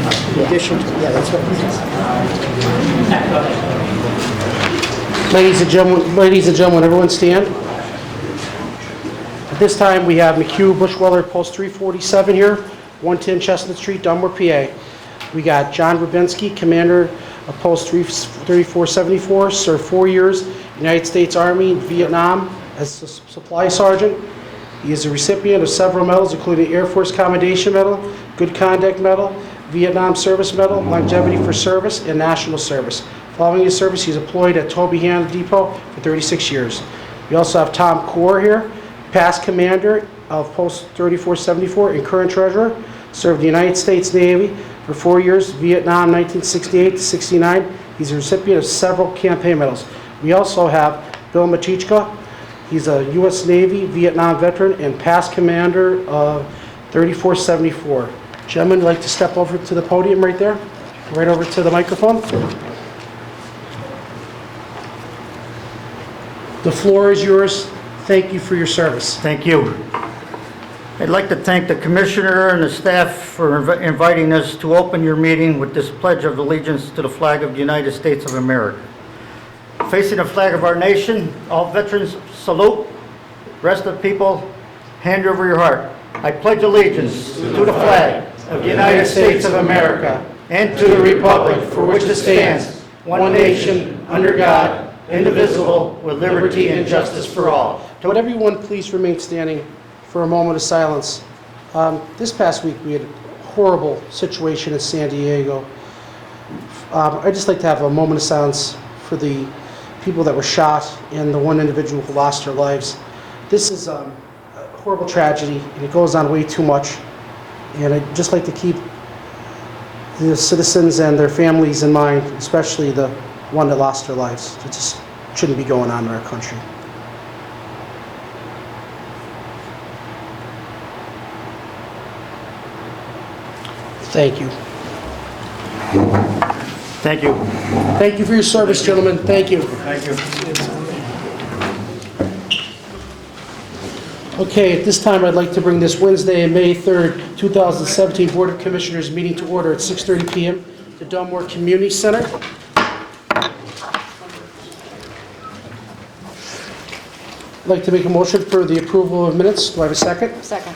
In addition to, yeah, that's what it is. Ladies and gentlemen, everyone stand. At this time, we have McHugh Bushweller, Post 347 here, 110 Chestnut Street, Dunmore, PA. We got John Rubinski, Commander of Post 3474, served 4 years, United States Army, Vietnam, as a supply sergeant. He is a recipient of several medals, including Air Force Commendation Medal, Good Conduct Medal, Vietnam Service Medal, Longevity for Service, and National Service. Following his service, he's employed at Toby Hand Depot for 36 years. We also have Tom Core here, past commander of Post 3474 and current treasurer, served the United States Navy for 4 years, Vietnam 1968 to 69. He's a recipient of several campaign medals. We also have Bill Machichka. He's a U.S. Navy Vietnam veteran and past commander of 3474. Gentlemen, would like to step over to the podium right there, right over to the microphone. The floor is yours. Thank you for your service. Thank you. I'd like to thank the Commissioner and the staff for inviting us to open your meeting with this Pledge of Allegiance to the flag of the United States of America. Facing the flag of our nation, all veterans salute. Rest of the people, hand over your heart. I pledge allegiance to the flag of the United States of America and to the republic for which it stands, one nation, under God, indivisible, with liberty and justice for all. Would everyone please remain standing for a moment of silence? This past week we had a horrible situation in San Diego. I'd just like to have a moment of silence for the people that were shot and the one individual who lost their lives. This is a horrible tragedy and it goes on way too much. And I'd just like to keep the citizens and their families in mind, especially the one that lost their lives. It just shouldn't be going on in our country. Thank you. Thank you. Thank you for your service, gentlemen. Thank you. Thank you. Okay, at this time, I'd like to bring this Wednesday, May 3rd, 2017 Board of Commissioners meeting to order at 6:30 p.m. to Dunmore Community Center. I'd like to make a motion for the approval of minutes. Do I have a second? Second.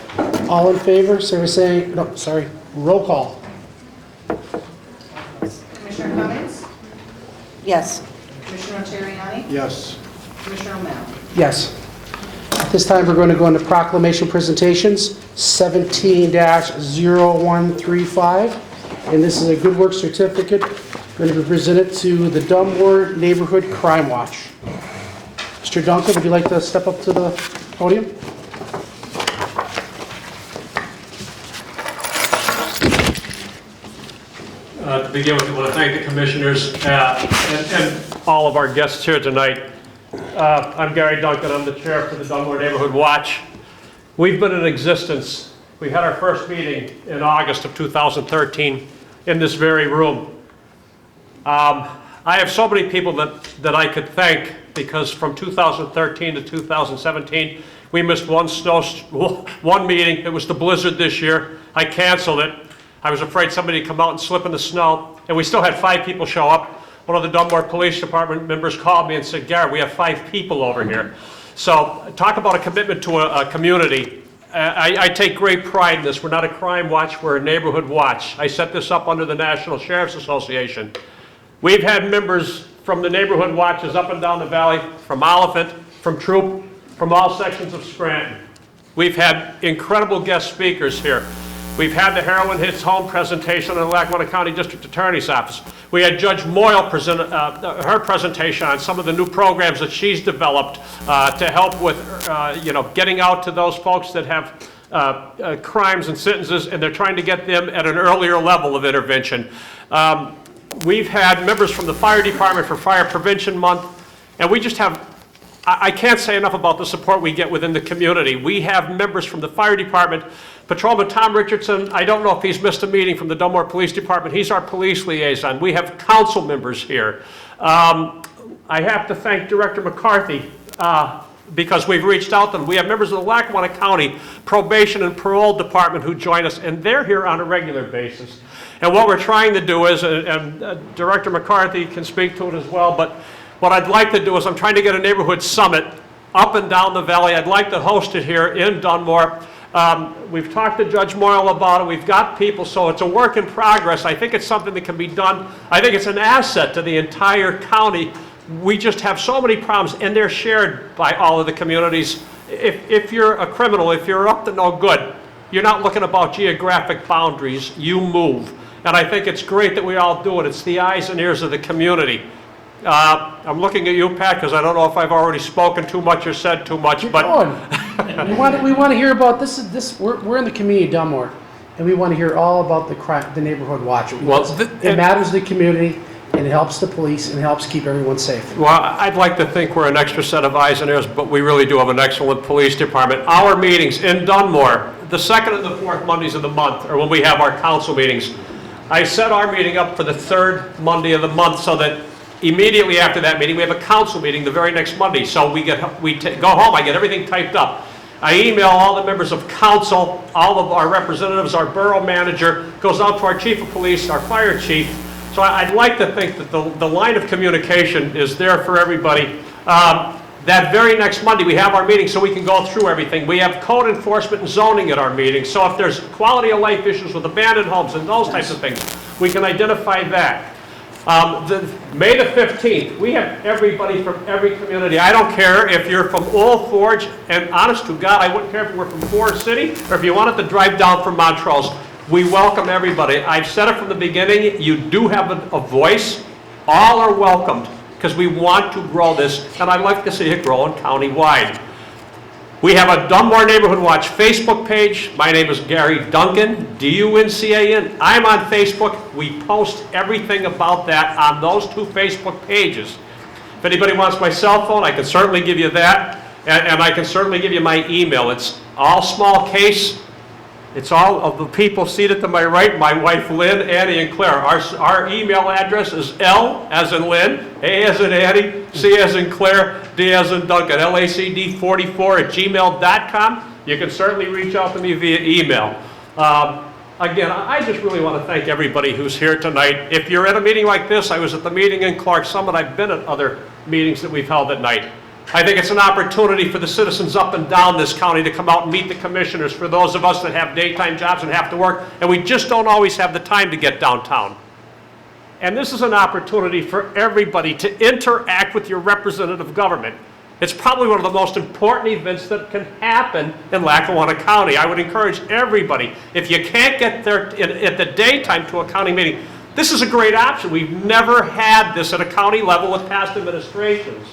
All in favor, say saying, no, sorry, roll call. Commissioner Cummings? Yes. Commissioner Terriani? Yes. Commissioner O'Malley? Yes. At this time, we're going to go into proclamation presentations, 17-0135. And this is a good work certificate going to be presented to the Dunmore Neighborhood Crime Watch. Mr. Duncan, would you like to step up to the podium? To begin with, I want to thank the commissioners and all of our guests here tonight. I'm Gary Duncan. I'm the chair for the Dunmore Neighborhood Watch. We've been in existence. We had our first meeting in August of 2013 in this very room. I have so many people that I could thank, because from 2013 to 2017, we missed one meeting. It was the blizzard this year. I canceled it. I was afraid somebody would come out and slip in the snow, and we still had 5 people show up. One of the Dunmore Police Department members called me and said, Gary, we have 5 people over here. So talk about a commitment to a community. I take great pride in this. We're not a crime watch, we're a neighborhood watch. I set this up under the National Sheriff's Association. We've had members from the neighborhood watches up and down the valley, from Oliphant, from Troop, from all sections of Scranton. We've had incredible guest speakers here. We've had the Heroin Hits Home presentation in the Lackawanna County District Attorney's Office. We had Judge Moyle present her presentation on some of the new programs that she's developed to help with, getting out to those folks that have crimes and sentences, and they're trying to get them at an earlier level of intervention. We've had members from the Fire Department for Fire Prevention Month, and we just have, I can't say enough about the support we get within the community. We have members from the Fire Department. Patrolman Tom Richardson, I don't know if he's missed a meeting from the Dunmore Police Department. He's our police liaison. We have council members here. I have to thank Director McCarthy because we've reached out to them. We have members of the Lackawanna County Probation and Parole Department who join us, and they're here on a regular basis. And what we're trying to do is, and Director McCarthy can speak to it as well, but what I'd like to do is I'm trying to get a neighborhood summit up and down the valley. I'd like to host it here in Dunmore. We've talked to Judge Moyle about it. We've got people, so it's a work in progress. I think it's something that can be done. I think it's an asset to the entire county. We just have so many problems, and they're shared by all of the communities. If you're a criminal, if you're up to no good, you're not looking about geographic boundaries, you move. And I think it's great that we all do it. It's the eyes and ears of the community. I'm looking at you, Pat, because I don't know if I've already spoken too much or said too much, Keep but going. we want to hear about this. We're in the community of Dunmore, and we want to hear all about the neighborhood watch. Well, It matters to the community, and it helps the police, and it helps keep everyone safe. well, I'd like to think we're an extra set of eyes and ears, but we really do have an excellent police department. Our meetings in Dunmore, the second and the fourth Mondays of the month, are when we have our council meetings. I set our meeting up for the third Monday of the month so that immediately after that meeting, we have a council meeting the very next Monday. So we go home, I get everything typed up. I email all the members of council, all of our representatives, our borough manager, goes out to our chief of police, our fire chief. So I'd like to think that the line of communication is there for everybody. That very next Monday, we have our meeting so we can go through everything. We have code enforcement and zoning at our meeting. So if there's quality of life issues with abandoned homes and those types of things, we can identify that. May the 15th, we have everybody from every community. I don't care if you're from Old Forge, and honest to God, I wouldn't care if you were from Forest City or if you wanted to drive down from Montrose. We welcome everybody. I've said it from the beginning, you do have a voice. All are welcomed because we want to grow this, and I'd like to see it growing county-wide. We have a Dunmore Neighborhood Watch Facebook page. My name is Gary Duncan, D-U-N-C-A-N. I'm on Facebook. We post everything about that on those two Facebook pages. If anybody wants my cell phone, I can certainly give you that, and I can certainly give you my email. It's all small case. It's all of the people seated to my right, my wife Lynn, Annie, and Claire. Our email address is L as in Lynn, A as in Annie, C as in Claire, D as in Duncan, LACD44@gmail.com. You can certainly reach out to me via email. Again, I just really want to thank everybody who's here tonight. If you're at a meeting like this, I was at the meeting in Clark Summit, I've been at other meetings that we've held at night. I think it's an opportunity for the citizens up and down this county to come out and meet the commissioners, for those of us that have daytime jobs and have to work, and we just don't always have the time to get downtown. And this is an opportunity for everybody to interact with your representative government. It's probably one of the most important events that can happen in Lackawanna County. I would encourage everybody, if you can't get there at the daytime to a county meeting, this is a great option. We've never had this at a county level with past administrations.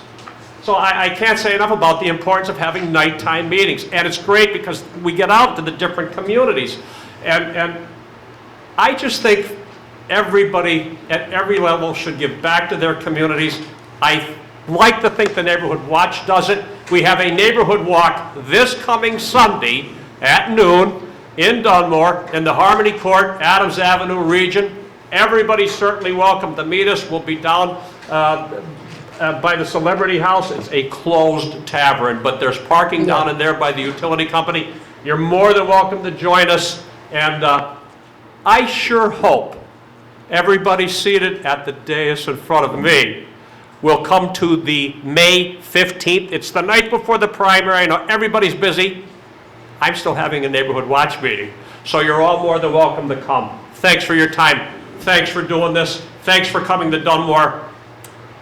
So I can't say enough about the importance of having nighttime meetings. And it's great because we get out to the different communities. And I just think everybody at every level should give back to their communities. I like to think the Neighborhood Watch does it. We have a neighborhood walk this coming Sunday at noon in Dunmore in the Harmony Court, Adams Avenue region. Everybody's certainly welcome to meet us. We'll be down by the Celebrity House. It's a closed tavern, but there's parking down in there by the utility company. You're more than welcome to join us, and I sure hope everybody seated at the dais in front of me will come to the May 15th. It's the night before the primary. I know everybody's busy. I'm still having a neighborhood watch meeting, so you're all more than welcome to come. Thanks for your time. Thanks for doing this. Thanks for coming to Dunmore.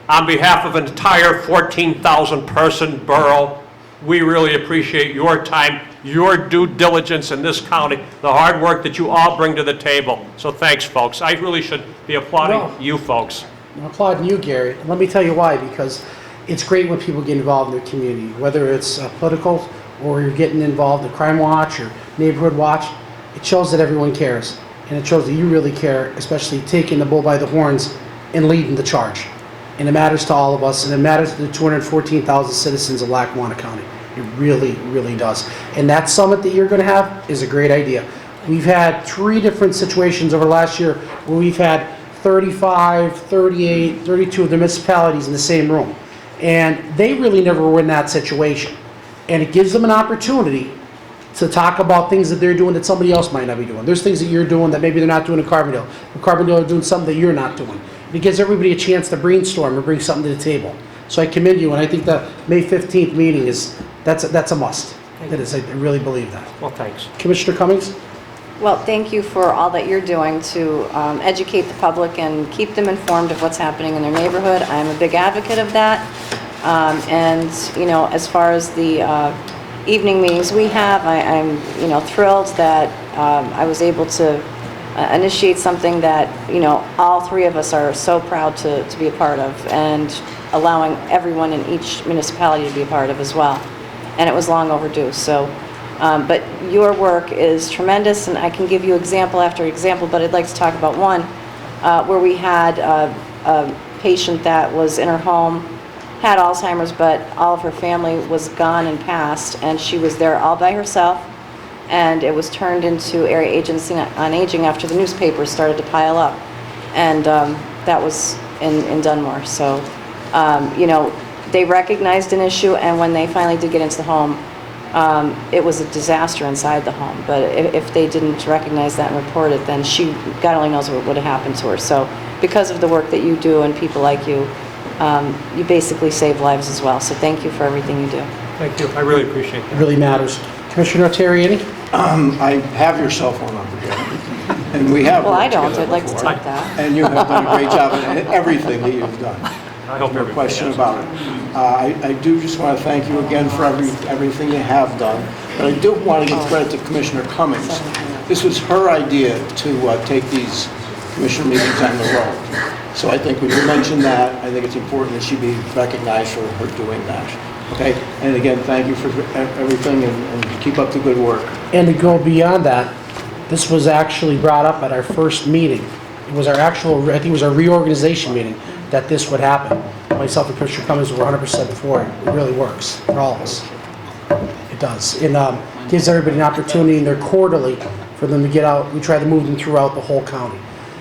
On behalf of an entire 14,000 person borough, we really appreciate your time, your due diligence in this county, the hard work that you all bring to the table. So thanks, folks. I really should be applauding you folks. I'm applauding you, Gary. Let me tell you why, because it's great when people get involved in their community, whether it's political or you're getting involved in Crime Watch or Neighborhood Watch. It shows that everyone cares, and it shows that you really care, especially taking the bull by the horns and leading the charge. And it matters to all of us, and it matters to the 214,000 citizens of Lackawanna County. It really, really does. And that summit that you're going to have is a great idea. We've had 3 different situations over last year where we've had 35, 38, 32 of the municipalities in the same room. And they really never were in that situation. And it gives them an opportunity to talk about things that they're doing that somebody else might not be doing. There's things that you're doing that maybe they're not doing in Carbondale. Carbondale are doing something that you're not doing. It gives everybody a chance to brainstorm or bring something to the table. So I commend you, and I think the May 15th meeting that's a must. It is, I really believe that. Well, thanks. Commissioner Cummings? Well, thank you for all that you're doing to educate the public and keep them informed of what's happening in their neighborhood. I'm a big advocate of that. And, you know, as far as the evening meetings we have, I'm, you know, thrilled that I was able to initiate something that, you know, all three of us are so proud to be a part of, and allowing everyone in each municipality to be a part of as well. And it was long overdue. So, but your work is tremendous, and I can give you example after example, but I'd like to talk about one where we had a patient that was in her home, had Alzheimer's, but all of her family was gone and passed, and she was there all by herself, and it was turned into Area Agency on Aging after the newspapers started to pile up. And that was in Dunmore. So, you know, they recognized an issue, and when they finally did get into the home, it was a disaster inside the home. But if they didn't recognize that and report it, then God only knows what would have happened to her. So because of the work that you do and people like you, you basically save lives as well. So thank you for everything you do. Thank you. I really appreciate It that. really matters. Commissioner Terriani? I have your cell phone number here, and we have. Well, I worked don't. together I'd like to before, take that. And you have done a great job in everything that you've done. I hope No everybody question has. about it. I do just want to thank you again for everything you have done, but I do want to give credit to Commissioner Cummings. This was her idea to take these commission meetings on the road. So I think when you mentioned that, I think it's important that she be recognized for her doing that. Okay? And again, thank you for everything, and keep up the good work. And to go beyond that, this was actually brought up at our first meeting. It was our actual, I think it was our reorganization meeting, that this would happen. Myself and Commissioner Cummings were 100% for it. It really works for all of us. It does. It gives everybody an opportunity in their quarterly for them to get out. We try to move them throughout the whole county.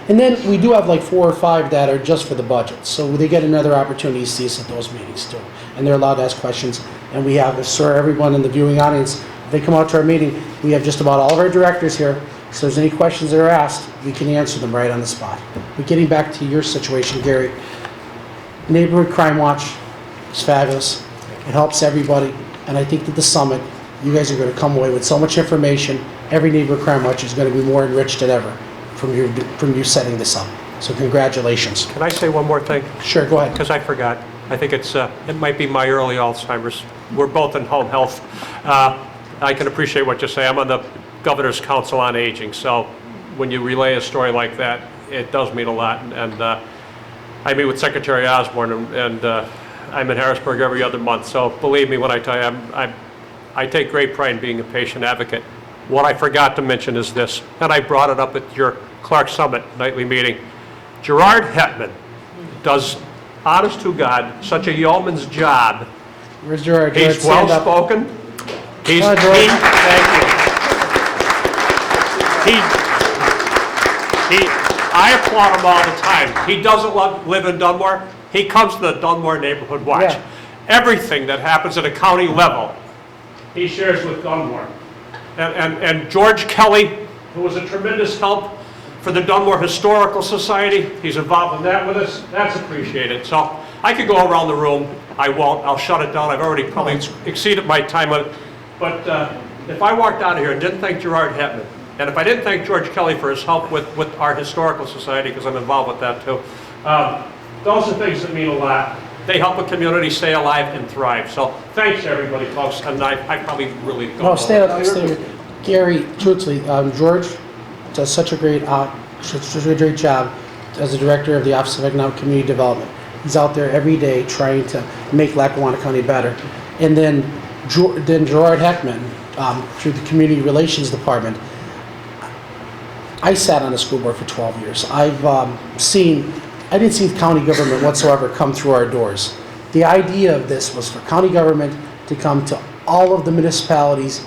And then we do have like 4 or 5 that are just for the budget. So they get another opportunity to see us at those meetings too. And they're allowed to ask questions. And we have, sir, everyone in the viewing audience, if they come out to our meeting, we have just about all of our directors here. So if there's any questions that are asked, we can answer them right on the spot. But getting back to your situation, Gary, Neighborhood Crime Watch is fabulous. It helps everybody. And I think that the summit, you guys are going to come away with so much information. Every Neighborhood Crime Watch is going to be more enriched than ever from you setting this up. So congratulations. Can I say one more thing? Sure, go ahead. Because I forgot. I think it might be my early Alzheimer's. We're both in home health. I can appreciate what you say. I'm on the Governor's Council on Aging, so when you relay a story like that, it does mean a lot. And I meet with Secretary Osborne, and I'm in Harrisburg every other month. So believe me when I tell you, I take great pride in being a patient advocate. What I forgot to mention is this, and I brought it up at your Clark Summit nightly meeting. Gerard Hetman does, honest to God, such a yeoman's job. Where's Gerard? He's Stand up. well-spoken. He's, Come on, Gerard. thank you. I applaud him all the time. He doesn't live in Dunmore. He comes to the Dunmore Neighborhood Watch. Yeah. Everything that happens at a county level, he shares with Dunmore. And George Kelly, who was a tremendous help for the Dunmore Historical Society, he's involved in that with us. That's appreciated. So I could go around the room. I won't. I'll shut it down. I've already probably exceeded my time on it. But if I walked out of here and didn't thank Gerard Hetman, and if I didn't thank George Kelly for his help with our Historical Society, because I'm involved with that too, those are things that mean a lot. They help a community stay alive and thrive. So thanks, everybody, folks. And I probably really don't No, know. stand up. Stay here. Gary, truthfully, George does such a great job as the director of the Office of Economic Community Development. He's out there every day trying to make Lackawanna County better. And then Gerard Heckman, through the Community Relations Department. I sat on the school board for 12 years. I didn't see county government whatsoever come through our doors. The idea of this was for county government to come to all of the municipalities'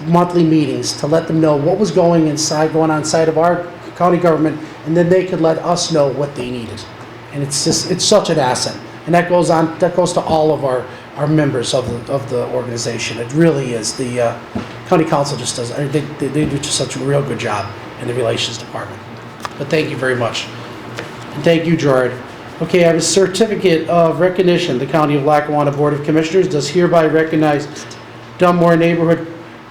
monthly meetings to let them know what was going on inside of our county government, and then they could let us know what they needed. And it's such an asset. And that goes to all of our are members of the organization. It really is. The county council just does, they do just such a real good job in the relations department. But thank you very much. And thank you, Gerard. Okay, I have a certificate of recognition. The County of Lackawanna Board of Commissioners does hereby recognize Dunmore Neighborhood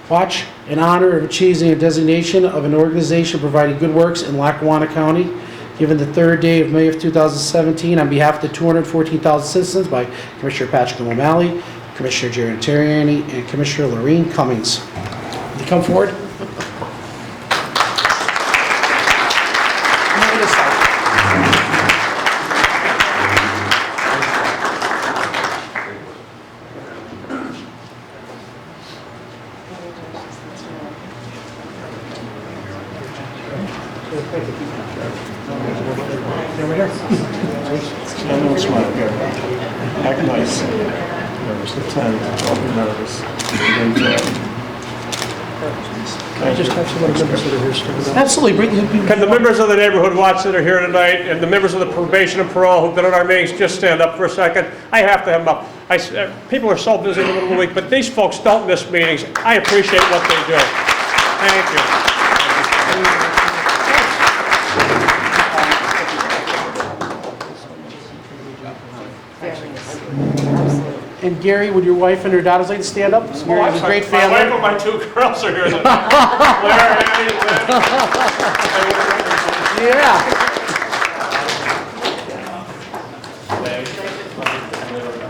Watch in honor of achieving a designation of an organization providing good works in Lackawanna County, given the 3rd day of May of 2017 on behalf of the 214,000 citizens by Commissioner Patrick O'Malley, Commissioner Jerry Terriani, and Commissioner Lorene Cummings. Will you come forward? Don't smile, good. Act nice. Nervous, Lieutenant, don't be nervous. I just have some other members that are here still. Absolutely, bring him. Can the members of the Neighborhood Watch that are here tonight, and the members of the probation and parole who've been at our meetings, just stand up for a second? I have to have them up. People are so busy in the middle of the week, but these folks don't miss meetings. I appreciate what they do. Thank you. And Gary, would your wife and her daughters like to stand up? Gary has a great My family. wife and my 2 girls are here tonight. Claire, Annie,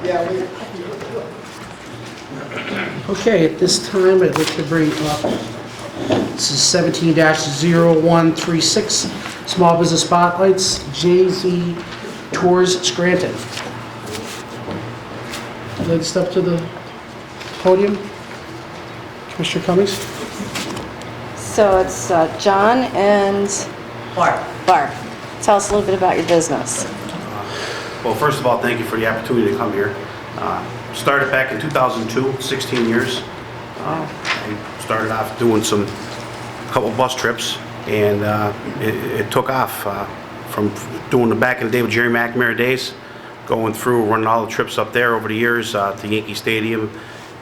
Yeah. Okay, at this time, I'd like to bring up, this is 17-0136, Small Business Spotlights, JZ Tours Scranton. Would you like to step to the podium? Commissioner Cummings? So it's John and Barb. Tell us a little bit about your business. Well, first of all, thank you for the opportunity to come here. Started back in 2002, 16 years. I started off doing a couple bus trips, and it took off from doing the back in the day with Jerry McNamara days, going through, running all the trips up there over the years to Yankee Stadium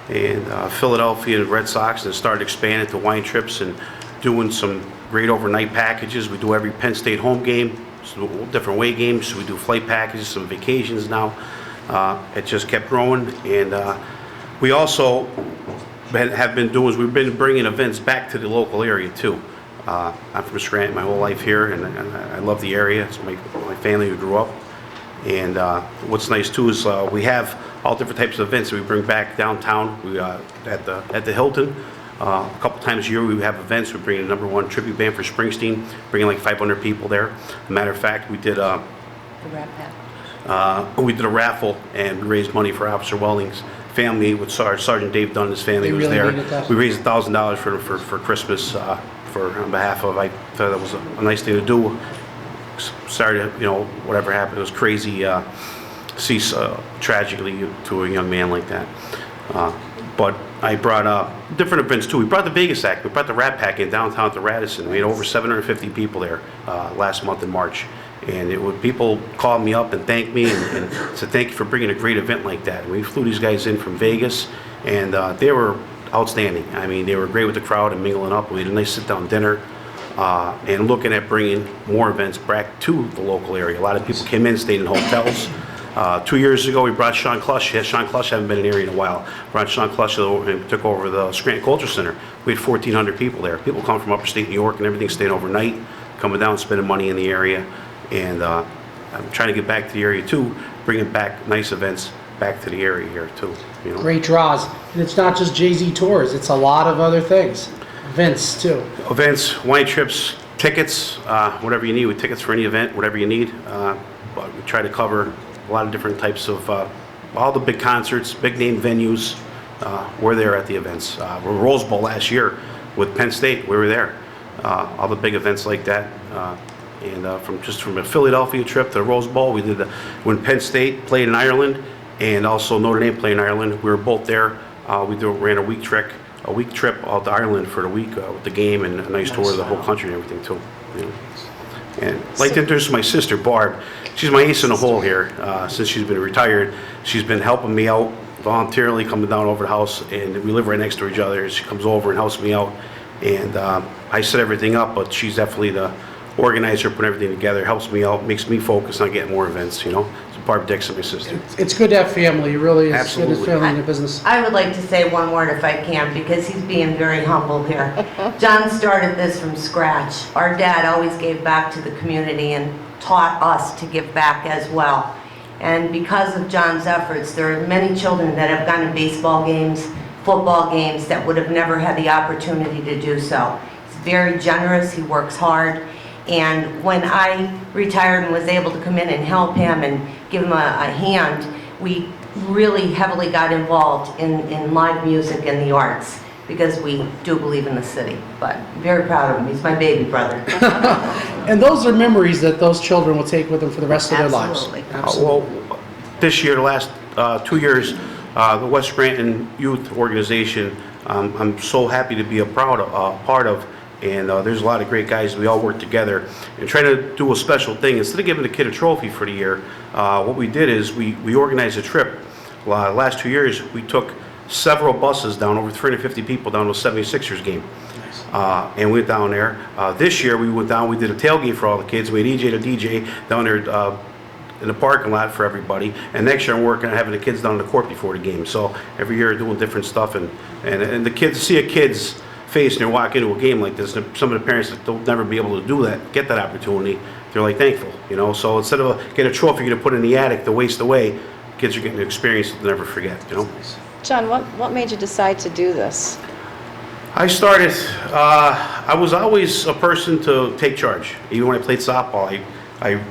and Philadelphia and Red Sox, and started expanding to wine trips and doing some great overnight packages. We do every Penn State home game, some different away games. We do flight packages, some vacations now. It just kept growing, and we also have been doing, we've been bringing events back to the local area too. I'm from Scranton my whole life here, and I love the area. It's my family who grew up. And what's nice too is we have all different types of events that we bring back downtown. We at the Hilton. A couple times a year we have events. We bring the #1 tribute band for Springsteen, bringing like 500 people there. As a matter of fact, we did a raffle and we raised money for Officer Welling's family with Sergeant Dave Dunn and his family They was really there. needed that. We raised $1,000 for Christmas on behalf of. I thought that was a nice thing to do. Sorry to, whatever happened, it was crazy. Cease tragically to a young man like that. But I brought different events too. We brought the Vegas Act. We brought the Rat Pack in downtown at the Radisson. We had over 750 people there last month in March. And people called me up and thanked me and said thank you for bringing a great event like that. And we flew these guys in from Vegas, and they were outstanding. I mean, they were great with the crowd and mingling up. We had a nice sit-down dinner. And looking at bringing more events back to the local area. A lot of people came in, stayed in hotels. 2 years ago, we brought Sean Clush. Sean Clush hadn't been in the area in a while. Brought Sean Clush and took over the Scranton Culture Center. We had 1,400 people there. People come from upstate New York and everything, staying overnight, coming down, spending money in the area. And I'm trying to get back to the area too, bringing back nice events back to the area here too. Great draws. And it's not just JZ Tours, it's a lot of other things. Events too. Events, wine trips, tickets, whatever you need, with tickets for any event, whatever you need. But we try to cover a lot of different types of, all the big concerts, big name venues. We're there at the events. Rose Bowl last year with Penn State, we were there. All the big events like that. And from a Philadelphia trip to the Rose Bowl, we did when Penn State played in Ireland and also Notre Dame played in Ireland. We were both there. Ran a week trip out to Ireland for the week with the game and a nice tour of the whole country and everything too. And I'd like to introduce my sister Barb. She's my ace in the hole here. Since she's been retired, she's been helping me out voluntarily coming down over the house, and we live right next to each other. She comes over and helps me out, and I set everything up, but she's definitely the organizer, putting everything together, helps me out, makes me focus on getting more events, you know? So Barb Dixon, my sister. It's good to have family, it really is. Good to Absolutely. have family in the business. I would like to say one word if I can, because he's being very humble here. John started this from scratch. Our dad always gave back to the community and taught us to give back as well. And because of John's efforts, there are many children that have gone to baseball games, football games, that would have never had the opportunity to do so. He's very generous, he works hard. And when I retired and was able to come in and help him and give him a hand, we really heavily got involved in live music and the arts, because we do believe in the city. But I'm very proud of him. He's my baby brother. And those are memories that those children will take with them for the rest of their lives. Absolutely. Well, this year, the last 2 years, the West Scranton Youth Organization, I'm so happy to be a part of. And there's a lot of great guys. We all work together and try to do a special thing. Instead of giving the kid a trophy for the year, what we did is we organized a trip. Last 2 years, we took several buses down, over 350 people down to a 76ers game. And we went down there. This year, we went down, we did a tailgate for all the kids. We had EJ to DJ down there in the parking lot for everybody. And next year, I'm working on having the kids down in the court before the game. So every year, doing different stuff. And the kids, see a kid's face and they walk into a game like this, and some of the parents that don't never be able to do that, get that opportunity, they're like thankful, you know. So instead of getting a trophy to put in the attic to waste away, kids are getting an experience that they'll never forget, you know. John, what made you decide to do this? I started, I was always a person to take charge. Even when I played softball, I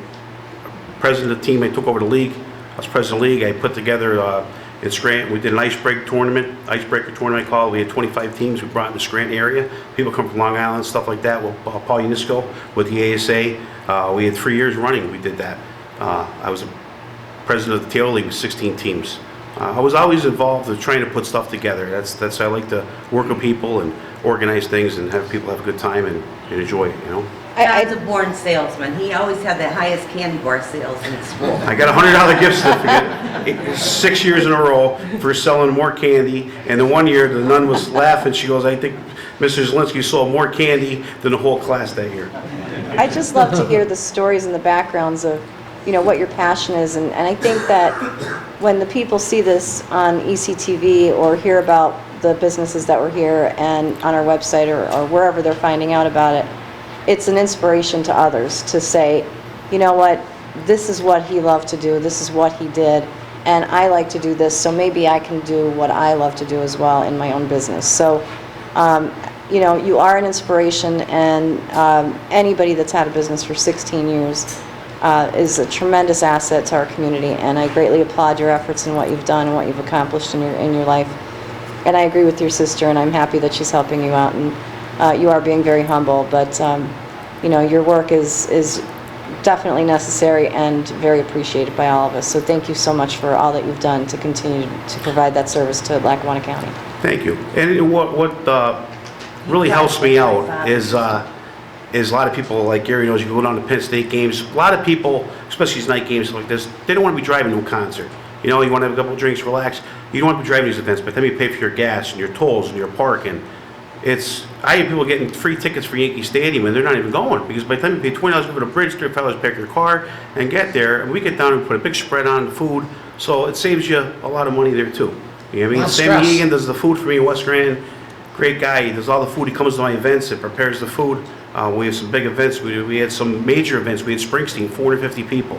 president of the team, I took over the league. I was president of the league. I put together in Scranton, we did an icebreaker tournament I call it. We had 25 teams we brought in the Scranton area. People come from Long Island, stuff like that, with Paul Unisco, with the ASA. We had 3 years running, we did that. I was a president of the Taylor League with 16 teams. I was always involved in trying to put stuff together. That's I like to work with people and organize things and have people have a good time and enjoy it, you know. John's a born salesman. He always had the highest candy bar sales in school. I got a $100 gift certificate 6 years in a row for selling more candy. And the one year, the nun was laughing. She goes, I think Mr. Zielinski sold more candy than the whole class that year. I just love to hear the stories and the backgrounds of, you know, what your passion is. And I think that when the people see this on ECTV or hear about the businesses that were here and on our website or wherever they're finding out about it, it's an inspiration to others to say, you know what, this is what he loved to do, this is what he did, and I like to do this, so maybe I can do what I love to do as well in my own business. So, you know, you are an inspiration, and anybody that's had a business for 16 years is a tremendous asset to our community, and I greatly applaud your efforts and what you've done and what you've accomplished in your life. And I agree with your sister, and I'm happy that she's helping you out, and you are being very humble, but you know, your work is definitely necessary and very appreciated by all of us. So thank you so much for all that you've done to continue to provide that service to Lackawanna County. Thank you. And what really helps me out is a lot of people, like Gary knows, you go down to Penn State games. A lot of people, especially these night games like this, they don't want to be driving to a concert. You know, you want to have a couple of drinks, relax. You don't want to be driving these events, but then you pay for your gas and your tolls and your parking. I have people getting free tickets for Yankee Stadium and they're not even going, because by the time you pay $20 over the bridge, $35 to pick your car and get there, and we get down and put a big spread on the food, so it saves you a lot of money there too. You know what I mean? Less Sam stress. Egan does the food for me in West Scranton. Great guy. He does all the food. He comes to my events and prepares the food. We have some big events. We had some major events. We had Springsteen, 450 people,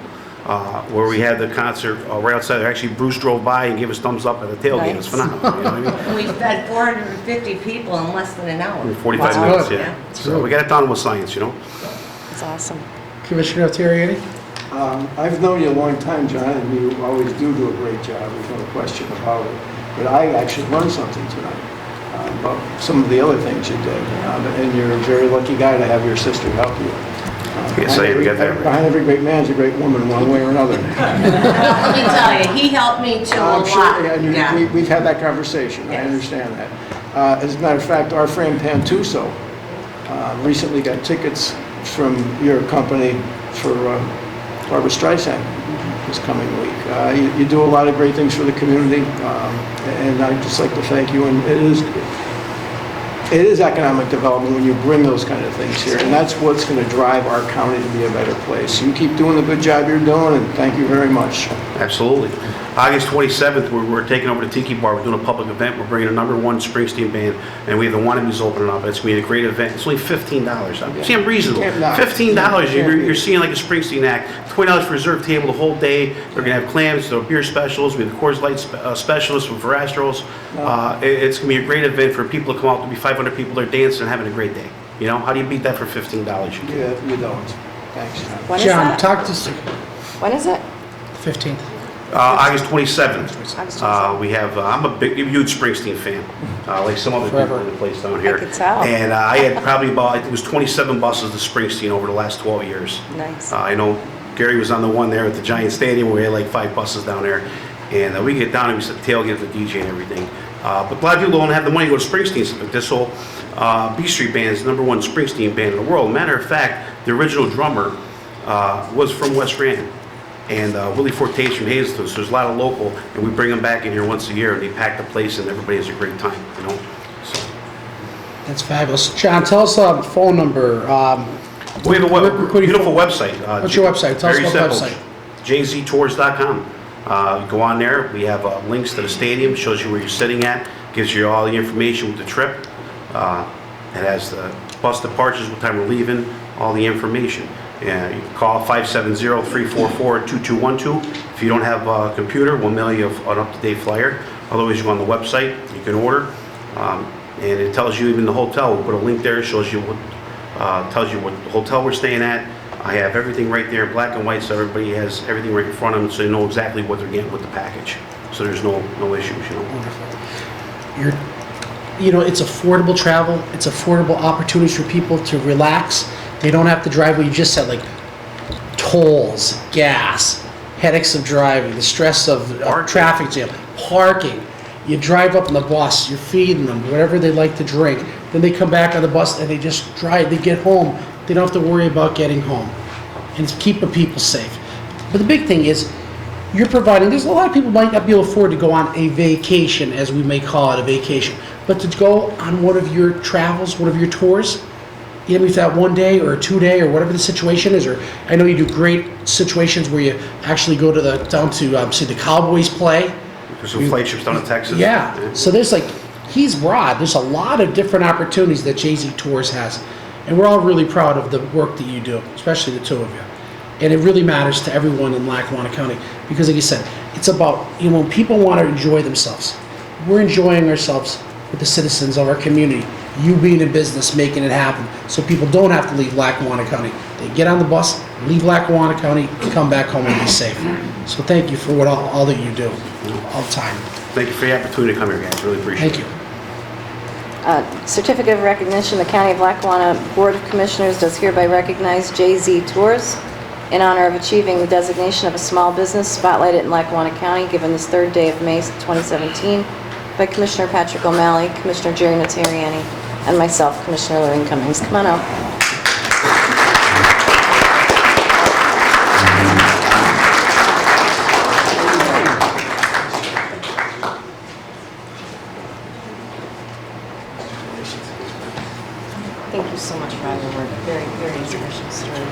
where we had the concert right outside there. Actually, Bruce drove by and gave us thumbs up at the tailgate. It was phenomenal. You know what I mean? And we fed 450 people in less than an hour. In 45 Wow. minutes, Good. yeah. So we got it done with science, you know. It's awesome. Commissioner Terriani? I've known you a long time, John, and you always do a great job. There's no question about it. But I actually learned something tonight about some of the other things you did. And you're a very lucky guy to have your sister help you. Yes, I got that right. Behind every great man is a great woman, one way or another. Let me tell you, he helped me too a I'm sure, lot. and Yeah. we've had that conversation. I Yes. understand that. As a matter of fact, our friend Pantuso recently got tickets from your company for Barbara Streisand. this coming week. You do a lot of great things for the community, and I'd just like to thank you. And it is economic development when you bring those kind of things here, and that's what's going to drive our county to be a better place. You keep doing the good job you're doing, and thank you very much. Absolutely. August 27th, we're taking over the Tiki Bar. We're doing a public event. We're bringing a #1 Springsteen band, and we have the Wannabes opening up. It's going to be a great event. It's only $15. See, I'm reasonable. $15. You're seeing like a Springsteen act. $20 for reserved table the whole day. They're going to have clams, there are beer specials. We have the Coors Light specialists from Verastros. It's going to be a great event for people to come out. There'll be 500 people there dancing and having a great day. You know, how do you beat that for $15? Yeah, you don't. Thanks, John. When is John, that? talk to us. When is it? 15th. August 27th. August 27th. We have, I'm a huge Springsteen fan, like some other people in the place down here. I could tell. And I had probably about, I think it was 27 buses to Springsteen over the last 12 years. Nice. I know Gary was on the one there at the Giant Stadium where we had like 5 buses down there. And we get down and we set tailgate the DJ and everything. But a lot of people don't have the money to go to Springsteen. So this whole B Street Band is the #1 Springsteen band in the world. Matter of fact, the original drummer was from West Rand. And Willie Forte's from Hazelton, so there's a lot of local, and we bring them back in here once a year, and they pack the place, and everybody has a great time, you know? So. That's fabulous. John, tell us the phone number. We have a beautiful website. What's your website? Tell us Very about the simple. website. jztours.com. Go on there. We have links to the stadium, shows you where you're sitting at, gives you all the information with the trip. It has the bus departures, what time we're leaving, all the information. You can call 570-344-2212. If you don't have a computer, we'll mail you an up-to-date flyer. Otherwise, you go on the website, you can order, and it tells you even the hotel. We'll put a link there, it shows you what, tells you what hotel we're staying at. I have everything right there, black and white, so everybody has everything right in front of them, so they know exactly what they're getting with the package. So there's no issues, you know. It's affordable travel. It's affordable opportunities for people to relax. They don't have to drive what you just said, like tolls, gas, headaches of driving, the stress of traffic jam, parking. You drive up on the bus, you're feeding them whatever they like to drink. Then they come back on the bus and they just drive, they get home. They don't have to worry about getting home. And it's keeping people safe. But the big thing is, you're providing, there's a lot of people might not be able to afford to go on a vacation, as we may call it, a vacation. But to go on one of your travels, one of your tours, even if that 1 day or a 2 day or whatever the situation is, or I know you do great situations where you actually go to down to see the Cowboys play. There's some flight trips down to Texas. Yeah. So there's he's broad. There's a lot of different opportunities that JZ Tours has. And we're all really proud of the work that you do, especially the two of you. And it really matters to everyone in Lackawanna County because, like you said, it's about, when people want to enjoy themselves. We're enjoying ourselves with the citizens of our community. You being in business, making it happen, so people don't have to leave Lackawanna County. They get on the bus, leave Lackawanna County, and come back home and be safe. So thank you for all that you do, all the time. Thank you for the opportunity to come here, guys. Really appreciate Thank it. you. Certificate of recognition, the County of Lackawanna Board of Commissioners does hereby recognize JZ Tours in honor of achieving the designation of a small business spotlighted in Lackawanna County, given this 3rd day of May 2017 by Commissioner Patrick O'Malley, Commissioner Jerry Notarianni, and myself, Commissioner Lorraine Cummings. Come on out. Thank you so much for all your work. Very, very inspirational story.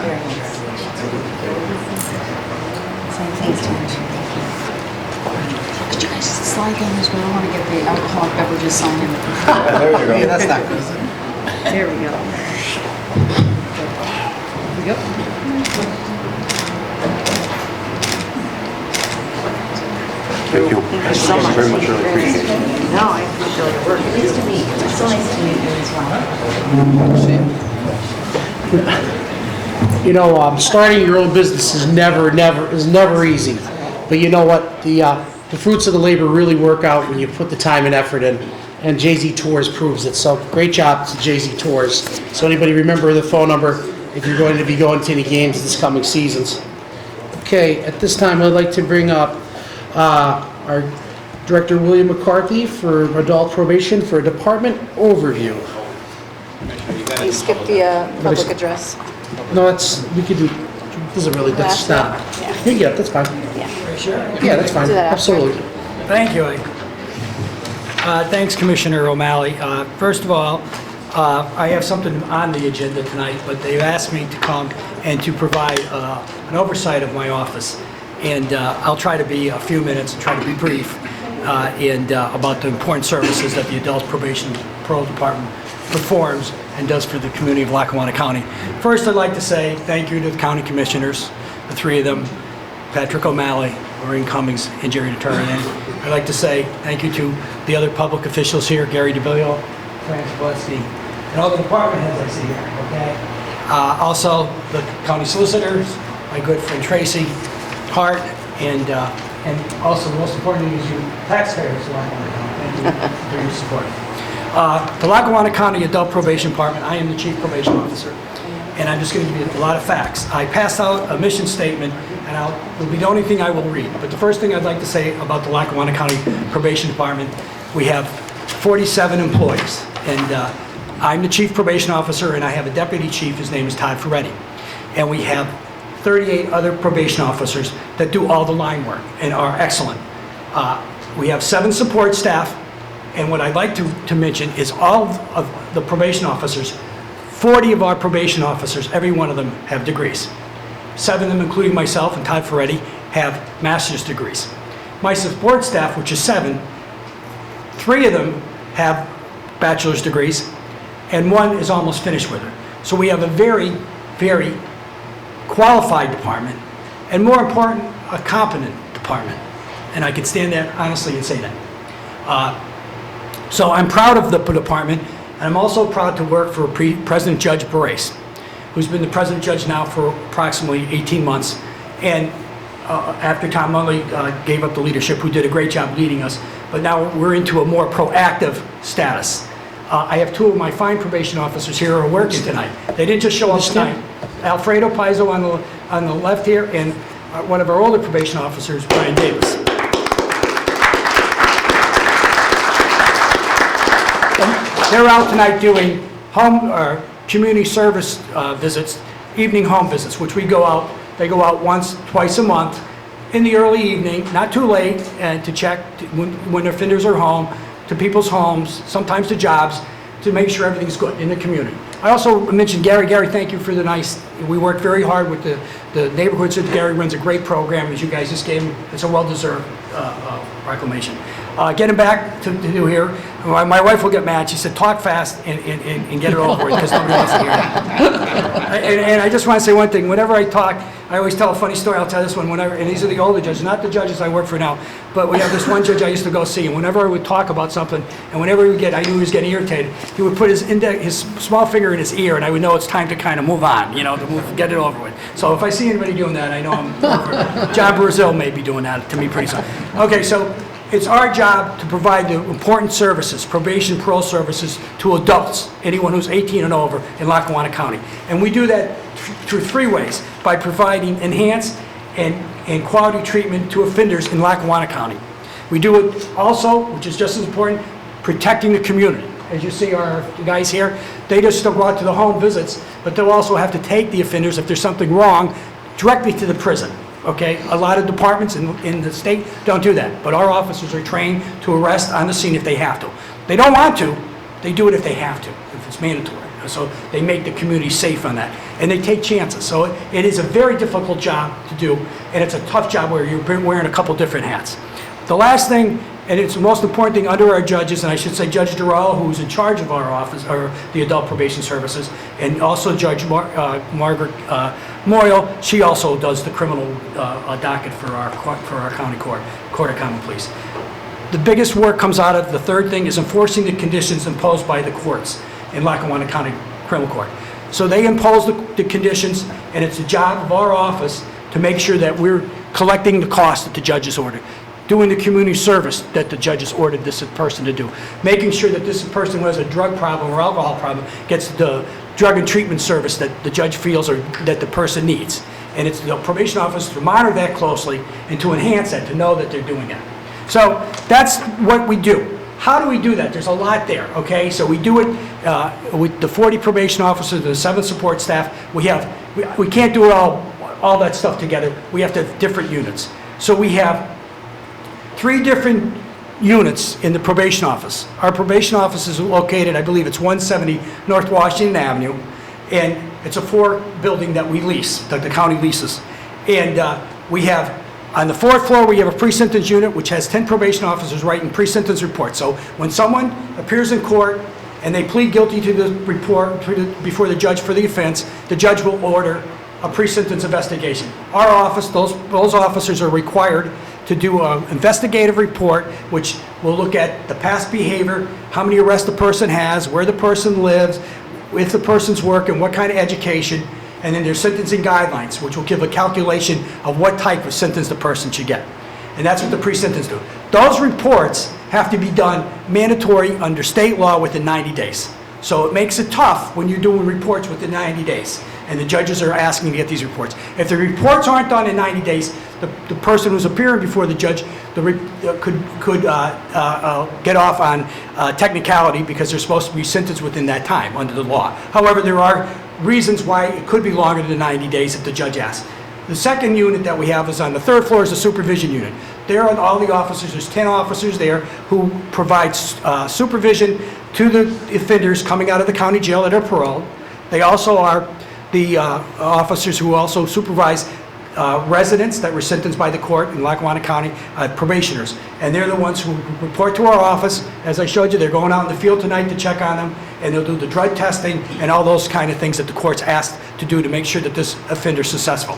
Very nice. Thanks so much. Could you guys slide down as well? I want to get the alcoholic beverages signed in. There you go. Yeah, that's not good. There we go. Here we go. Thank you. Thank you so much. Very much. Really appreciate it. No, I appreciate all your work. It is to meet you. It's so nice to meet you as well. Starting your own business is never easy. But you know what? The fruits of the labor really work out when you put the time and effort in. And JZ Tours proves it. So great job to JZ Tours. So anybody remember the phone number if you're going to be going to any games this coming seasons. Okay, at this time I'd like to bring up our Director William McCarthy for adult probation for a department overview. You skipped the public address. No, we could do doesn't really, that's not, Yeah. yeah, that's fine. Yeah, that's fine, Do that after. absolutely. Thank you. Thanks, Commissioner O'Malley. First of all, I have something on the agenda tonight, but they've asked me to come and to provide an oversight of my office. And I'll try to be a few minutes and try to be brief about the important services that the Adult Probation Parole Department performs and does for the community of Lackawanna County. First, I'd like to say thank you to the county commissioners, the three of them, Patrick O'Malley, Maureen Cummings, and Jerry Deterran. And I'd like to say thank you to the other public officials here, Gary DeVillio, Francis Butsky, and all the department heads I see here, okay? Also, the county solicitors, my good friend Tracy Hart, and also, most importantly, is you taxpayers of Lackawanna County. Thank you for your support. The Lackawanna County Adult Probation Department, I am the Chief Probation Officer, and I'm just going to give you a lot of facts. I passed out a mission statement, and it'll be the only thing I will read. But the first thing I'd like to say about the Lackawanna County Probation Department, we have 47 employees, and I'm the Chief Probation Officer, and I have a Deputy Chief. His name is Todd Ferretti. And we have 38 other probation officers that do all the line work and are excellent. We have 7 support staff, and what I'd like to mention is all of the probation officers, 40 of our probation officers, every one of them have degrees. 7 of them, including myself and Todd Ferretti, have master's degrees. My support staff, which is 7, 3 of them have bachelor's degrees, and 1 is almost finished with her. So we have a very, very qualified department, and more important, a competent department. And I can stand there honestly and say that. So I'm proud of the department, and I'm also proud to work for President Judge Barres, who's been the President Judge now for approximately 18 months. And after Tom Munley gave up the leadership, who did a great job leading us, but now we're into a more proactive status. I have 2 of my fine probation officers here who are working tonight. They didn't just show up tonight. Alfredo Paizo on the left here, and one of our older probation officers, Brian Davis. And they're out tonight doing community service visits, evening home visits, which they go out once, twice a month in the early evening, not too late, and to check when offenders are home, to people's homes, sometimes to jobs, to make sure everything's good in the community. I also mentioned Gary. Gary, thank you for we worked very hard with the neighborhoods. Gary runs a great program, as you guys just gave him. It's a well-deserved proclamation. Getting back to do here, my wife will get mad. She said, talk fast and get it over with, because nobody wants to hear it. And I just want to say one thing. Whenever I talk, I always tell a funny story. I'll tell this one and these are the older judges, not the judges I work for now, but we have this one judge I used to go see, and whenever I would talk about something, and whenever I knew he was getting irritated, he would put his small finger in his ear, and I would know it's time to kind of move on, to get it over with. So if I see anybody doing that, I know I'm John Brazil may be doing that to me pretty soon. Okay, so it's our job to provide the important services, probation, parole services, to adults, anyone who's 18 and over in Lackawanna County. And we do that through 3 ways: by providing enhanced and quality treatment to offenders in Lackawanna County. We do it also, which is just as important, protecting the community. As you see our guys here, they just still go out to the home visits, but they'll also have to take the offenders, if there's something wrong, directly to the prison. Okay, a lot of departments in the state don't do that, but our officers are trained to arrest on the scene if they have to. They don't want to, they do it if they have to, if it's mandatory. So they make the community safe on that, and they take chances. So it is a very difficult job to do, and it's a tough job where you're wearing a couple different hats. The last thing, and it's the most important thing under our judges, and I should say Judge Durrell, who's in charge of our office, or the Adult Probation Services, and also Judge Margaret Moyle, she also does the criminal docket for our county court of common pleas. The biggest work comes out of, the third thing, is enforcing the conditions imposed by the courts in Lackawanna County Criminal Court. So they impose the conditions, and it's the job of our office to make sure that we're collecting the cost that the judges ordered, doing the community service that the judges ordered this person to do, making sure that this person who has a drug problem or alcohol problem gets the drug and treatment service that the judge feels or that the person needs. And it's the probation office to monitor that closely and to enhance that, to know that they're doing it. So that's what we do. How do we do that? There's a lot there, okay? So we do it with the 40 probation officers, the 7 support staff. We can't do it all all that stuff together, we have to have different units. So we have 3 different units in the probation office. Our probation office is located, I believe it's 170 North Washington Avenue, and it's a 4-building that we lease, that the county leases. And we have, on the 4th floor, we have a pre-sentence unit which has 10 probation officers writing pre-sentence reports. So when someone appears in court and they plead guilty to the report before the judge for the offense, the judge will order a pre-sentence investigation. Our office, those officers are required to do an investigative report, which will look at the past behavior, how many arrests the person has, where the person lives, if the person's working, what kind of education, and then there's sentencing guidelines, which will give a calculation of what type of sentence the person should get. And that's what the pre-sentence do. Those reports have to be done mandatory under state law within 90 days. So it makes it tough when you're doing reports within 90 days, and the judges are asking to get these reports. If the reports aren't done in 90 days, the person who's appearing before the judge could get off on technicality because they're supposed to be sentenced within that time under the law. However, there are reasons why it could be longer than 90 days if the judge asks. The second unit that we have is on the 3rd floor is the supervision unit. There are all the officers, there's 10 officers there who provide supervision to the offenders coming out of the county jail that are paroled. They also are the officers who also supervise residents that were sentenced by the court in Lackawanna County, probationers. And they're the ones who report to our office. As I showed you, they're going out in the field tonight to check on them, and they'll do the drug testing and all those kind of things that the court's asked to do to make sure that this offender's successful.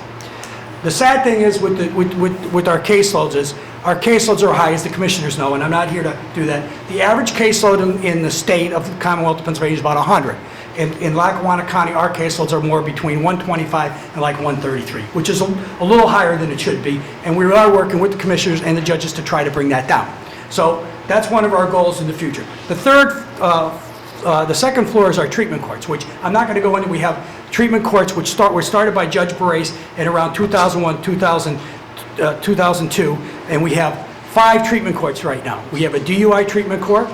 The sad thing is with our caseloads is, our caseloads are high, as the commissioners know, and I'm not here to do that. The average caseload in the state of the Commonwealth of Pennsylvania is about 100. In Lackawanna County, our caseloads are more between 125 and like 133, which is a little higher than it should be, and we are working with the commissioners and the judges to try to bring that down. So that's one of our goals in the future. The second floor is our treatment courts, which I'm not going to go into. We have treatment courts which were started by Judge Barres in around 2001, 2002, and we have 5 treatment courts right now. We have a DUI treatment court,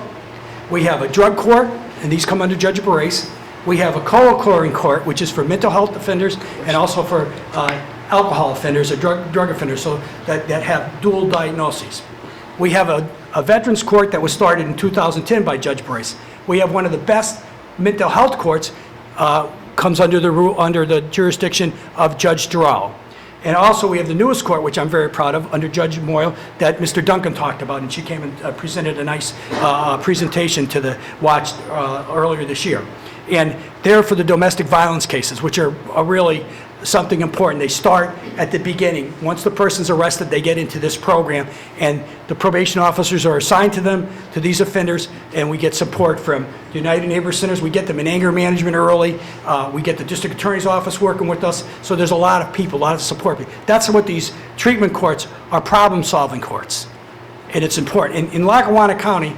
we have a drug court, and these come under Judge Barres. We have a co-occurring court, which is for mental health offenders and also for alcohol offenders or drug offenders, so that have dual diagnoses. We have a veterans court that was started in 2010 by Judge Barres. We have one of the best mental health courts, comes under the jurisdiction of Judge Durrell. And also we have the newest court, which I'm very proud of, under Judge Moyle, that Mr. Duncan talked about, and she came and presented a nice presentation to the watch earlier this year. And they're for the domestic violence cases, which are really something important. They start at the beginning. Once the person's arrested, they get into this program, and the probation officers are assigned to them, to these offenders, and we get support from the United Neighbor Centers. We get them in anger management early. We get the district attorney's office working with us. So there's a lot of people, a lot of support. That's what these treatment courts are, problem-solving courts, and it's important. In Lackawanna County,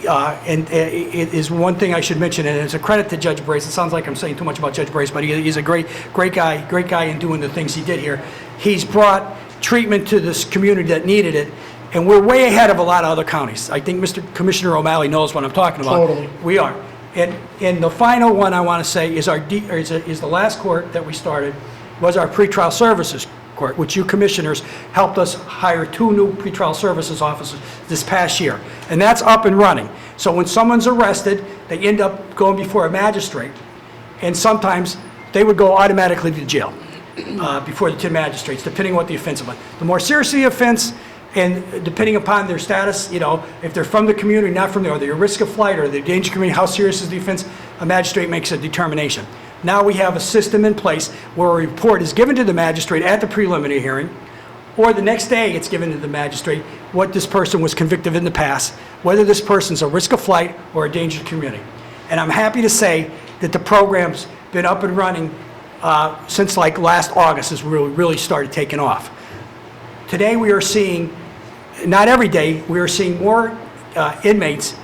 it is one thing I should mention, and it's a credit to Judge Barres. It sounds like I'm saying too much about Judge Barres, but he's a great guy in doing the things he did here. He's brought treatment to this community that needed it, and we're way ahead of a lot of other counties. I think Mr. Commissioner O'Malley knows what I'm talking about. Totally. We are. And the final one I want to say is the last court that we started was our pretrial services court, which you commissioners helped us hire 2 new pretrial services officers this past year. And that's up and running. So when someone's arrested, they end up going before a magistrate, and sometimes they would go automatically to jail before the 10 magistrates, depending on what the offense was. The more serious the offense, and depending upon their status, if they're from the community, not from there, or they're at risk of flight, or they're danger community, how serious is the offense, a magistrate makes a determination. Now we have a system in place where a report is given to the magistrate at the preliminary hearing, or the next day it's given to the magistrate what this person was convicted in the past, whether this person's a risk of flight or a danger to the community. And I'm happy to say that the program's been up and running since like last August has really started taking off. Today we are seeing, not every day, we are seeing more inmates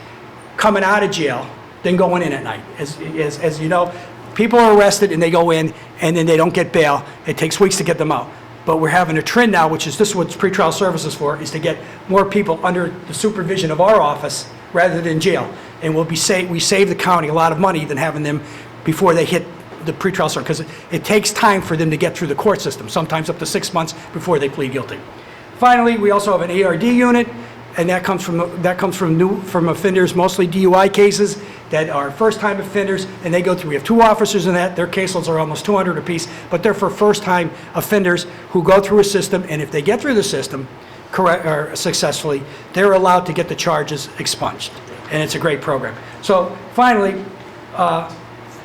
coming out of jail than going in at night. As you know, people are arrested and they go in and then they don't get bail. It takes weeks to get them out. But we're having a trend now, which is this is what pretrial services for, is to get more people under the supervision of our office rather than jail. And we save the county a lot of money than having them before they hit the pretrial service, because it takes time for them to get through the court system, sometimes up to 6 months before they plead guilty. Finally, we also have an ARD unit, and that comes from offenders, mostly DUI cases that are first-time offenders, and they go through. We have 2 officers in that. Their caseloads are almost 200 apiece, but they're for first-time offenders who go through a system, and if they get through the system correct or successfully, they're allowed to get the charges expunged, and it's a great program. So finally,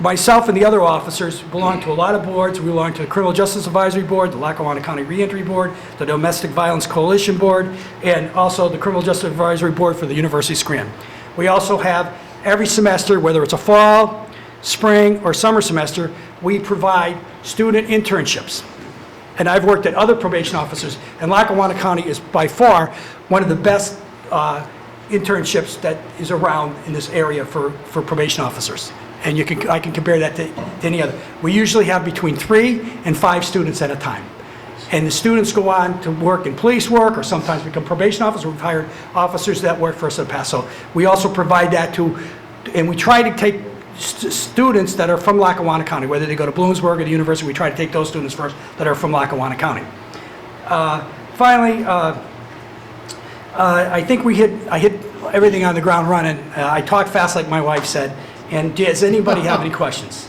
myself and the other officers belong to a lot of boards. We belong to the Criminal Justice Advisory Board, the Lackawanna County Reentry Board, the Domestic Violence Coalition Board, and also the Criminal Justice Advisory Board for the University of Scranton. We also have every semester, whether it's a fall, spring, or summer semester, we provide student internships. And I've worked at other probation officers, and Lackawanna County is by far one of the best internships that is around in this area for probation officers. And I can compare that to any other. We usually have between 3 and 5 students at a time. And the students go on to work in police work, or sometimes become probation officers. We've hired officers that work for us in the past. So we also provide that to, and we try to take students that are from Lackawanna County, whether they go to Bloomsburg or the university. We try to take those students first that are from Lackawanna County. Finally, I think I hit everything on the ground running. I talk fast, like my wife said. And does anybody have any questions?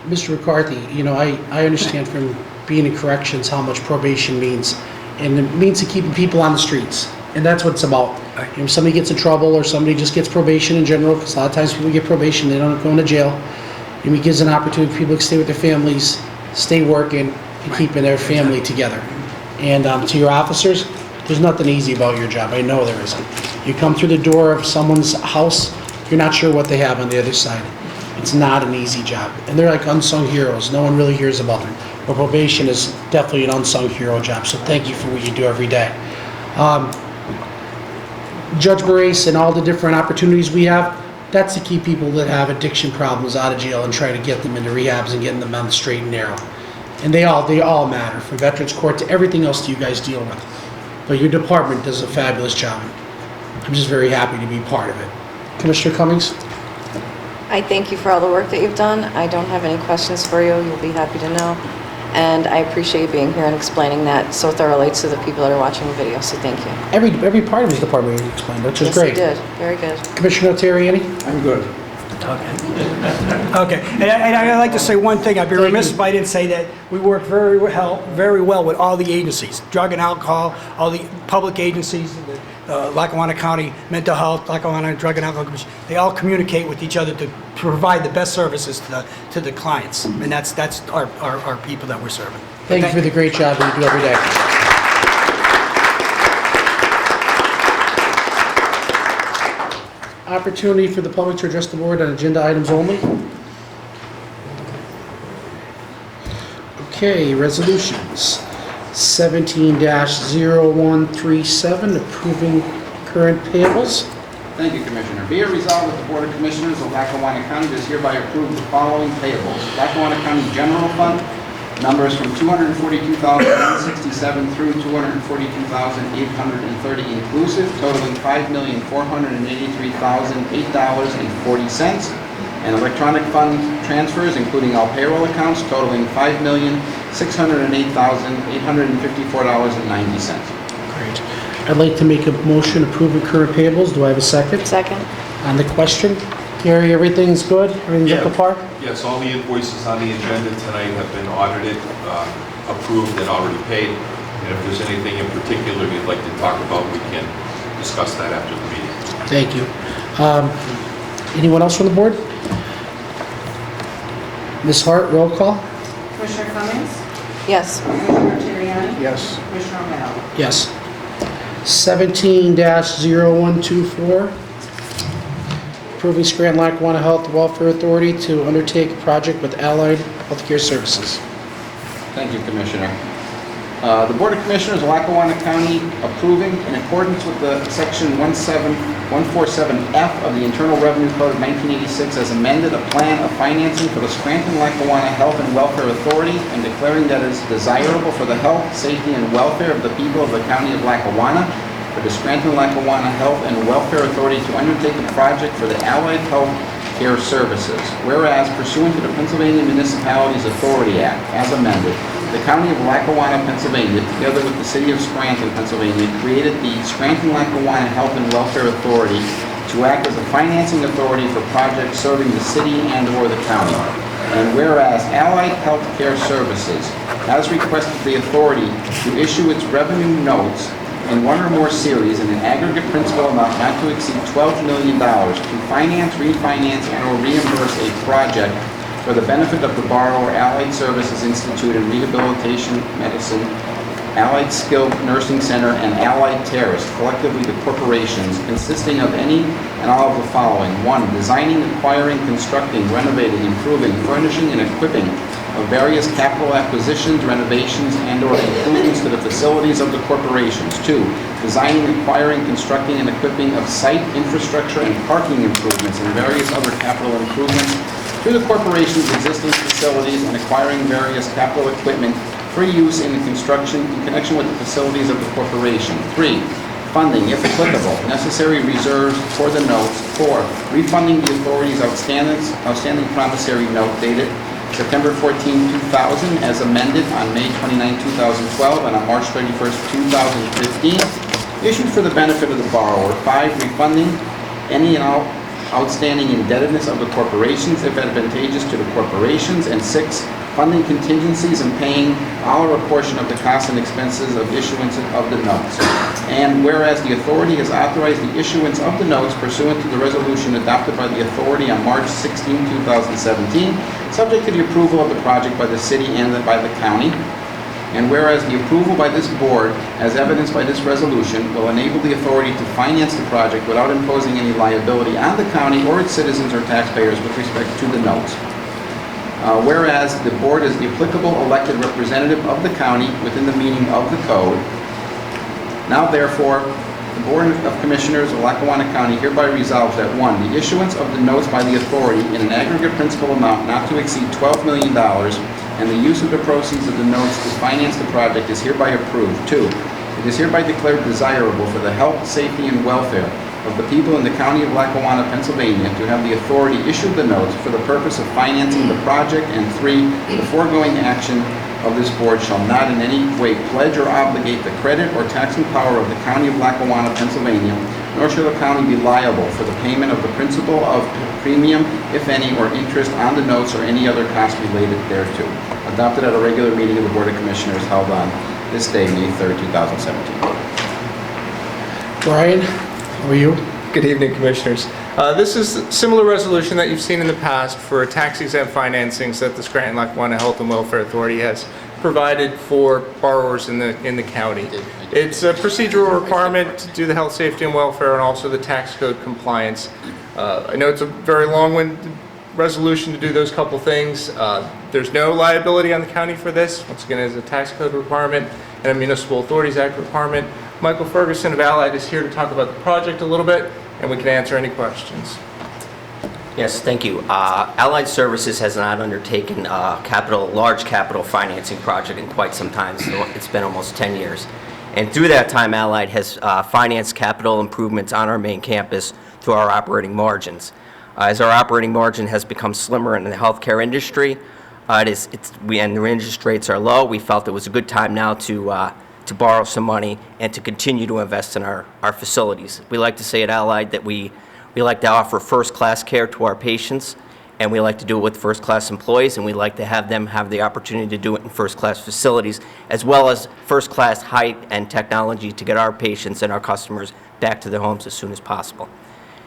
Mr. McCarthy, you know, I understand from being in corrections how much probation means, and it means to keeping people on the streets, and that's what it's about. You know, if somebody gets in trouble, or somebody just gets probation in general, because a lot of times people get probation, they don't go into jail, and it gives an opportunity for people to stay with their families, stay working, and keeping their family together. And to your officers, there's nothing easy about your job. I know there isn't. You come through the door of someone's house, you're not sure what they have on the other side. It's not an easy job. And they're like unsung heroes. No one really hears about them. But probation is definitely an unsung hero job. So thank you for what you do every day. Judge Moraes and all the different opportunities we have, that's to keep people that have addiction problems out of jail and try to get them into rehabs and getting them on the straight and narrow. And they all matter, from Veterans Court to everything else that you guys deal with. But your department does a fabulous job. I'm just very happy to be part of it. Commissioner Cummings? I thank you for all the work that you've done. I don't have any questions for you. You'll be happy to know. And I appreciate you being here and explaining that so thoroughly to the people that are watching the video, so thank you. Every part of his department you explained, which is great. Yes, you did. Very good. Commissioner Terriani? I'm good. Okay, and I'd like to say one thing. I'd be remiss if I didn't say that we work very well with all the agencies, drug and alcohol, all the public agencies, Lackawanna County Mental Health, Lackawanna Drug and Alcohol Commission. They all communicate with each other to provide the best services to the clients, and that's our people that we're serving. Thank you for the great job that you do every day. Opportunity for the public to address the board on agenda items only. Okay, resolutions. 17-0137, approving current payables. Thank you, Commissioner. Be it resolved that the Board of Commissioners of Lackawanna County does hereby approve the following payables. Lackawanna County General Fund, numbers from $242,167 through $242,830 inclusive, totaling $5,483,008.40. And electronic fund transfers, including all payroll accounts, totaling $5,608,854.90. Great. I'd like to make a motion approving current payables. Do I have a second? Second. On the question, Gary, everything's good? Everything's up to par? Yes, all the invoices on the agenda tonight have been audited, approved, and already paid. And if there's anything in particular you'd like to talk about, we can discuss that after the meeting. Thank you. Anyone else from the board? Ms. Hart, roll call? Commissioner Cummings? Yes. Commissioner Terriani? Yes. Commissioner Romero? Yes. 17-0124, approving Scranton Lackawanna Health Welfare Authority to undertake a project with Allied Healthcare Services. Thank you, Commissioner. The Board of Commissioners of Lackawanna County approving, in accordance with the Section 147F of the Internal Revenue Code of 1986 as amended, a plan of financing for the Scranton-Lackawanna Health and Welfare Authority and declaring that it is desirable for the health, safety, and welfare of the people of the County of Lackawanna for the Scranton-Lackawanna Health and Welfare Authority to undertake a project for the Allied Health Care Services. Whereas pursuant to the Pennsylvania Municipalities Authority Act, as amended, the County of Lackawanna, Pennsylvania, together with the City of Scranton, Pennsylvania, created the Scranton-Lackawanna Health and Welfare Authority to act as a financing authority for projects serving the city and/or the county. And whereas Allied Health Care Services has requested the authority to issue its revenue notes in one or more series in an aggregate principal amount not to exceed $12 million to finance, refinance, and/or reimburse a project for the benefit of the borrower, Allied Services Institute and Rehabilitation Medicine, Allied Skilled Nursing Center, and Allied Terrace, collectively the corporations, consisting of any and all of the following. 1. Designing, acquiring, constructing, renovating, improving, furnishing, and equipping of various capital acquisitions, renovations, and/or improvements to the facilities of the corporations. 2. Designing, acquiring, constructing, and equipping of site, infrastructure, and parking improvements and various other capital improvements to the corporation's existing facilities and acquiring various capital equipment for use in the construction in connection with the facilities of the corporation. 3. Funding, if applicable, necessary reserves for the notes. 4. Refunding the authority's outstanding promissory note dated September 14, 2000, as amended on May 29, 2012, and on March 31, 2015, issued for the benefit of the borrower. 5. Refunding any and all outstanding indebtedness of the corporations if advantageous to the corporations. And 6. Funding contingencies and paying all or a portion of the costs and expenses of issuance of the notes. And whereas the authority has authorized the issuance of the notes pursuant to the resolution adopted by the authority on March 16, 2017, subject to the approval of the project by the city and by the county. And whereas the approval by this board, as evidenced by this resolution, will enable the authority to finance the project without imposing any liability on the county or its citizens or taxpayers with respect to the notes. Whereas the board is the applicable elected representative of the county within the meaning of the code. Now therefore, the Board of Commissioners of Lackawanna County hereby resolves that 1. The issuance of the notes by the authority in an aggregate principal amount not to exceed $12 million and the use of the proceeds of the notes to finance the project is hereby approved. 2. It is hereby declared desirable for the health, safety, and welfare of the people in the County of Lackawanna, Pennsylvania, to have the authority issue the notes for the purpose of financing the project. And 3. The foregoing action of this board shall not in any way pledge or obligate the credit or taxing power of the County of Lackawanna, Pennsylvania, nor shall the county be liable for the payment of the principal of premium, if any, or interest on the notes or any other cost related thereto. Adopted at a regular meeting of the Board of Commissioners held on this day, May 3rd, 2017. Brian, how are you? Good evening, Commissioners. This is a similar resolution that you've seen in the past for tax-exempt financings that the Scranton-Lackawanna Health and Welfare Authority has provided for borrowers in the county. It's a procedural requirement to do the health, safety, and welfare, and also the tax code compliance. I know it's a very long-winded resolution to do those couple things. There's no liability on the county for this. Once again, it's a tax code requirement and a Municipal Authorities Act requirement. Michael Ferguson of Allied is here to talk about the project a little bit, and we can answer any questions. Yes, thank you. Allied Services has not undertaken a large capital financing project in quite some time. So it's been almost 10 years. And through that time, Allied has financed capital improvements on our main campus through our operating margins. As our operating margin has become slimmer in the healthcare industry, and the interest rates are low, we felt it was a good time now to borrow some money and to continue to invest in our facilities. We like to say at Allied that we like to offer first-class care to our patients, and we like to do it with first-class employees, and we like to have them have the opportunity to do it in first-class facilities, as well as first-class height and technology to get our patients and our customers back to their homes as soon as possible.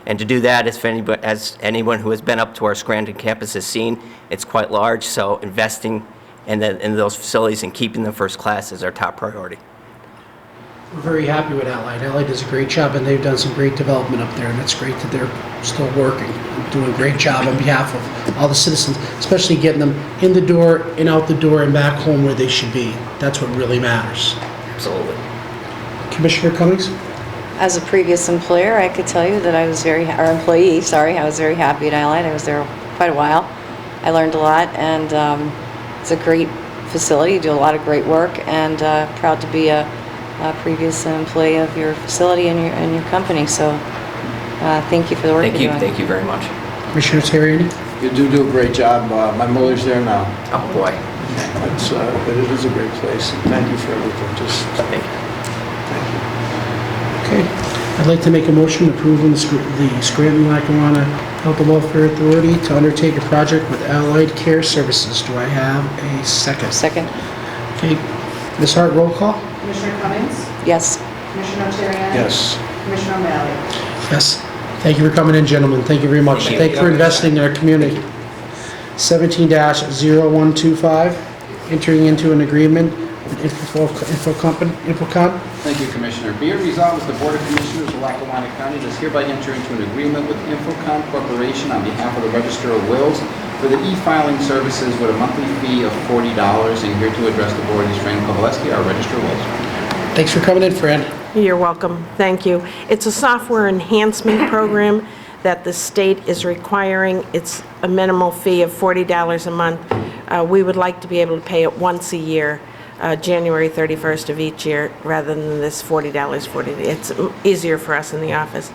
And to do that, as anyone who has been up to our Scranton campus has seen, it's quite large, so investing in those facilities and keeping them first class is our top priority. We're very happy with Allied. Allied does a great job, and they've done some great development up there, and it's great that they're still working and doing a great job on behalf of all the citizens, especially getting them in the door and out the door and back home where they should be. That's what really matters. Absolutely. Commissioner Cummings? As a previous employer, I could tell you that I was very happy at Allied. I was there quite a while. I learned a lot, and it's a great facility. You do a lot of great work, and proud to be a previous employee of your facility and your company. So thank you for the work you're doing. Thank you very much. Commissioner Terriani? You do a great job. My mother's there now. Oh, boy. But it is a great place. Thank you for everything. Just Thank you. thank you. Okay. I'd like to make a motion approving the Scranton-Lackawanna Health and Welfare Authority to undertake a project with Allied Care Services. Do I have a second? Second. Okay. Ms. Hart, roll call? Commissioner Cummings? Yes. Commissioner Terriani? Yes. Commissioner O'Malley? Yes. Thank you for coming in, gentlemen. Thank you very much. Thank you for investing in our community. 17-0125, entering into an agreement with Infocom. Thank you, Commissioner. Be it resolved that the Board of Commissioners of Lackawanna County does hereby enter into an agreement with Infocom Corporation on behalf of the Register of Wills for the e-filing services with a monthly fee of $40. And here to address the board is Fran Kowaleski, our Register of Wills. Thanks for coming in, Fran. You're welcome. Thank you. It's a software enhancement program that the state is requiring. It's a minimal fee of $40 a month. We would like to be able to pay it once a year, January 31st of each year, rather than this $40. It's easier for us in the office.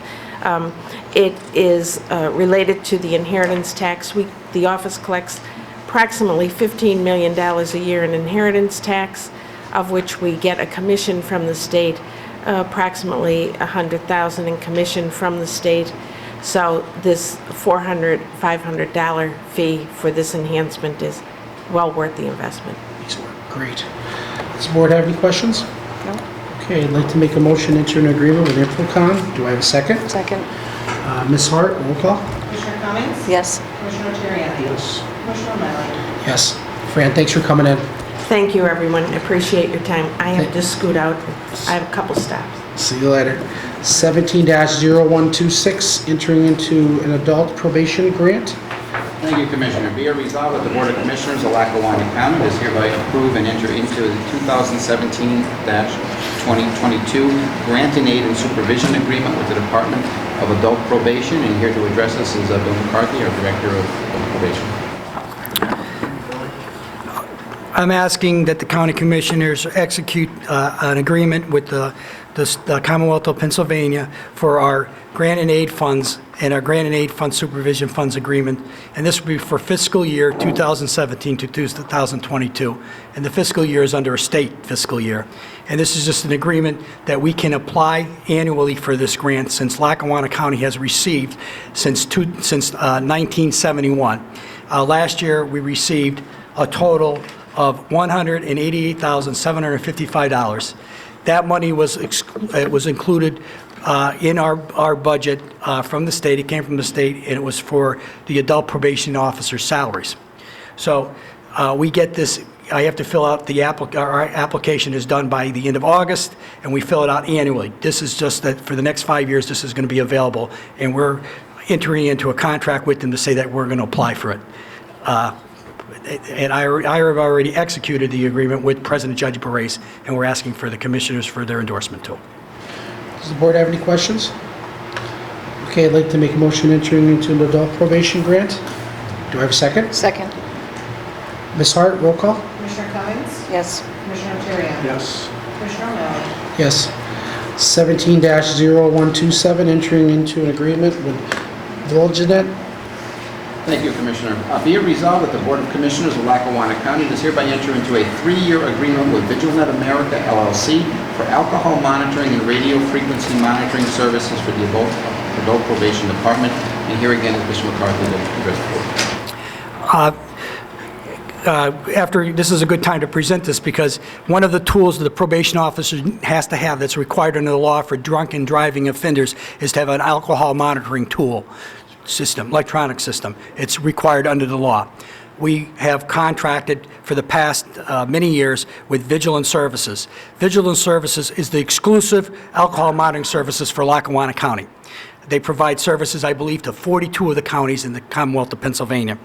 It is related to the inheritance tax. The office collects approximately $15 million a year in inheritance tax, of which we get a commission from the state, approximately $100,000 in commission from the state. So this $500 fee for this enhancement is well worth the investment. Great. Does the board have any questions? No. Okay, I'd like to make a motion to enter an agreement with Infocom. Do I have a second? Second. Ms. Hart, roll call? Commissioner Cummings? Yes. Commissioner Terriani? Yes. Commissioner O'Malley? Yes. Fran, thanks for coming in. Thank you, everyone. I appreciate your time. I have to scoot out. I have a couple stops. See you later. 17-0126, entering into an adult probation grant. Thank you, Commissioner. Be it resolved that the Board of Commissioners of Lackawanna County does hereby approve and enter into the 2017-2022 Grant and Aid and Supervision Agreement with the Department of Adult Probation. And here to address us is Bill McCarthy, our Director of Probation. I'm asking that the county commissioners execute an agreement with the Commonwealth of Pennsylvania for our grant and aid funds and our grant and aid fund supervision funds agreement. And this will be for fiscal year 2017 to 2022. And the fiscal year is under a state fiscal year. And this is just an agreement that we can apply annually for this grant since Lackawanna County has received since 1971. Last year, we received a total of $188,755. That money was included in our budget from the state. It came from the state, and it was for the adult probation officer salaries. So we get this. I have to fill out our application is done by the end of August, and we fill it out annually. This is just that for the next 5 years, this is going to be available, and we're entering into a contract with them to say that we're going to apply for it. And I have already executed the agreement with President Judge Barres, and we're asking for the commissioners for their endorsement too. Does the board have any questions? Okay, I'd like to make a motion entering into an adult probation grant. Do I have a second? Second. Ms. Hart, roll call? Commissioner Cummings? Yes. Commissioner Terriani? Yes. Commissioner O'Malley? Yes. 17-0127, entering into an agreement with Vigilant. Thank you, Commissioner. Be it resolved that the Board of Commissioners of Lackawanna County does hereby enter into a 3-year agreement with Vigilant America, LLC for alcohol monitoring and radio frequency monitoring services for the Adult Probation Department. And here again is Mr. McCarthy to address the board. This is a good time to present this because one of the tools that the probation officer has to have that's required under the law for drunken driving offenders is to have an alcohol monitoring tool system, electronic system. It's required under the law. We have contracted for the past many years with Vigilant Services. Vigilant Services is the exclusive alcohol monitoring services for Lackawanna County. They provide services, I believe, to 42 of the counties in the Commonwealth of Pennsylvania.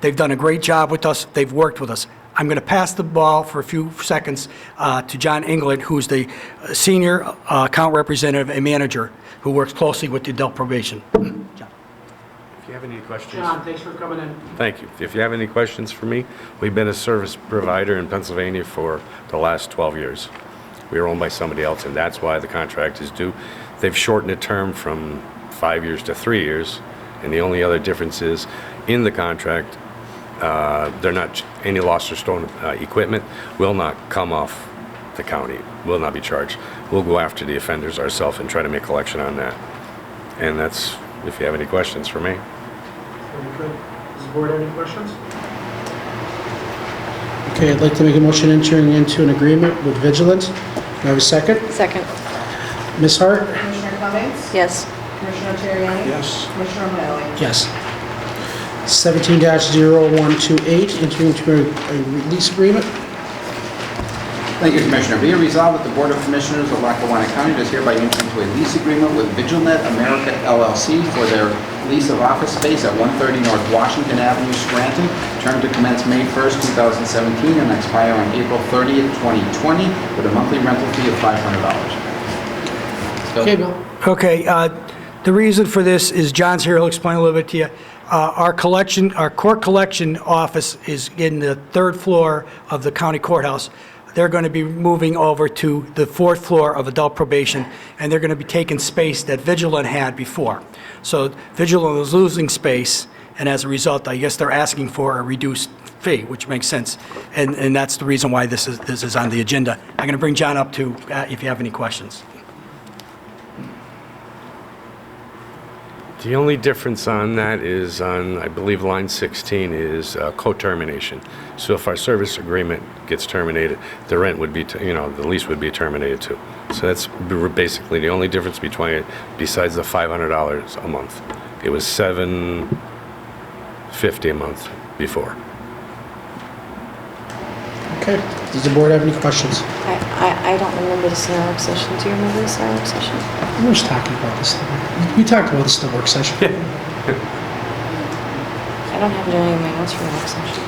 They've done a great job with us. They've worked with us. I'm going to pass the ball for a few seconds to John England, who's the senior account representative and manager who works closely with the adult probation. John. If you have any questions. John, thanks for coming in. Thank you. If you have any questions for me, we've been a service provider in Pennsylvania for the last 12 years. We were owned by somebody else, and that's why the contract is due. They've shortened the term from 5 years to 3 years, And the only other difference is, in the contract, they're not, any lost or stolen equipment will not come off the county, will not be charged. We'll go after the offenders ourselves and try to make collection on that. And that's, if you have any questions for me. Very good. Does the board have any questions? Okay, I'd like to make a motion entering into an agreement with Vigilant. Do I have a second? Second. Ms. Hart? Commissioner Cummings? Yes. Commissioner Terriani? Yes. Commissioner O'Malley? Yes. 17-0128, entering into a release agreement. Thank you, Commissioner. Be it resolved that the Board of Commissioners of Lackawanna County does hereby enter into a lease agreement with Vigilnet America LLC for their lease of office space at 130 North Washington Avenue, Scranton, term to commence May 1st, 2017, and expire on April 30th, 2020, with a monthly rental fee of $500. Okay, Bill. Okay, the reason for this is John's here, he'll explain a little bit to you. Our court collection office is in the 3rd floor of the county courthouse. They're going to be moving over to the 4th floor of adult probation, and they're going to be taking space that Vigilant had before. So Vigilant was losing space, and as a result, I guess they're asking for a reduced fee, which makes sense. And that's the reason why this is on the agenda. I'm going to bring John up to, if you have any questions. The only difference on that is on, I believe, line 16 is co-termination. So if our service agreement gets terminated, the rent would be, the lease would be terminated too. So that's basically the only difference between it, besides the $500 a month. It was $750 a month before. Okay. Does the board have any questions? I don't remember the SNARC session. Do you remember the SNARC session? We were talking about this. We talked about this in the work session. I don't have it in any of my notes from the work session.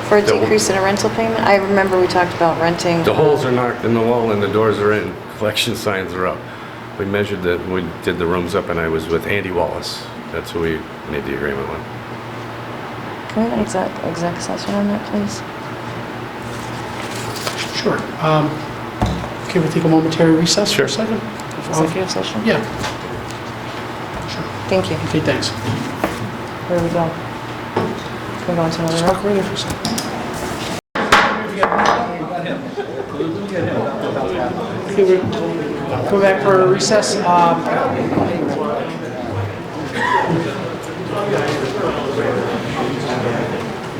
For a decrease in a rental payment? I remember we talked about renting. The holes are knocked in the wall and the doors are in. Collection signs are up. We measured that, we did the rooms up, and I was with Andy Wallace. That's who we made the agreement with. Can we have an exec session on that, please? Sure. Can we take a momentary recess for a second? Executive session? Yeah. Thank you. Okay, thanks. Where do we go? Can we go into another Just room? talk right there for a second. Okay, we're coming back for a recess.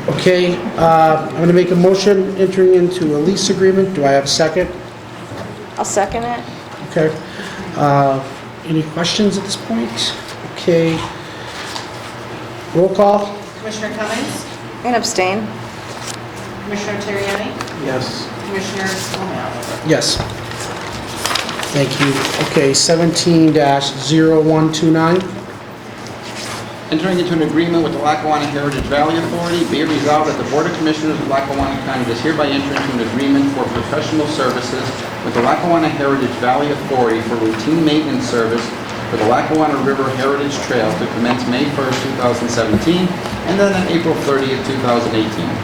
Okay, I'm going to make a motion entering into a lease agreement. Do I have a second? I'll second it. Okay. Any questions at this point? Okay. Roll call? Commissioner Cummings? And abstain. Commissioner Terriani? Yes. Commissioner O'Malley? Yes. Thank you. Okay, 17-0129. Entering into an agreement with the Lackawanna Heritage Valley Authority, be it resolved that the Board of Commissioners of Lackawanna County does hereby enter into an agreement for professional services with the Lackawanna Heritage Valley Authority for routine maintenance service for the Lackawanna River Heritage Trail to commence May 1st, 2017, and then on April 30th, 2018.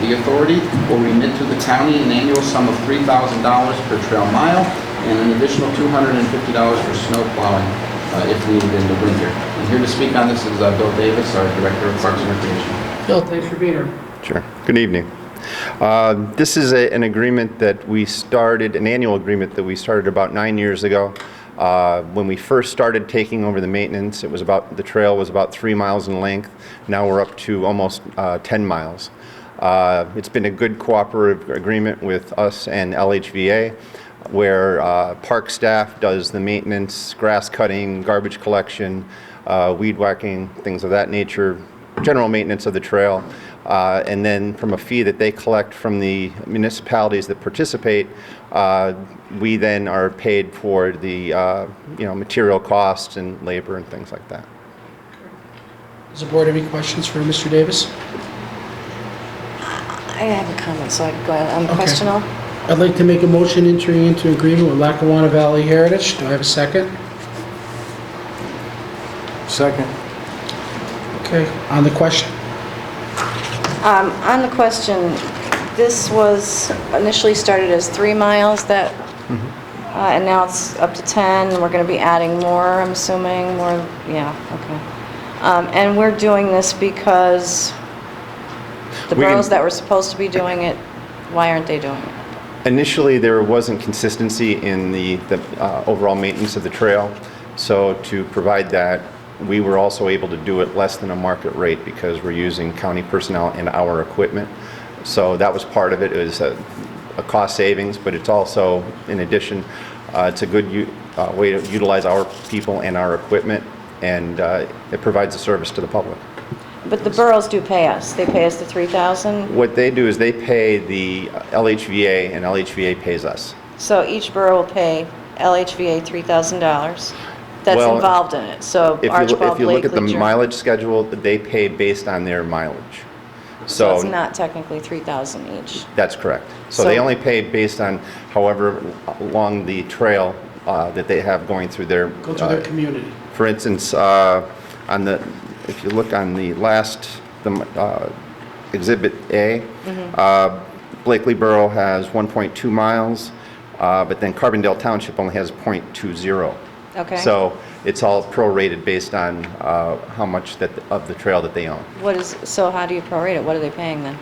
The authority will remit to the county an annual sum of $3,000 per trail mile and an additional $250 for snow plowing if needed in the winter. And here to speak on this is Bill Davis, our Director of Parks and Recreation. Bill, thanks for being here. Sure. Good evening. This is an agreement that we started, an annual agreement that we started about 9 years ago. When we first started taking over the maintenance, the trail was about 3 miles in length. Now we're up to almost 10 miles. It's been a good cooperative agreement with us and LHVA, where park staff does the maintenance, grass cutting, garbage collection, weed whacking, things of that nature, general maintenance of the trail. And then from a fee that they collect from the municipalities that participate, we then are paid for the material costs and labor and things like that. Does the board have any questions for Mr. Davis? I have a comment, so I can go ahead on the question now. I'd like to make a motion entering into agreement with Lackawanna Valley Heritage. Do I have a second? Second. Okay, on the question? On the question, this was initially started as 3 miles and now it's up to 10. We're going to be adding more, I'm assuming, more, yeah, okay. And we're doing this because the We can- boroughs that were supposed to be doing it, why aren't they doing it? Initially, there wasn't consistency in the overall maintenance of the trail. So to provide that, we were also able to do it less than a market rate because we're using county personnel and our equipment. So that was part of it. It was a cost savings, but it's also, in addition, it's a good way to utilize our people and our equipment, and it provides a service to the public. But the boroughs do pay us. They pay us the $3,000. What they do is they pay the LHVA, and LHVA pays us. So each borough will pay LHVA $3,000. That's Well, involved in it. So If Archibald, you look at the Blakely, mileage schedule, they pay based on their mileage. So it's not technically $3,000 each. That's correct. So they So- only pay based on however long the trail that they have going through their... Go through their community. For instance, if you look on the last, Exhibit A, Blakely Borough has 1.2 miles, but then Carbondale Township only has 0.20. Okay. So it's all prorated based on how much of the trail that they own. So how do you prorate it? What are they paying then?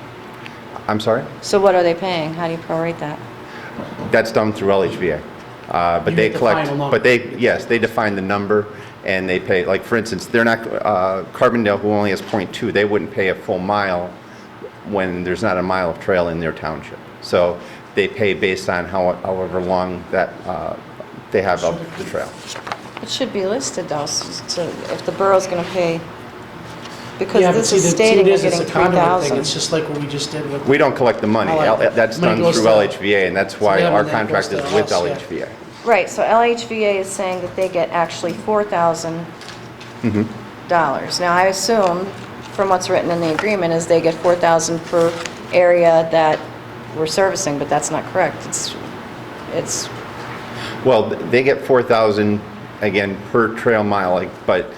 I'm sorry? So what are they paying? How do you prorate that? That's done through LHVA. But You they define collect, a number. but yes, they define the number, and they pay, like, for instance, they're not, Carbondale, who only has 0.2, they wouldn't pay a full mile when there's not a mile of trail in their township. So they pay based on however long that they have of the trail. It should be listed though, if the borough's going to pay, because Yeah, but this see, is the stating thing they're is, it's getting a conduit thing. 3,000. It's just like what we just did with... We don't collect the money. That's Money done goes through to- LHVA, and that's why yeah, our and that contract goes is to with us, yeah. LHVA. Right, so LHVA is saying that they get actually $4,000. Now, I assume, from what's written in the agreement, is they get $4,000 per area that we're servicing, but that's not correct. It's Well, they get 4,000, again, per trail mile, but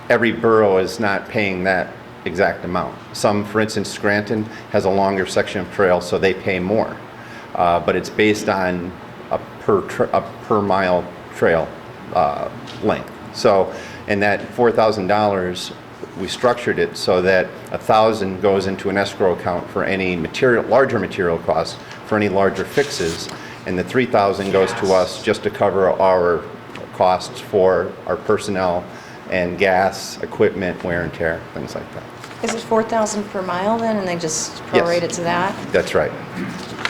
every borough is not paying that exact amount. Some, for instance, Scranton has a longer section of trail, so they pay more. But it's based on a per mile trail length. So, and that $4,000, we structured it so that $1,000 goes into an escrow account for any larger material costs, for any larger fixes, and the $3,000 goes to us just to cover our costs for our personnel and gas, equipment, wear and tear, things like that. Is it 4,000 per mile then, and they just Yes. prorate it to that? That's right.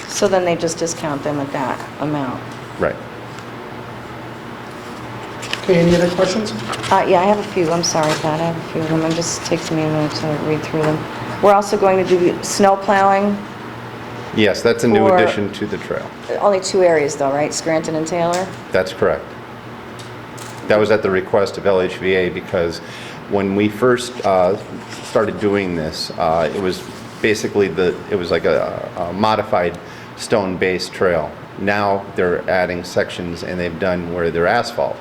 So then they just discount them at that amount? Right. Okay, any other questions? Yeah, I have a few, I'm sorry, Pat, I have a few of them, it just takes me a minute to read through them. We're also going to do snow plowing, Yes, that's a new For- addition to the trail. only 2 areas though, right? Scranton and Taylor? That's correct. That was at the request of LHVA because when we first started doing this, it was basically it was like a modified stone-based trail. Now they're adding sections, and they've done where they're asphalt.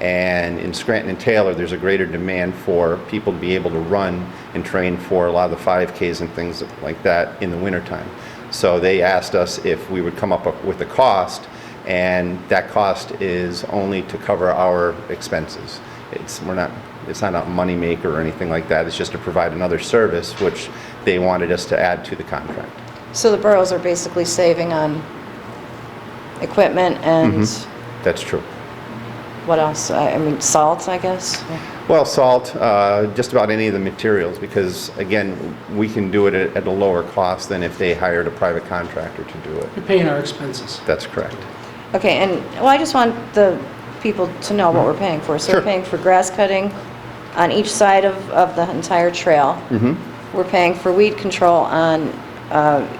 And in Scranton and Taylor, there's a greater demand for people to be able to run and train for a lot of the 5Ks and things like that in the wintertime. So they asked us if we would come up with a cost, and that cost is only to cover our expenses. It's not a moneymaker or anything like that. It's just to provide another service, which they wanted us to add to the contract. So the boroughs are basically saving on equipment and That's true. what else? I mean, salt, I guess? Well, salt, just about any of the materials, because again, we can do it at a lower cost than if they hired a private contractor to do it. You're paying our expenses. That's correct. Okay, and, well, I just want the people to know what we're paying for. So Sure. we're paying for grass cutting on each side of the entire trail. We're paying for weed control on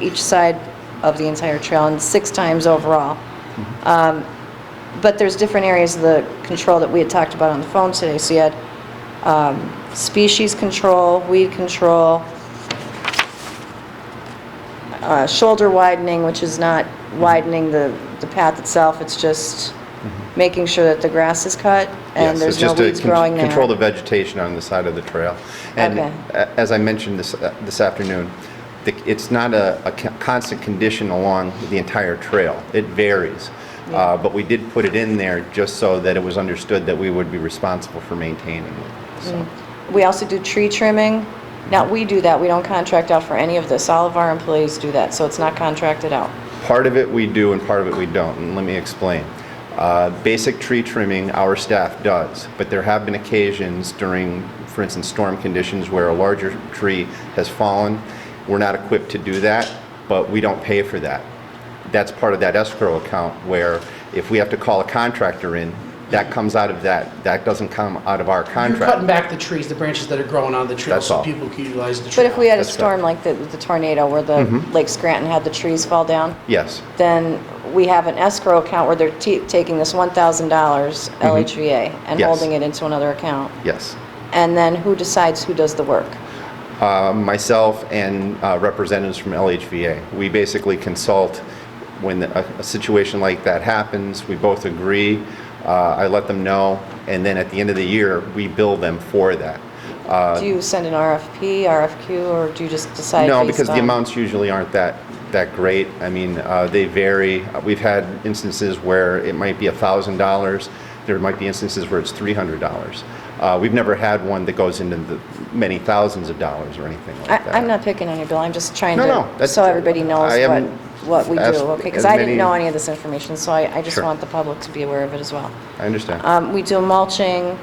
each side of the entire trail, and 6 times overall. But there's different areas of the control that we had talked about on the phone today. So you had species control, weed control, shoulder widening, which is not widening the path itself, it's just making sure that the grass is cut and Yes, there's it's no just to weeds growing there. control the vegetation on the side of the trail. And Okay. as I mentioned this afternoon, it's not a constant condition along the entire trail. It varies. But we did put it in there just so that it was understood that we would be responsible for maintaining it. So. We also do tree trimming. Now, we do that, we don't contract out for any of this. All of our employees do that, so it's not contracted out. Part of it we do and part of it we don't, and let me explain. Basic tree trimming, our staff does, but there have been occasions during, for instance, storm conditions where a larger tree has fallen. We're not equipped to do that, but we don't pay for that. That's part of that escrow account where if we have to call a contractor in, that comes out of that. That doesn't come out of our You're contract. cutting back the trees, the branches that are growing on the trail That's so all. people can utilize the trail. But if we had a That's storm like the tornado where the Lake Scranton had the trees fall down, Yes. then we have an escrow account where they're taking this $1,000 LHVA and Yes. holding it into another account. Yes. And then who decides who does the work? Myself and representatives from LHVA. We basically consult when a situation like that happens. We both agree. I let them know, and then at the end of the year, we bill them for that. Do you send an RFP, RFQ, or do you just decide No, based because the on- amounts usually aren't that great. I mean, they vary. We've had instances where it might be $1,000. There might be instances where it's $300. We've never had one that goes into the many thousands of dollars or anything like that. I'm not picking on you, Bill, I'm just trying No, no, to, that's- so everybody knows I haven't what we do, asked okay? Because as I didn't many- know any of this information, so I just Sure. want the public to be aware of it as well. I understand. We do mulching,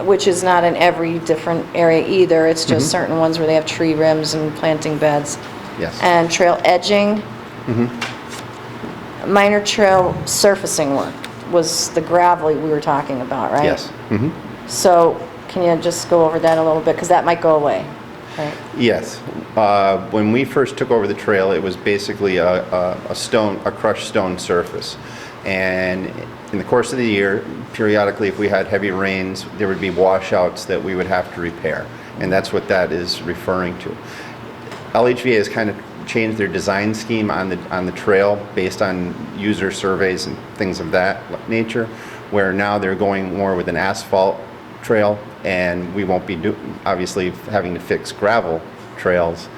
which is not in every different area either, it's just certain ones where they have tree rims and planting beds. Yes. And trail edging. Minor trail surfacing work was the gravel we were talking about, right? Yes. So can you just go over that a little bit, because that might go away, right? Yes. When we first took over the trail, it was basically a crushed stone surface. And in the course of the year, periodically, if we had heavy rains, there would be washouts that we would have to repair. And that's what that is referring to. LHVA has kind of changed their design scheme on the trail based on user surveys and things of that nature, where now they're going more with an asphalt trail, and we won't be obviously having to fix gravel trails.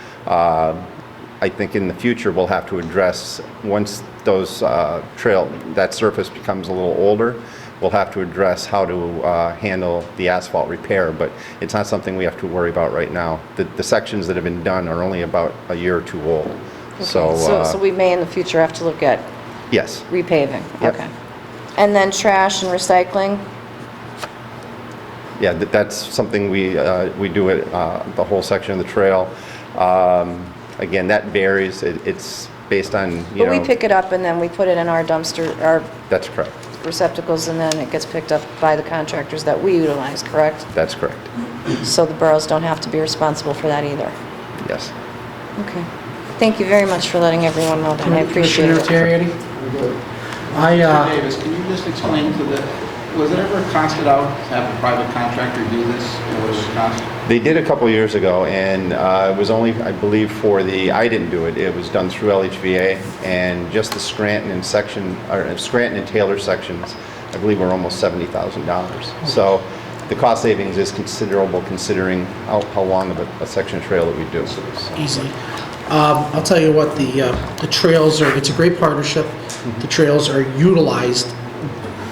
I think in the future we'll have to address, once those that surface becomes a little older, we'll have to address how to handle the asphalt repair, but it's not something we have to worry about right now. The sections that have been done are only about a year or two old. Okay, So so we may in the future have to look at yes. repaving, Yep. okay. And then trash and recycling? Yeah, that's something we do at the whole section of the trail. Again, that varies. It's based on, But we pick it up and then we put it in our dumpster, our That's correct. receptacles, and then it gets picked up by the contractors that we utilize, correct? That's correct. So the boroughs don't have to be responsible for that either. Yes. Okay. Thank you very much for letting everyone know that. I appreciate Commissioner it. Terriani? Mr. Davis, can you just explain was it ever costed out to have a private contractor do this? Or what does it cost? They did a couple years ago, and it was only, I believe, I didn't do it. It was done through LHVA, and just the Scranton and Scranton and Taylor sections, I believe, were almost $70,000. So the cost savings is considerable considering how long of a section of trail that we do. Easily. I'll tell you what, the trails are, it's a great partnership. The trails are utilized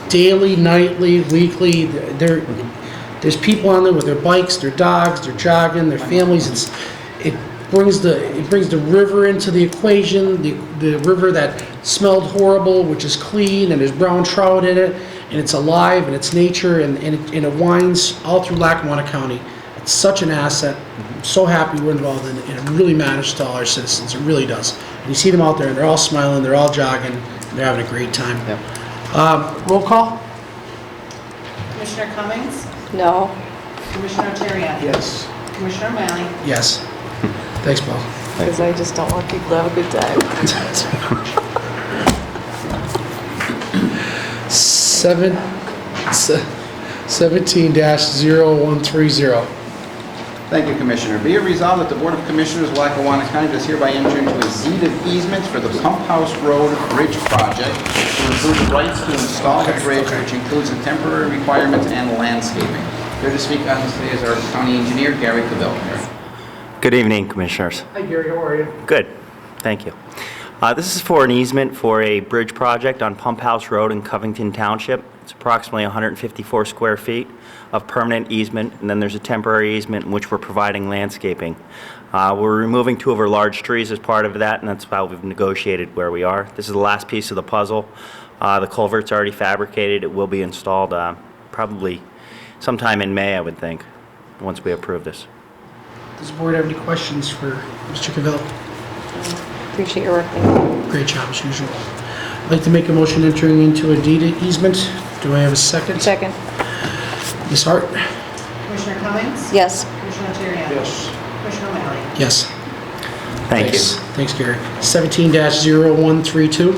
daily, nightly, weekly. There's people on there with their bikes, their dogs, they're jogging, their families. It brings the river into the equation, the river that smelled horrible, which is clean, and there's brown trout in it, and it's alive, and it's nature, and it winds all through Lackawanna County. It's such an asset. I'm so happy we're involved in it, and it really matters to all our citizens. It really does. And you see them out there, and they're all smiling, they're all jogging, and they're having a great time. Roll call? Commissioner Cummings? No. Commissioner Terriani? Yes. Commissioner O'Malley? Yes. Thanks, Paul. Because I just don't want people to have a good time. 17-0130. Thank you, Commissioner. Be it resolved that the Board of Commissioners of Lackawanna County does hereby enter into a deed of easement for the Pump House Road Bridge Project to include the rights to install the bridge, which includes the temporary requirements and landscaping. Here to speak on this today is our County Engineer, Gary Cavill. Good evening, Commissioners. Hi, Gary. How are you? Good. Thank you. This is for an easement for a bridge project on Pump House Road in Covington Township. It's approximately 154 square feet of permanent easement, and then there's a temporary easement in which we're providing landscaping. We're removing 2 of our large trees as part of that, and that's how we've negotiated where we are. This is the last piece of the puzzle. The culvert's already fabricated. It will be installed probably sometime in May, I would think, once we approve this. Does the board have any questions for Mr. Cavill? Appreciate your work. Thank you. Great job, as usual. I'd like to make a motion entering into a deed easement. Do I have a second? Second. Ms. Hart? Commissioner Cummings? Yes. Commissioner Terriani? Yes. Commissioner O'Malley? Yes. Thank you. Thanks, Gary. 17-0132.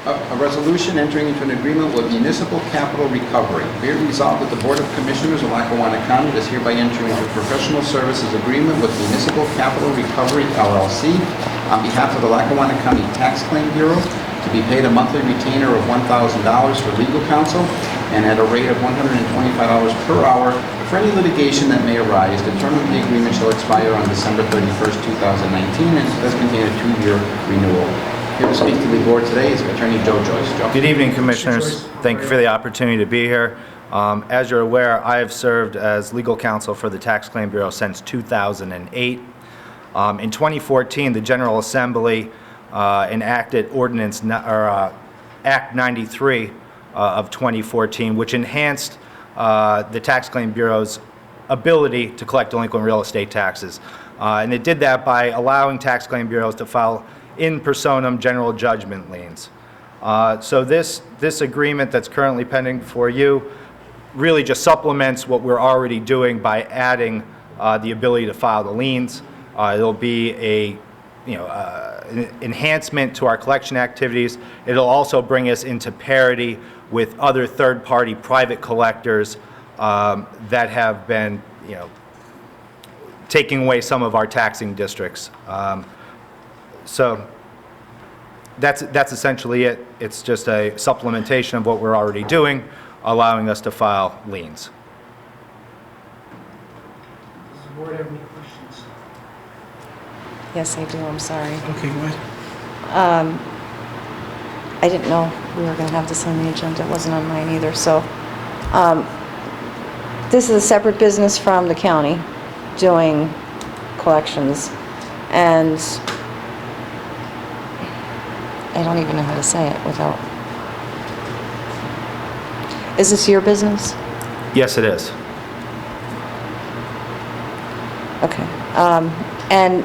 A resolution entering into an agreement with Municipal Capital Recovery. Be it resolved that the Board of Commissioners of Lackawanna County does hereby enter into a professional services agreement with Municipal Capital Recovery LLC on behalf of the Lackawanna County Tax Claim Bureau to be paid a monthly retainer of $1,000 for legal counsel and at a rate of $125 per hour for any litigation that may arise. The term of the agreement shall expire on December 31st, 2019, and does contain a 2-year renewal. Here to speak to the board today is Attorney Joe Joyce. Joe. Good evening, Commissioners. Thank you for the opportunity to be here. As you're aware, I have served as legal counsel for the Tax Claim Bureau since 2008. In 2014, the General Assembly enacted Act 93 of 2014, which enhanced the Tax Claim Bureau's ability to collect delinquent real estate taxes. And it did that by allowing tax claim bureaus to file in personam general judgment liens. So this agreement that's currently pending for you really just supplements what we're already doing by adding the ability to file the liens. It'll be an enhancement to our collection activities. It'll also bring us into parity with other third-party private collectors that have been, taking away some of our taxing districts. So that's essentially it. It's just a supplementation of what we're already doing, allowing us to file liens. Does the board have any questions? Yes, I do. I'm sorry. Okay, go ahead. I didn't know we were going to have this on the agenda. It wasn't on mine either. So this is a separate business from the county doing collections. And I don't even know how to say it without... Is this your business? Yes, it is. Okay. And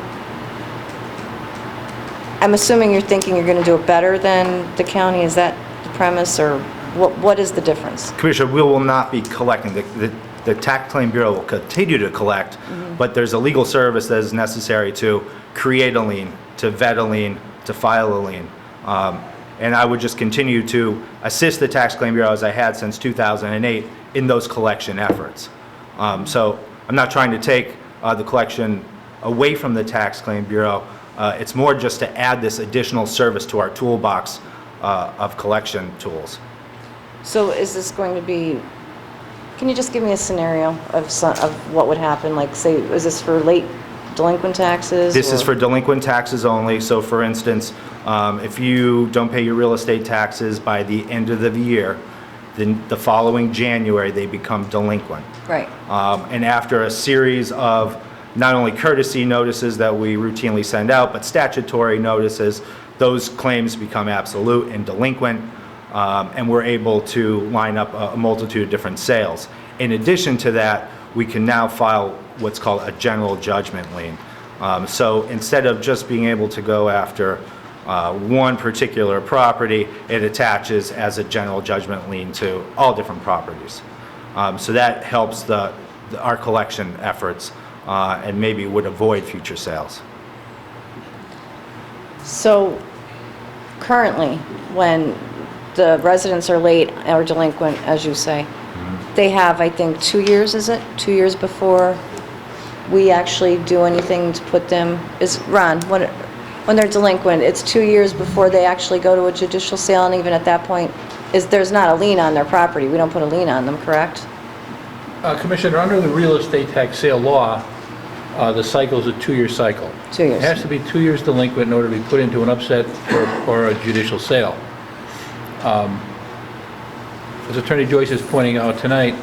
I'm assuming you're thinking you're going to do it better than the county. Is that the premise, or what is the difference? Commissioner, we will not be collecting. The Tax Claim Bureau will continue to collect, but there's a legal service that is necessary to create a lien, to vet a lien, to file a lien. And I would just continue to assist the Tax Claim Bureau, as I had since 2008, in those collection efforts. So I'm not trying to take the collection away from the Tax Claim Bureau. It's more just to add this additional service to our toolbox of collection tools. So is this going to be... Can you just give me a scenario of what would happen? Like, say, is this for late delinquent taxes? This is for delinquent taxes only. So for instance, if you don't pay your real estate taxes by the end of the year, then the following January they become delinquent. Right. And after a series of not only courtesy notices that we routinely send out, but statutory notices, those claims become absolute and delinquent, and we're able to line up a multitude of different sales. In addition to that, we can now file what's called a general judgment lien. So instead of just being able to go after one particular property, it attaches as a general judgment lien to all different properties. So that helps our collection efforts and maybe would avoid future sales. So currently, when the residents are late or delinquent, as you say, they have, I think, 2 years, is it? 2 years before we actually do anything to put them... Ron, when they're delinquent, it's 2 years before they actually go to a judicial sale, and even at that point, there's not a lien on their property. We don't put a lien on them, correct? Commissioner, under the real estate tax sale law, the cycle is a 2-year cycle. 2 years. It has to be 2 years delinquent in order to be put into an upset or a judicial sale. as Attorney Joyce is pointing out tonight,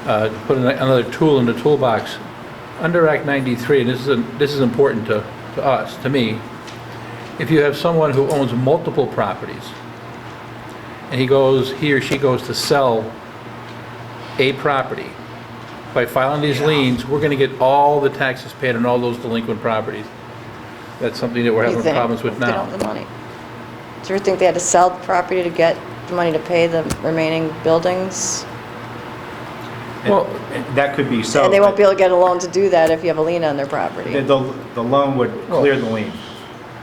to put another tool in the toolbox, under Act 93, and this is important to us, to me, if you have someone who owns multiple properties, and he or she goes to sell a property, by filing these liens, we're going to get all the taxes paid on all those delinquent properties. That's something that we're having problems with They don't now. have the money. Do you think they had to sell the property to get the money to pay the remaining buildings? Well, that could be so. And they won't be able to get a loan to do that if you have a lien on their property. The loan would clear the lien.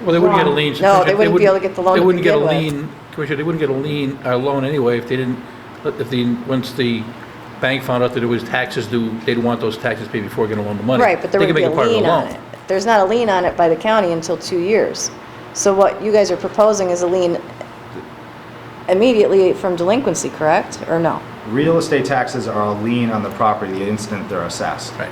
Well, they wouldn't get a lien. No, they wouldn't be able to get the loan They to wouldn't get a begin with. lien, Commissioner, they wouldn't get a loan anyway if they didn't, once the bank found out that it was taxes due, they'd want those taxes paid before getting a loan the money. Right, but there They could wouldn't be make a it part of the lien on loan. it. There's not a lien on it by the county until 2 years. So what you guys are proposing is a lien immediately from delinquency, correct, or no? Real estate taxes are a lien on the property the instant they're assessed. Right.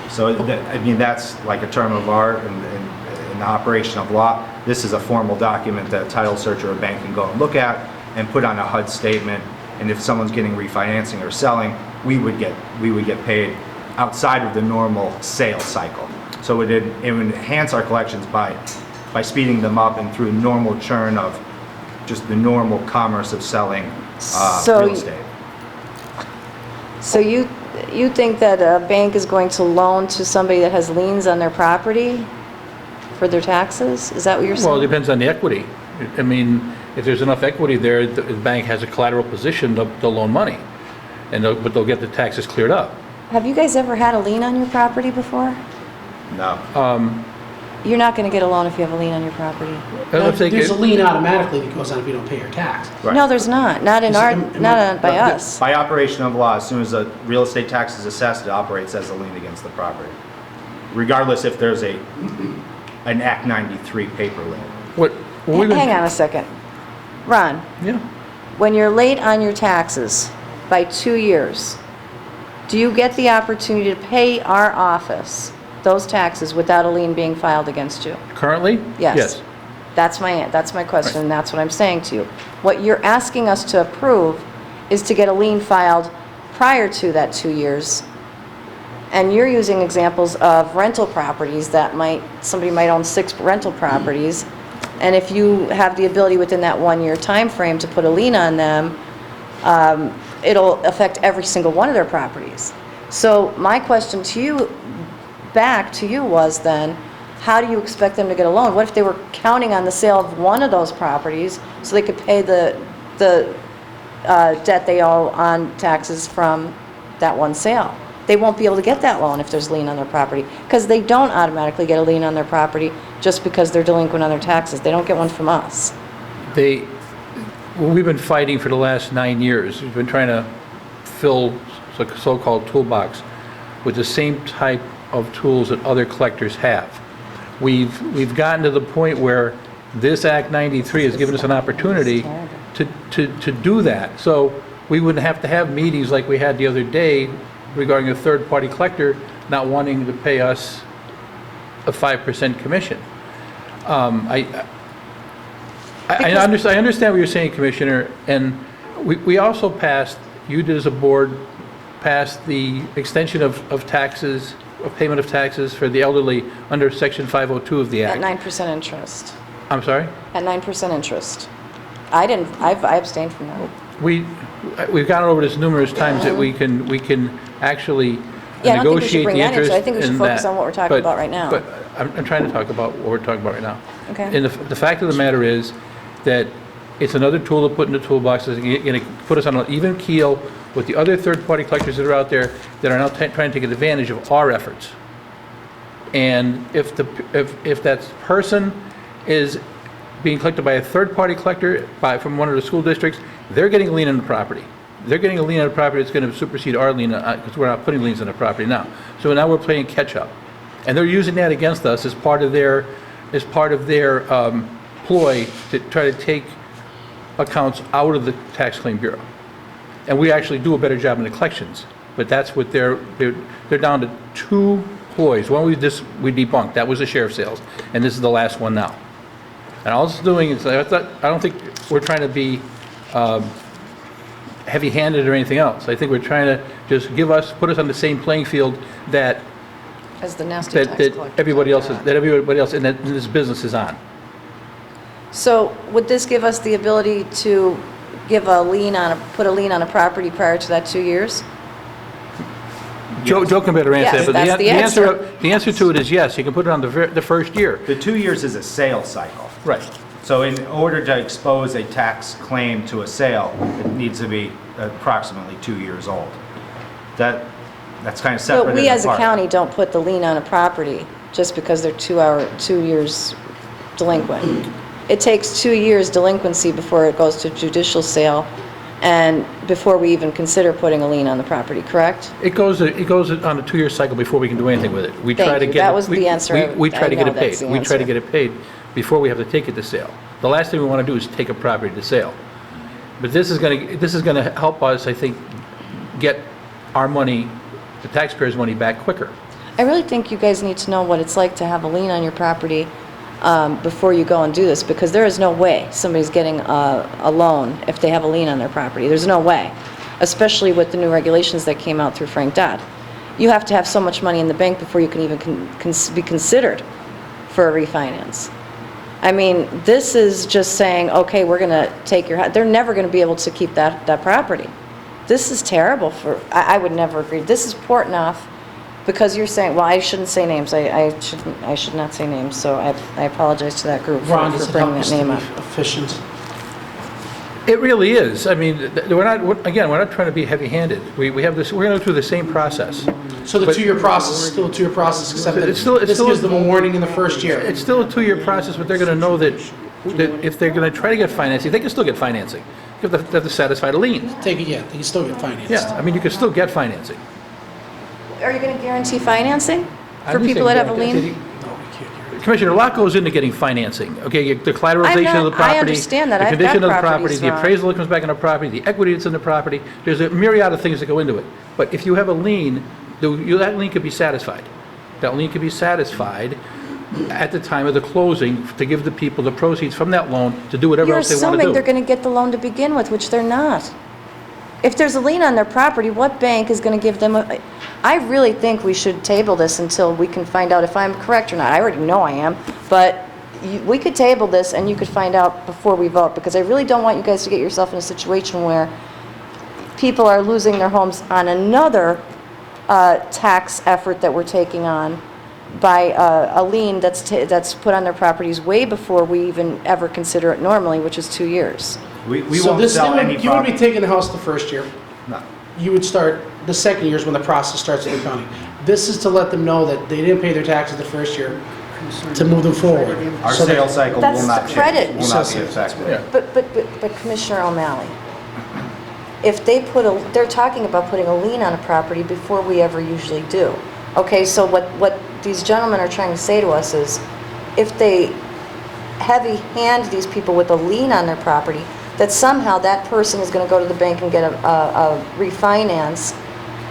So, I mean, that's like a term of art in the operation of law. This is a formal document that a title searcher or bank can go and look at and put on a HUD statement. And if someone's getting refinancing or selling, we would get paid outside of the normal sales cycle. So it would enhance our collections by speeding them up and through normal churn of just the normal commerce of selling real estate. So you think that a bank is going to loan to somebody that has liens on their property for their taxes? Is that what you're saying? Well, it depends on the equity. I mean, if there's enough equity there, the bank has a collateral position, they'll loan money, but they'll get the taxes cleared up. Have you guys ever had a lien on your property before? No. You're not going to get a loan if you have a lien on your property. There's a lien automatically that goes on if you don't pay your tax. No, there's not. Not by us. By operation of law, as soon as a real estate tax is assessed, it operates as a lien against the property, regardless if there's an Act 93 paper lien. Hang on a second. Ron. Yeah. When you're late on your taxes by 2 years, do you get the opportunity to pay our office those taxes without a lien being filed against you? Currently? Yes. That's my question, and that's what I'm saying to you. What you're asking us to approve is to get a lien filed prior to that 2 years, and you're using examples of rental properties that somebody might own 6 rental properties, and if you have the ability within that 1 year time frame to put a lien on them, it'll affect every single one of their properties. So my question to you, back to you, was then, how do you expect them to get a loan? What if they were counting on the sale of one of those properties so they could pay the debt they owe on taxes from that one sale? They won't be able to get that loan if there's lien on their property, because they don't automatically get a lien on their property just because they're delinquent on their taxes. They don't get one from us. We've been fighting for the last 9 years. We've been trying to fill the so-called toolbox with the same type of tools that other collectors have. We've gotten to the point where this Act 93 has given us an opportunity to do that. So we wouldn't have to have meetings like we had the other day regarding a third-party collector not wanting to pay us a 5% commission. I understand what you're saying, Commissioner, and we also passed, you did as a board, passed the extension of taxes, of payment of taxes for the elderly under Section 502 of the Act. At 9% interest. I'm sorry? At 9% interest. I abstained from that. We've gone over this numerous times that we can actually Yeah, I don't think we should negotiate bring the that into interest. it. I think we should in focus that. on what we're talking about right now. But I'm trying to talk about what we're talking about right now. Okay. And the fact of the matter is that it's another tool to put in the toolbox that's going to put us on an even keel with the other third-party collectors that are out there that are now trying to take advantage of our efforts. And if that person is being collected by a third-party collector from one of the school districts, they're getting a lien on the property. They're getting a lien on the property that's going to supersede our lien because we're not putting liens on the property now. So now we're playing catch-up. And they're using that against us as part of their ploy to try to take accounts out of the Tax Claim Bureau. And we actually do a better job in the collections, but that's what they're down to 2 ploys. One we debunked, that was the sheriff's sales, and this is the last one now. And all it's doing is, I don't think we're trying to be heavy-handed or anything else. I think we're trying to just put us on the same playing field that As the nasty tax that collector. everybody else in this business is on. So would this give us the ability to put a lien on a property prior to that 2 years? Joe can better answer Yes, that, but that's the answer. the answer to it is yes, you can put it on the first year. The 2 years is a sale cycle. Right. So in order to expose a tax claim to a sale, it needs to be approximately 2 years old. That's kind of separate But we and as a apart. county don't put the lien on a property just because they're 2 years delinquent. It takes 2 years delinquency before it goes to judicial sale and before we even consider putting a lien on the property, correct? It goes on a 2-year cycle before we can do anything with it. We Thank try to you. get That it- was the answer. We try I to get know it paid. that's the We try to answer. get it paid before we have to take it to sale. The last thing we want to do is take a property to sale. But this is going to help us, I think, get our money, the taxpayers' money back quicker. I really think you guys need to know what it's like to have a lien on your property before you go and do this, because there is no way somebody's getting a loan if they have a lien on their property. There's no way, especially with the new regulations that came out through Frank Dodd. You have to have so much money in the bank before you can even be considered for a refinance. I mean, this is just saying, okay, we're going to take your house. They're never going to be able to keep that property. This is terrible I would never agree. This is Portnoy, because you're saying, well, I shouldn't say names. I should not say names, so I apologize to that group Ron, for does it bringing help that us to name be up. efficient? It really is. I mean, we're not trying to be heavy-handed. We have this, we're going to go through the same process. So the But- 2-year process is still a 2-year process, except that It's still- this gives them a warning in the first year. It's still a 2-year process, but they're going to know that if they're going to try to get financing, they can still get financing. You have to satisfy the lien. They can still get financed. Yeah, I mean, you can still get financing. Are you going to guarantee financing I for didn't people say that have a guarantee. lien? Commissioner, a lot goes into getting financing, okay? The collateralization of the I property. understand that. The I've condition got of the property, properties, the Ron. appraisal that comes back on the property, the equity that's in the property. There's a myriad of things that go into it. But if you have a lien, that lien could be satisfied. That lien could be satisfied at the time of the closing to give the people the proceeds from that loan to do whatever You're else they want to assuming do. they're going to get the loan to begin with, which they're not. If there's a lien on their property, what bank is going to give them I really think we should table this until we can find out if I'm correct or not. I already know I am, but we could table this and you could find out before we vote, because I really don't want you guys to get yourself in a situation where people are losing their homes on another tax effort that we're taking on by a lien that's put on their properties way before we even ever consider it normally, which is 2 years. We So won't this sell thing any you would be property. taking the house the first year. No. You would start the second year is when the process starts with the county. This is to let them know that they didn't pay their taxes the first year, to move them forward. Our So that- sales cycle That's will not the change, credit. will not be affected. But Commissioner O'Malley, if they're talking about putting a lien on a property before we ever usually do. Okay, so what these gentlemen are trying to say to us is, if they heavy-hand these people with a lien on their property, that somehow that person is going to go to the bank and get a refinance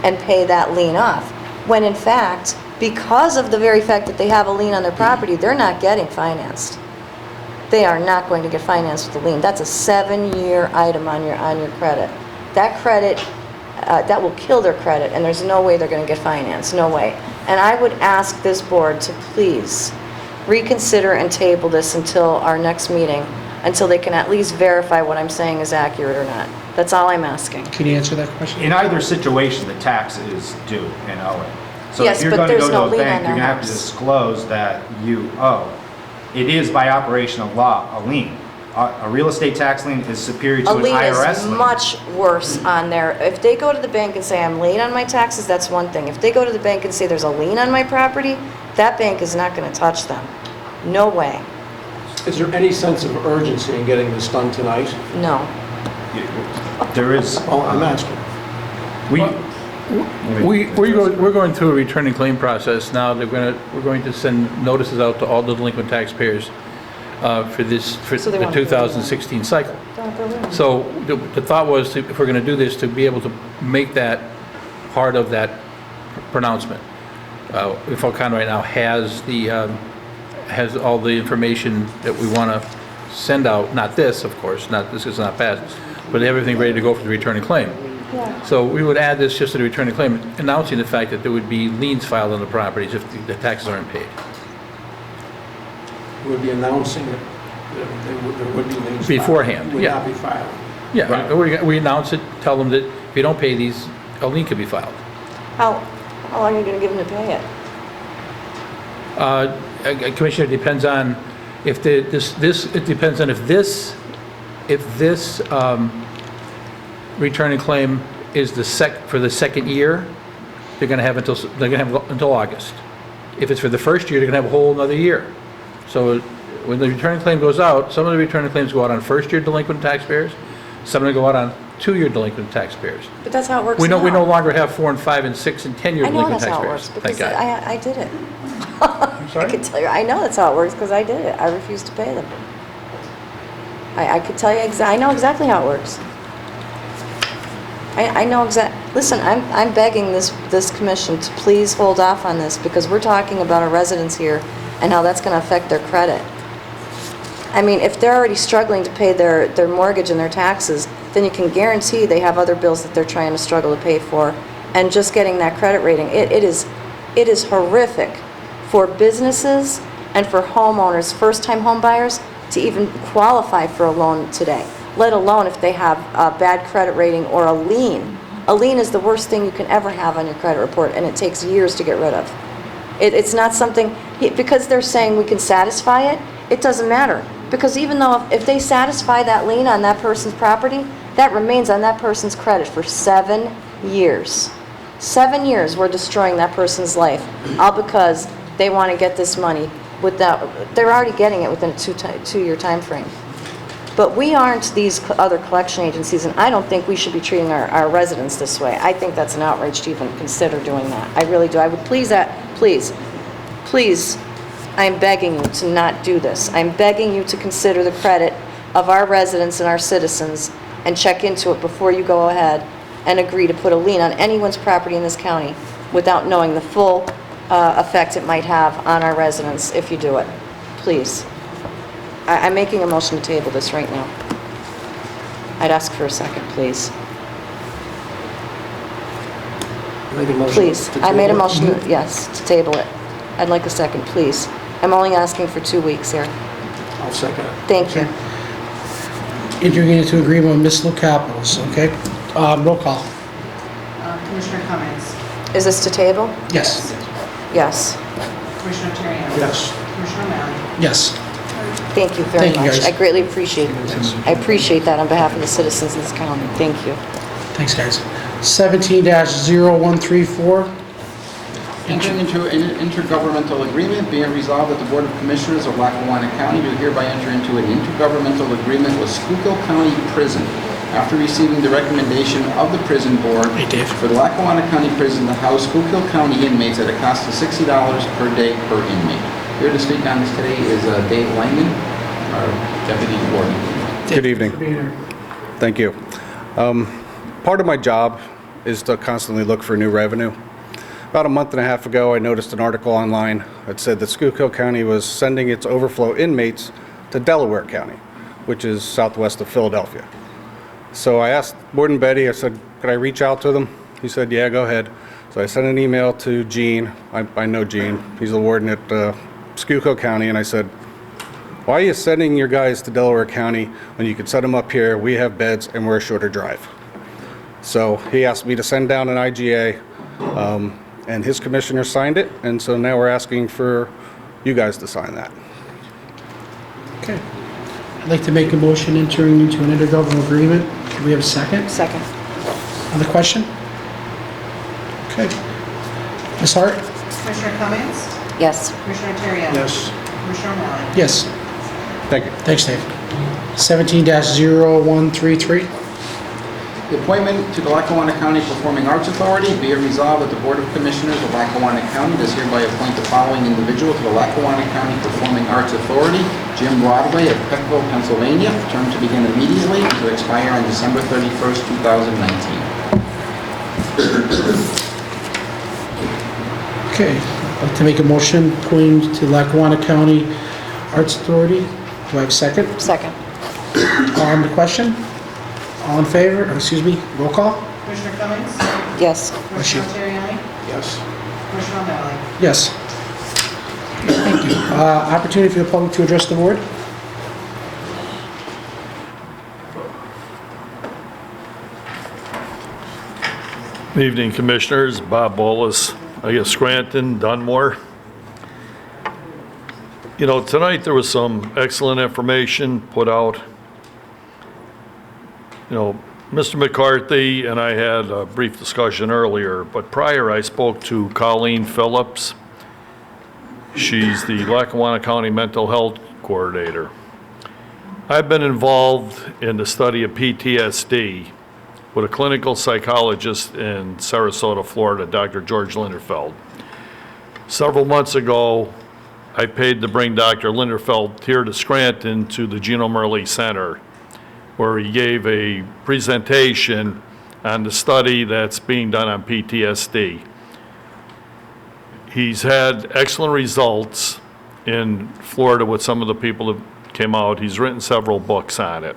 and pay that lien off. When in fact, because of the very fact that they have a lien on their property, they're not getting financed. They are not going to get financed with a lien. That's a 7-year item on your credit. That credit, that will kill their credit, and there's no way they're going to get financed, no way. And I would ask this board to please reconsider and table this until our next meeting, until they can at least verify what I'm saying is accurate or not. That's all I'm asking. Can you answer that question? In either situation, the tax is due and owing. So Yes, if you're but going to there's go no to a lien bank, on you're their going to have to house. disclose that you owe. It is by operation of law, a lien. A real estate tax lien is superior to A an lien IRS is lien. much worse on there. If they go to the bank and say, I'm late on my taxes, that's one thing. If they go to the bank and say there's a lien on my property, that bank is not going to touch them. No way. Is there any sense of urgency in getting this done tonight? No. There is. Well, I'm asking. We're going through a return and claim process now. We're going to send notices out to all the delinquent taxpayers for So they the want 2016 cycle. So the thought was, if we're going to do this, to be able to make that part of that pronouncement. If County right now has all the information that we want to send out, not this, of course, this is not passed, but they have everything ready to go for the return of claim. Yeah. So we would add this just to the return of claim, announcing the fact that there would be liens filed on the properties if the taxes aren't paid. We'll be announcing that there would be liens filed. Beforehand, Would yeah. not be filed. Yeah, we announce it, tell them that if you don't pay these, a lien could be filed. How long are you going to give them to pay it? Commissioner, it depends on if it depends on if this return and claim is for the second year, they're going to have until August. If it's for the first year, they're going to have a whole another year. So when the return and claim goes out, some of the return and claims go out on first-year delinquent taxpayers, some of them go out on two-year delinquent taxpayers. But that's how it works We now. no longer have 4 and 5 and 6 and 10-year I know delinquent that's how it taxpayers. works, Thank because God. I did it. I can tell you, I know that's how it works, because I did it. I refused to pay them. I could tell you, I know exactly how it works. I know listen, I'm begging this commission to please hold off on this, because we're talking about our residents here and how that's going to affect their credit. I mean, if they're already struggling to pay their mortgage and their taxes, then you can guarantee they have other bills that they're trying to struggle to pay for. And just getting that credit rating, it is horrific for businesses and for homeowners, first-time home buyers, to even qualify for a loan today, let alone if they have a bad credit rating or a lien. A lien is the worst thing you can ever have on your credit report, and it takes years to get rid of. It's not something, because they're saying we can satisfy it, it doesn't matter. Because even though if they satisfy that lien on that person's property, that remains on that person's credit for 7 years. 7 years we're destroying that person's life, all because they want to get this money they're already getting it within a two-year time frame. But we aren't these other collection agencies, and I don't think we should be treating our residents this way. I think that's an outrage to even consider doing that. I really do. I would please, I'm begging you to not do this. I'm begging you to consider the credit of our residents and our citizens and check into it before you go ahead and agree to put a lien on anyone's property in this county without knowing the full effect it might have on our residents if you do it. Please. I'm making a motion to table this right now. I'd ask for a second, please. Please. I made a motion, yes, to table it. I'd like a second, please. I'm only asking for 2 weeks here. I'll second it. Thank you. Entering into agreement with Ms. Locapos, okay? Roll call. Commissioner Cummings? Is this to table? Yes. Yes. Commissioner Terriani? Yes. Commissioner O'Malley? Yes. Thank you very Thank you, much. guys. I greatly appreciate it. I appreciate that on behalf of the citizens of this county. Thank you. Thanks, guys. 17-0134. Entering into an intergovernmental agreement, being resolved that the Board of Commissioners of Lackawanna County do hereby enter into an intergovernmental agreement with Schuylkill County Prison after receiving the recommendation of the prison board for the Lackawanna County Prison to house Schuylkill County inmates at a cost of $60 per day per inmate. Here to speak on this today is Dave Langman, our Deputy Warden. Good evening. Thank you. Part of my job is to constantly look for new revenue. About a month and a half ago, I noticed an article online that said that Schuylkill County was sending its overflow inmates to Delaware County, which is southwest of Philadelphia. So I asked Warden Betty, I said, could I reach out to them? He said, yeah, go ahead. So I sent an email to Gene. I know Gene. He's the warden at Schuylkill County, and I said, why are you sending your guys to Delaware County when you could set them up here? We have beds and we're a shorter drive. So he asked me to send down an IGA, and his commissioner signed it, and so now we're asking for you guys to sign that. Okay. I'd like to make a motion entering into an intergovernmental agreement. Do we have a second? Second. On the question? Okay. Ms. Hart? Commissioner Cummings? Yes. Commissioner Terriani? Yes. Commissioner O'Malley? Yes. Thank you. Thanks, Dave. 17-0133. The appointment to the Lackawanna County Performing Arts Authority, be it resolved that the Board of Commissioners of Lackawanna County does hereby appoint the following individual to the Lackawanna County Performing Arts Authority: Jim Broadway of Peckville, Pennsylvania, term to begin immediately and to expire on December 31st, 2019. Okay. I'd like to make a motion pointing to Lackawanna County Arts Authority. Do I have a second? Second. On the question? All in favor, or excuse me, roll call? Commissioner Cummings? Yes. Commissioner Terriani? Yes. Commissioner O'Malley? Yes. Thank you. Opportunity for the public to address the board? Evening, Commissioners. Bob Bolus, I guess Scranton, Dunmore. You know, tonight there was some excellent information put out. You know, Mr. McCarthy and I had a brief discussion earlier, but prior I spoke to Colleen Phillips. She's the Lackawanna County Mental Health Coordinator. I've been involved in the study of PTSD with a clinical psychologist in Sarasota, Florida, Dr. George Linderfeld. Several months ago, I paid to bring Dr. Linderfeld here to Scranton to the Gino Merle Center, where he gave a presentation on the study that's being done on PTSD. He's had excellent results in Florida with some of the people that came out. He's written several books on it.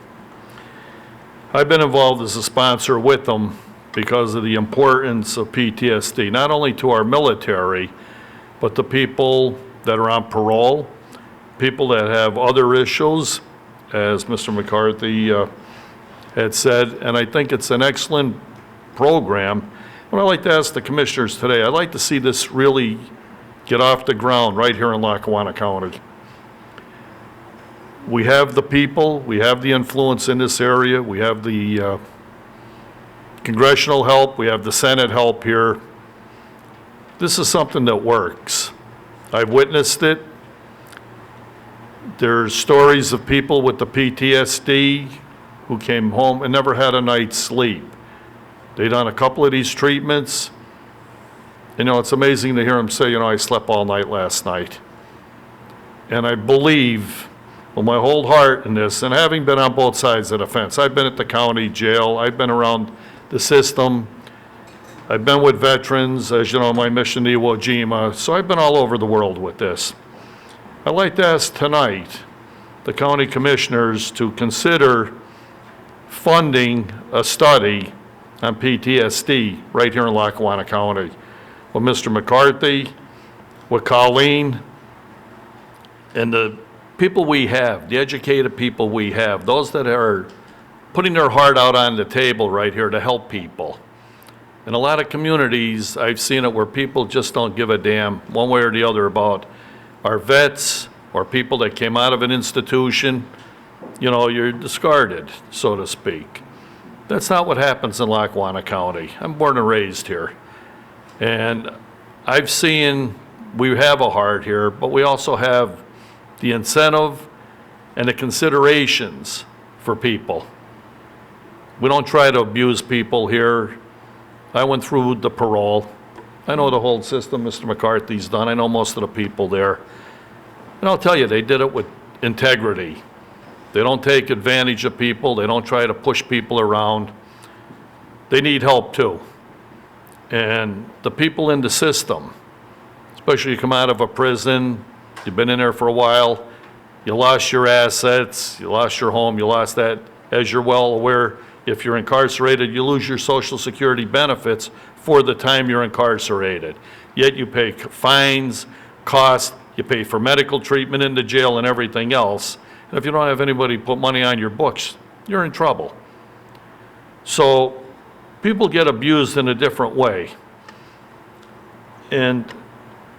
I've been involved as a sponsor with them because of the importance of PTSD, not only to our military, but to people that are on parole, people that have other issues, as Mr. McCarthy had said, and I think it's an excellent program. What I'd like to ask the commissioners today, I'd like to see this really get off the ground right here in Lackawanna County. We have the people, we have the influence in this area, we have the congressional help, we have the Senate help here. This is something that works. I've witnessed it. There's stories of people with the PTSD who came home and never had a night's sleep. They done a couple of these treatments. You know, it's amazing to hear them say, you know, I slept all night last night. And I believe with my whole heart in this, and having been on both sides of the fence, I've been at the county jail, I've been around the system, I've been with veterans, as you know, my mission to Iwo Jima, so I've been all over the world with this. I'd like to ask tonight the county commissioners to consider funding a study on PTSD right here in Lackawanna County with Mr. McCarthy, with Colleen, and the people we have, the educated people we have, those that are putting their heart out on the table right here to help people. In a lot of communities, I've seen it where people just don't give a damn one way or the other about our vets or people that came out of an institution. You know, you're discarded, so to speak. That's not what happens in Lackawanna County. I'm born and raised here. And I've seen, we have a heart here, but we also have the incentive and the considerations for people. We don't try to abuse people here. I went through the parole. I know the whole system Mr. McCarthy's done. I know most of the people there. And I'll tell you, they did it with integrity. They don't take advantage of people. They don't try to push people around. They need help too. And the people in the system, especially you come out of a prison, you've been in there for a while, you lost your assets, you lost your home, you lost that. As you're well aware, if you're incarcerated, you lose your Social Security benefits for the time you're incarcerated. Yet you pay fines, costs, you pay for medical treatment in the jail and everything else. And if you don't have anybody put money on your books, you're in trouble. So people get abused in a different way. And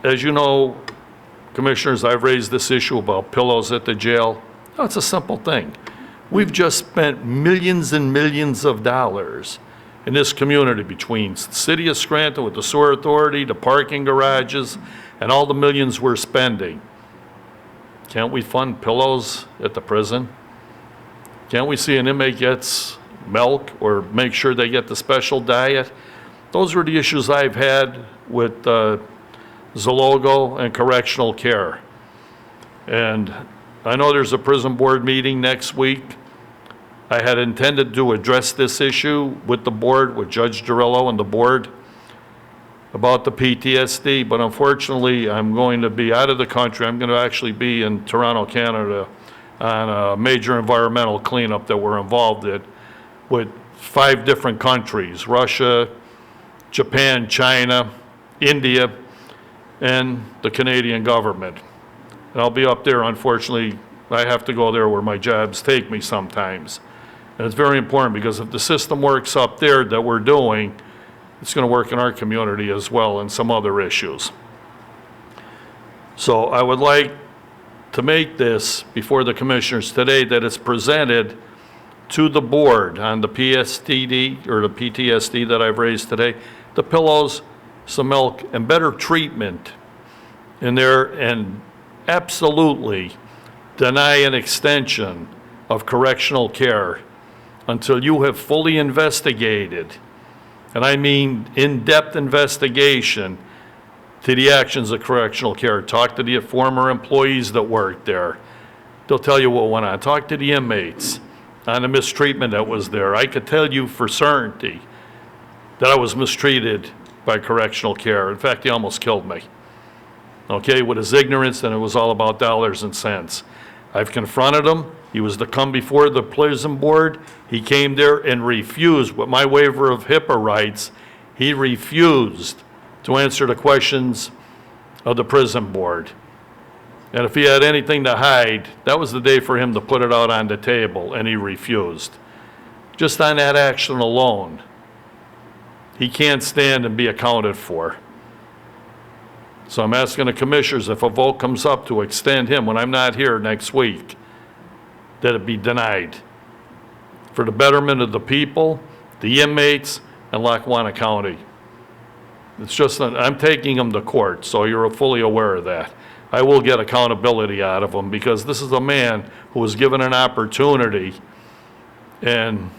as you know, Commissioners, I've raised this issue about pillows at the jail. No, it's a simple thing. We've just spent millions and millions of dollars in this community between the city of Scranton with the sewer authority, the parking garages, and all the millions we're spending. Can't we fund pillows at the prison? Can't we see an inmate gets milk or make sure they get the special diet? Those are the issues I've had with Zalogo and correctional care. And I know there's a prison board meeting next week. I had intended to address this issue with the board, with Judge Durillo and the board about the PTSD, but unfortunately I'm going to be out of the country. I'm going to actually be in Toronto, Canada on a major environmental cleanup that we're involved in with 5 different countries, Russia, Japan, China, India, and the Canadian government. And I'll be up there, unfortunately, I have to go there where my jobs take me sometimes. And it's very important because if the system works up there that we're doing, it's going to work in our community as well and some other issues. So I would like to make this before the commissioners today that it's presented to the board on the PSTD or the PTSD that I've raised today, the pillows, some milk, and better treatment in there, and absolutely deny an extension of correctional care until you have fully investigated, and I mean in-depth investigation, to the actions of correctional care. Talk to the former employees that worked there. They'll tell you what went on. Talk to the inmates on the mistreatment that was there. I could tell you for certainty that I was mistreated by correctional care. In fact, he almost killed me. Okay, with his ignorance, and it was all about dollars and cents. I've confronted him. He was to come before the prison board. He came there and refused. With my waiver of HIPAA rights, he refused to answer the questions of the prison board. And if he had anything to hide, that was the day for him to put it out on the table, and he refused. Just on that action alone, he can't stand and be accounted for. So I'm asking the commissioners, if a vote comes up to extend him when I'm not here next week, that it be denied for the betterment of the people, the inmates, and Lackawanna County. It's just, I'm taking him to court, so you're fully aware of that. I will get accountability out of him because this is a man who was given an opportunity and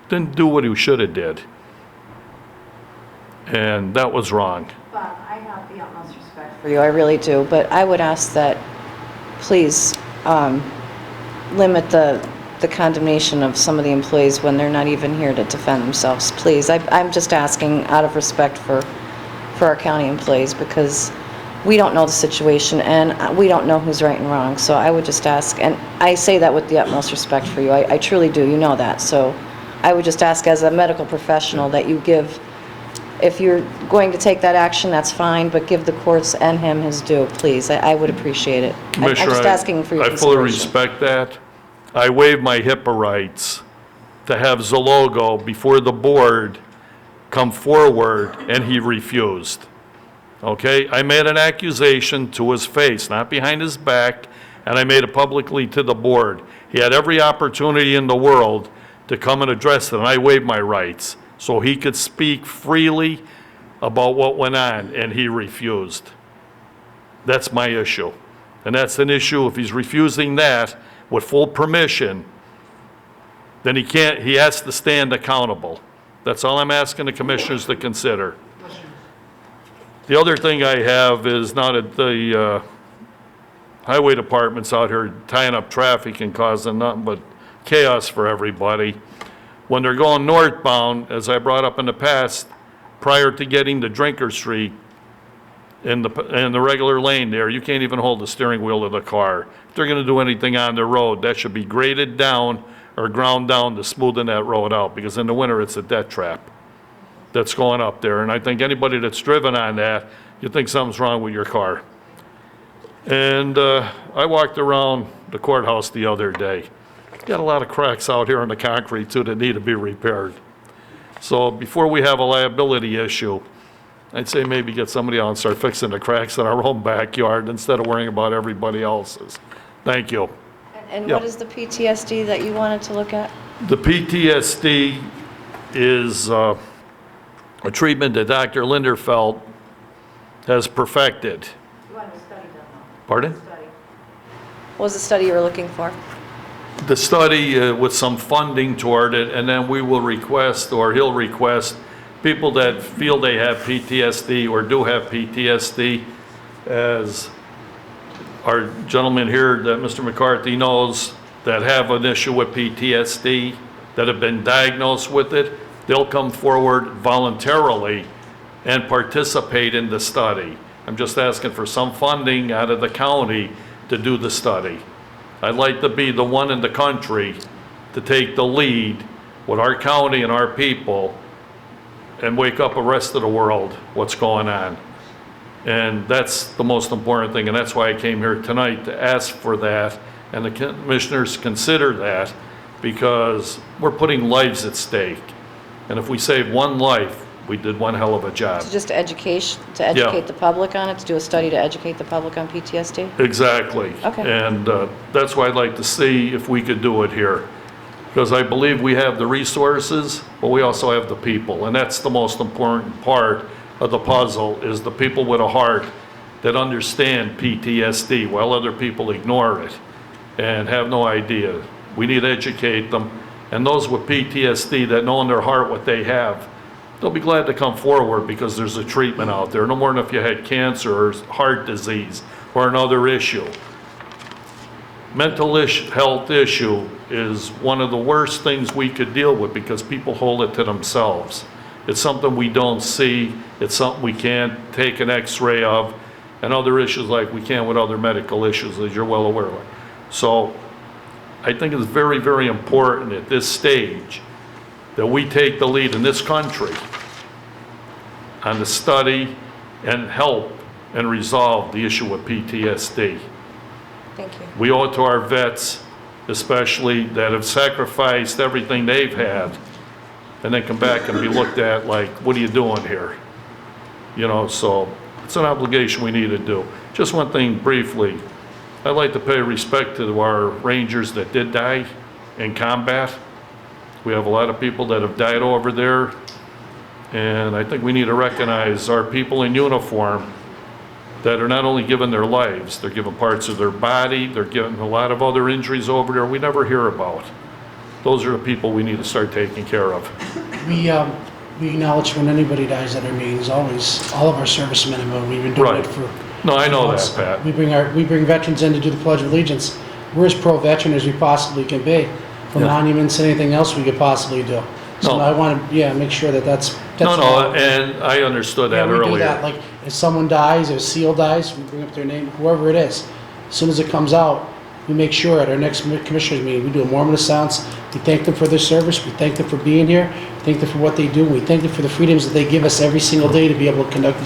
didn't do what he should have did. And that was wrong. Bob, I have the utmost respect for you, I really do, but I would ask that, please, limit the condemnation of some of the employees when they're not even here to defend themselves, please. I'm just asking out of respect for our county employees, because we don't know the situation and we don't know who's right and wrong. So I would just ask, and I say that with the utmost respect for you, I truly do, you know that. So I would just ask as a medical professional that you give, if you're going to take that action, that's fine, but give the courts and him his due, please. I would appreciate it. I'm just asking for your I consideration. fully respect that. I waive my HIPAA rights to have Zalogo before the board come forward, and he refused. Okay? I made an accusation to his face, not behind his back, and I made it publicly to the board. He had every opportunity in the world to come and address it, and I waived my rights so he could speak freely about what went on, and he refused. That's my issue. And that's an issue, if he's refusing that with full permission, then he has to stand accountable. That's all I'm asking the commissioners to consider. The other thing I have is now that the highway department's out here tying up traffic and causing nothing but chaos for everybody. When they're going northbound, as I brought up in the past, prior to getting to Drinker Street, in the regular lane there, you can't even hold the steering wheel of the car. If they're gonna do anything on the road, that should be graded down or ground down to smoothen that road out, because in the winter, it's a death trap that's going up there. And I think anybody that's driven on that, you think something's wrong with your car. And I walked around the courthouse the other day. Got a lot of cracks out here in the concrete too that need to be repaired. So before we have a liability issue, I'd say maybe get somebody out and start fixing the cracks in our own backyard instead of worrying about everybody else's. Thank you. And Yep. what is the PTSD that you wanted to look at? The PTSD is a treatment that Dr. Linderfelt has perfected. You wanted a study done, though. Pardon? What was the study you were looking for? The study with some funding toward it, and then we will request, or he'll request, people that feel they have PTSD or do have PTSD, as our gentleman here that Mr. McCarthy knows that have an issue with PTSD, that have been diagnosed with it, they'll come forward voluntarily and participate in the study. I'm just asking for some funding out of the county to do the study. I'd like to be the one in the country to take the lead with our county and our people and wake up the rest of the world what's going on. And that's the most important thing, and that's why I came here tonight to ask for that, and the commissioners consider that, because we're putting lives at stake. And if we save one life, we did one hell of a job. So just to educate the public on it, to do a study to educate the public on PTSD? Exactly. Okay. And that's why I'd like to see if we could do it here. Because I believe we have the resources, but we also have the people. And that's the most important part of the puzzle, is the people with a heart that understand PTSD while other people ignore it and have no idea. We need to educate them. And those with PTSD that know in their heart what they have, they'll be glad to come forward because there's a treatment out there. No more than if you had cancer or heart disease or another issue. Mental health issue is one of the worst things we could deal with because people hold it to themselves. It's something we don't see. It's something we can't take an x-ray of, and other issues like we can with other medical issues, as you're well aware of. So I think it's very, very important at this stage that we take the lead in this country on the study and help and resolve the issue with PTSD. Thank you. We owe it to our vets, especially, that have sacrificed everything they've had, and then come back and be looked at like, what are you doing here? You know, so it's an obligation we need to do. Just one thing briefly, I'd like to pay respect to our Rangers that did die in combat. We have a lot of people that have died over there, and I think we need to recognize our people in uniform that are not only giving their lives, they're giving parts of their body, they're getting a lot of other injuries over there we never hear about. Those are the people we need to start taking care of. We acknowledge when anybody dies at our meetings, always, all of our servicemen, and we've been doing it for. No, I know months. that, Pat. We bring veterans in to do the Pledge of Allegiance. We're as pro-veteran as we possibly can be, from Yeah. monuments, anything else we could possibly do. So No. I want to, make sure that's. No, and I understood that Yeah, we do earlier. that, like, if someone dies, if a SEAL dies, we bring up their name, whoever it is. As soon as it comes out, we make sure at our next commissioners meeting, we do a moment of silence. We thank them for their service, we thank them for being here, we thank them for what they do, we thank them for the freedoms that they give us every single day to be able to conduct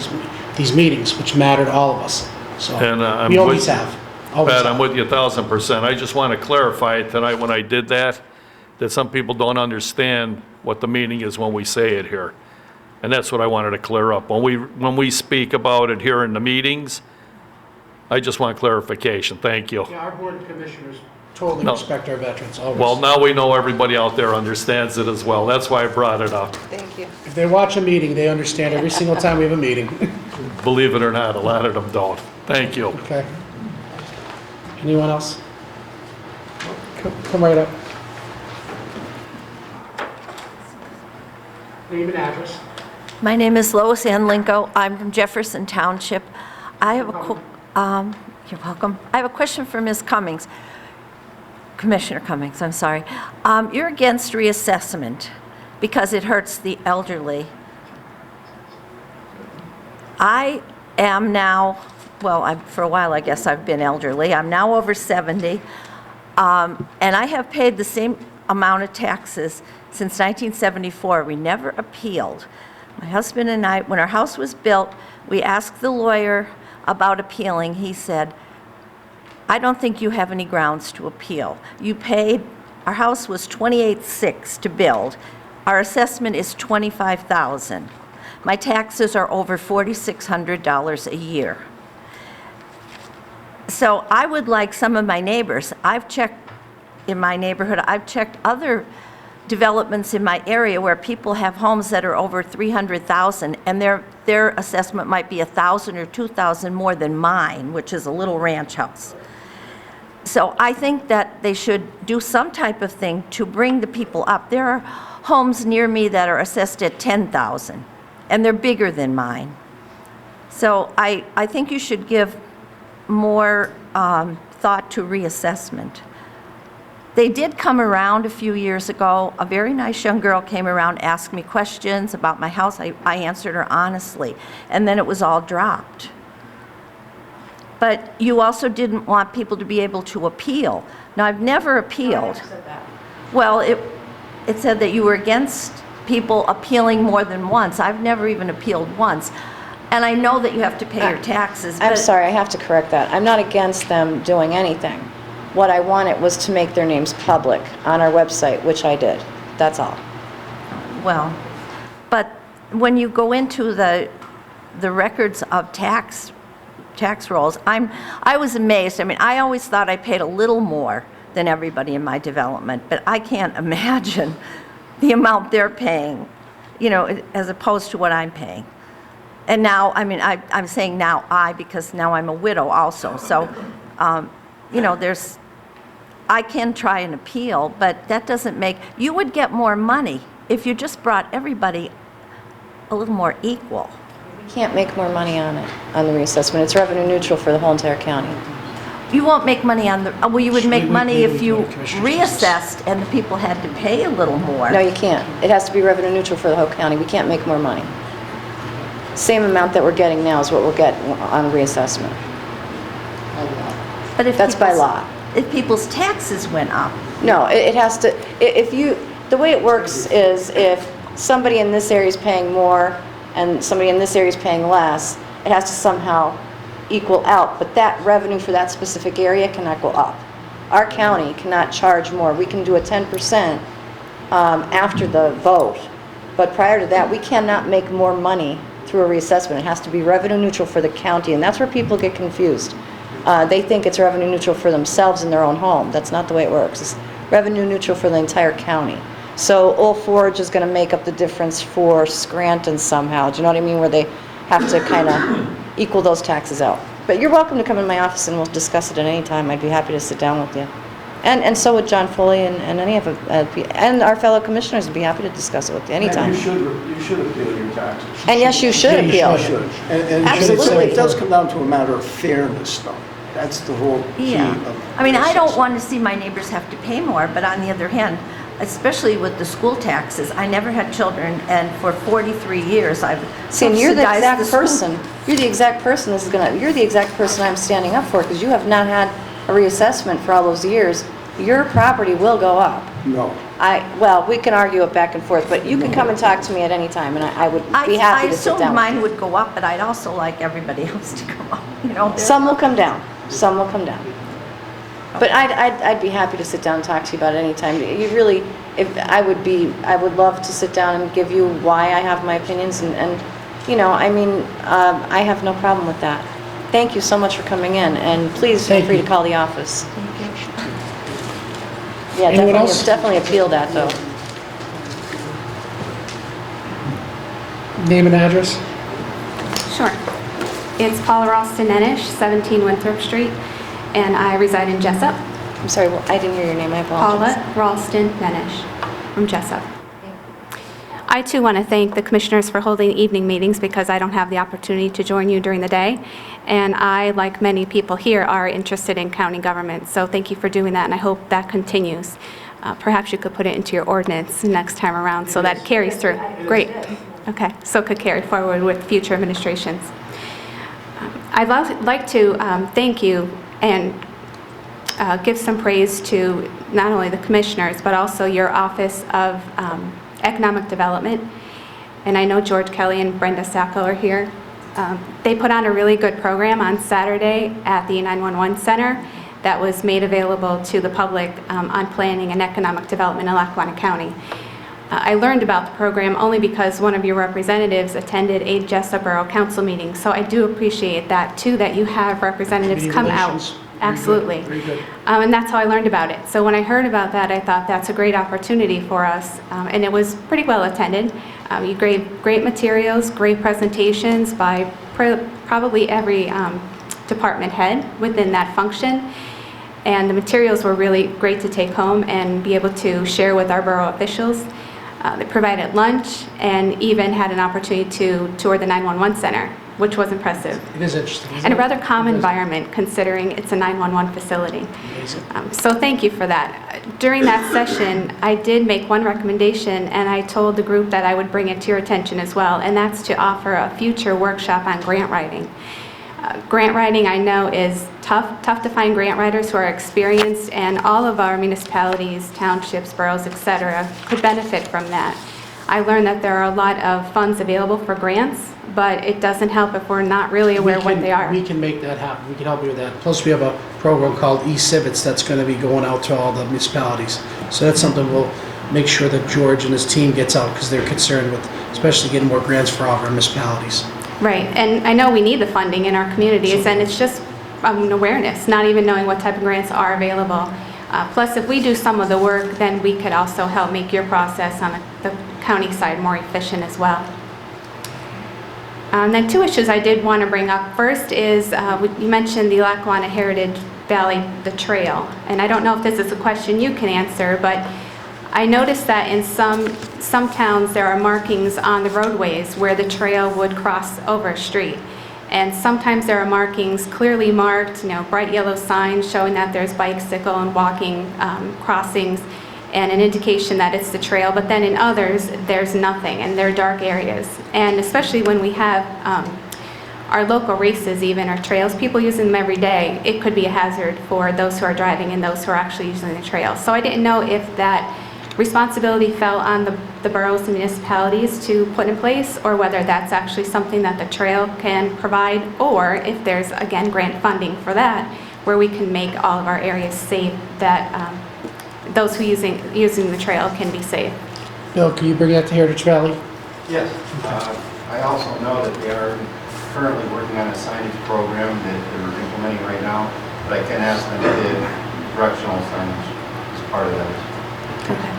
these meetings, which matter to all of us. So, And I'm we with- always have. Always Pat, have. I'm with you 1,000%. I just want to clarify tonight when I did that some people don't understand what the meaning is when we say it here. And that's what I wanted to clear up. When we speak about it here in the meetings, I just want clarification. Thank you. Yeah, our board of commissioners totally No. respect our veterans, always. Well, now we know everybody out there understands it as well. That's why I brought it up. Thank you. If they watch a meeting, they understand every single time we have a meeting. Believe it or not, a lot of them don't. Thank you. Okay. Anyone else? Come right up. Name and address. My name is Lois Ann Linko. I'm from Jefferson Township. I have you're welcome. I have a question for Ms. Cummings. Commissioner Cummings, I'm sorry. You're against reassessment because it hurts the elderly. I am now, well, for a while I guess I've been elderly. I'm now over 70, and I have paid the same amount of taxes since 1974. We never appealed. My husband and I, when our house was built, we asked the lawyer about appealing. He said, I don't think you have any grounds to appeal. You paid, our house was $28,600 to build. Our assessment is $25,000. My taxes are over $4,600 a year. So I would like some of my neighbors, I've checked in my neighborhood, I've checked other developments in my area where people have homes that are over $300,000, and their assessment might be $1,000 or $2,000 more than mine, which is a little ranch house. So I think that they should do some type of thing to bring the people up. There are homes near me that are assessed at $10,000, and they're bigger than mine. So I think you should give more thought to reassessment. They did come around a few years ago. A very nice young girl came around, asked me questions about my house. I answered her honestly, and then it was all dropped. but you also didn't want people to be able to appeal. Now, I've never appealed. Well, it said that you were against people appealing more than once. I've never even appealed once. And I know that you have to pay your taxes, I'm but sorry, I have to correct that. I'm not against them doing anything. What I wanted was to make their names public on our website, which I did. That's all. well, but when you go into the records of tax rolls, I was amazed. I mean, I always thought I paid a little more than everybody in my development, but I can't imagine the amount they're paying, you know, as opposed to what I'm paying. And now, I mean, I'm saying now because now I'm a widow also. So, you know, I can try an appeal, but that doesn't make, you would get more money if you just brought everybody a little more equal. We can't make more money on it, on the reassessment. It's revenue neutral for the whole entire county. You won't make money on the, well, you would make money if you reassessed and the people had to pay a little more. No, you can't. It has to be revenue neutral for the whole county. We can't make more money. Same amount that we're getting now is what we'll get on reassessment. But if That's by law. If people's taxes went up. No, it has to, if you, the way it works is if somebody in this area is paying more and somebody in this area is paying less, it has to somehow equal out, but that revenue for that specific area cannot go up. Our county cannot charge more. We can do a 10% after the vote, but prior to that, we cannot make more money through a reassessment. It has to be revenue neutral for the county, and that's where people get confused. They think it's revenue neutral for themselves in their own home. That's not the way it works. It's revenue neutral for the entire county. So Old Forge is going to make up the difference for Scranton somehow. Do you know what I mean? Where they have to kind of equal those taxes out. But you're welcome to come in my office and we'll discuss it at any time. I'd be happy to sit down with you. And so would John Foley and any of and our fellow commissioners would be happy to discuss it with you anytime. And you should appeal your taxes. And yes, you should appeal. You should. And Absolutely. it does come down to a matter of fairness, though. That's the whole key Yeah. of I mean, I don't reassessment. want to see my neighbors have to pay more, but on the other hand, especially with the school taxes, I never had children, and for 43 years, I've See, and you're the subsidized exact school. person. You're the exact person this is gonna, you're the exact person I'm standing up for, because you have not had a reassessment for all those years. Your property will go up. No. Well, we can argue it back and forth, but you can come and talk to me at any time, and I would be happy to sit I down. assumed mine would go up, but I'd also like everybody else to go up, you know? Some will come down, some will come down. But I'd be happy to sit down and talk to you about it anytime. You really, I would love to sit down and give you why I have my opinions, and you know, I mean, I have no problem with that. Thank you so much for coming in, and please feel free to call the office. Yeah, Anyone definitely, else? definitely appeal that, though. Name and address? Sure. It's Paula Ralston-Nenish, 17 Winthrop Street, and I reside in Jessup. I'm sorry, well, I didn't hear your name, I apologize. Paula Ralston-Nenish from Jessup. I too want to thank the commissioners for holding evening meetings because I don't have the opportunity to join you during the day. And I, like many people here, are interested in county government. So thank you for doing that, and I hope that continues. Perhaps you could put it into your ordinance next time around so that carries through. Great. Okay, so it could carry forward with future administrations. I'd like to thank you and give some praise to not only the commissioners, but also your Office of Economic Development. And I know George Kelly and Brenda Sacco are here. They put on a really good program on Saturday at the 911 Center that was made available to the public on planning and economic development in Lackawanna County. I learned about the program only because one of your representatives attended a Jessup Borough Council meeting, so I do appreciate that too, that you have representatives Community come out. relations. Absolutely. Very good. And that's how I learned about it. So when I heard about that, I thought that's a great opportunity for us, and it was pretty well attended. You gave great materials, great presentations by probably every department head within that function, and the materials were really great to take home and be able to share with our borough officials. They provided lunch and even had an opportunity to tour the 911 center, which was impressive. It is interesting. And a rather calm environment considering it's a 911 facility. So thank you for that. During that session, I did make one recommendation, and I told the group that I would bring it to your attention as well, and that's to offer a future workshop on grant writing. Grant writing, I know, is tough to find grant writers who are experienced, and all of our municipalities, townships, boroughs, et cetera, could benefit from that. I learned that there are a lot of funds available for grants, but it doesn't help if we're not really aware what they are. We can make that happen. We can help you with that. Plus, we have a program called eCivits that's going to be going out to all the municipalities. So that's something we'll make sure that George and his team gets out, because they're concerned with especially getting more grants for all of our municipalities. Right, and I know we need the funding in our communities, and it's just an awareness, not even knowing what type of grants are available. Plus, if we do some of the work, then we could also help make your process on the county side more efficient as well. Then two issues I did want to bring up. First is, you mentioned the Lackawanna Heritage Valley, the trail, and I don't know if this is a question you can answer, but I noticed that in some towns there are markings on the roadways where the trail would cross over a street. And sometimes there are markings clearly marked, bright yellow signs showing that there's bicycle and walking crossings and an indication that it's the trail. But then in others, there's nothing, and they're dark areas. And especially when we have our local races, even our trails, people using them every day, it could be a hazard for those who are driving and those who are actually using the trail. So I didn't know if that responsibility fell on the boroughs and municipalities to put in place, or whether that's actually something that the trail can provide, or if there's, again, grant funding for that, where we can make all of our areas safe, that those who using the trail can be safe. Bill, can you bring that to Heritage Valley? Yes. I also know that they are currently working on a signage program that they're implementing right now, but I can ask them if they did directional signage as part of that. Okay.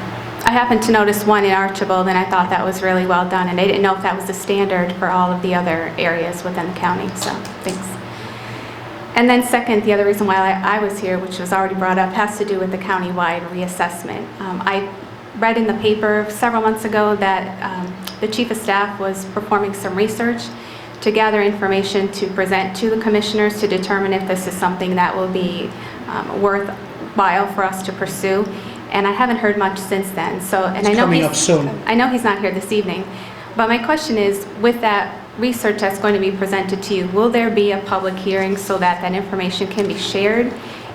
I happened to notice one in Archibald, and I thought that was really well done, and I didn't know if that was the standard for all of the other areas within the county, so thanks. And then second, the other reason why I was here, which was already brought up, has to do with the countywide reassessment. I read in the paper several months ago that the chief of staff was performing some research to gather information to present to the commissioners to determine if this is something that will be worthwhile for us to pursue. And I haven't heard much since then. It's coming up soon. I know he's not here this evening, but my question is, with that research that's going to be presented to you, will there be a public hearing so that that information can be shared,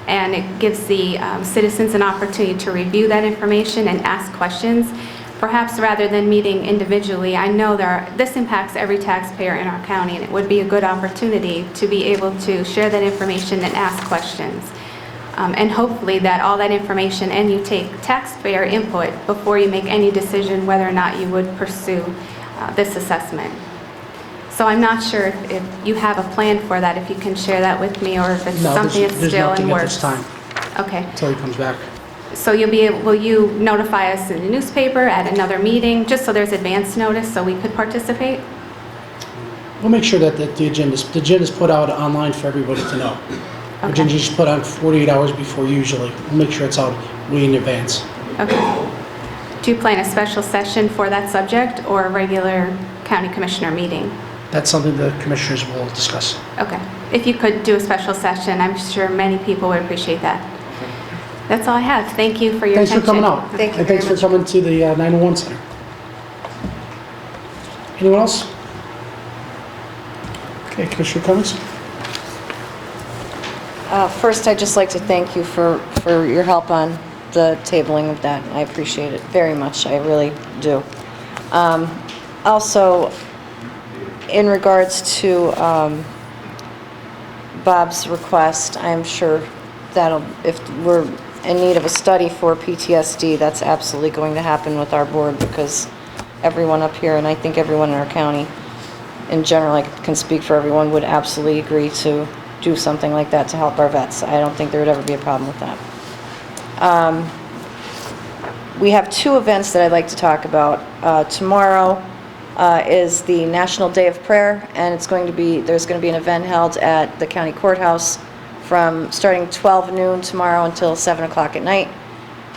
and it gives the citizens an opportunity to review that information and ask questions, perhaps rather than meeting individually? I know this impacts every taxpayer in our county, and it would be a good opportunity to be able to share that information and ask questions. And hopefully that all that information, and you take taxpayer input before you make any decision whether or not you would pursue this assessment. So I'm not sure if you have a plan for that, if you can share that with me, or if it's something that's still in works. There's nothing at this time. Okay. Until he comes back. So will you notify us in the newspaper, at another meeting, just so there's advance notice so we could participate? We'll make sure that the agenda's put out online for everybody to know. The agenda's put on 48 hours before usually. We'll make sure it's out way in advance. Okay. Do you plan a special session for that subject, or a regular county commissioner meeting? That's something the commissioners will discuss. Okay. If you could do a special session, I'm sure many people would appreciate that. That's all I have. Thank you for your Thanks attention. for coming out. Thank you And thanks very for coming to the 911 Center. Anyone else? Okay, Commissioner Cummings? First, I'd just like to thank you for your help on the tabling of that. I appreciate it very much. I really do. Also, in regards to Bob's request, I'm sure if we're in need of a study for PTSD, that's absolutely going to happen with our board, because everyone up here, and I think everyone in our county in general, I can speak for everyone, would absolutely agree to do something like that to help our vets. I don't think there would ever be a problem with that. We have two events that I'd like to talk about. Tomorrow is the National Day of Prayer, and there's going to be an event held at the county courthouse from starting 12 noon tomorrow until 7 o'clock at night.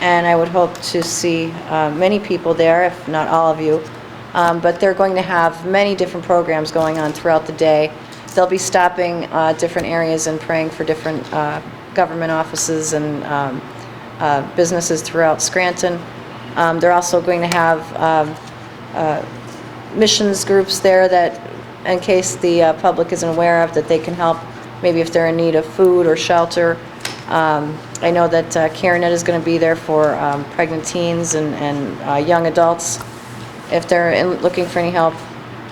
And I would hope to see many people there, if not all of you. But they're going to have many different programs going on throughout the day. They'll be stopping different areas and praying for different government offices and businesses throughout Scranton. They're also going to have missions groups there that in case the public isn't aware of, that they can help, maybe if they're in need of food or shelter. I know that CareNet is going to be there for pregnant teens and young adults if they're looking for any help.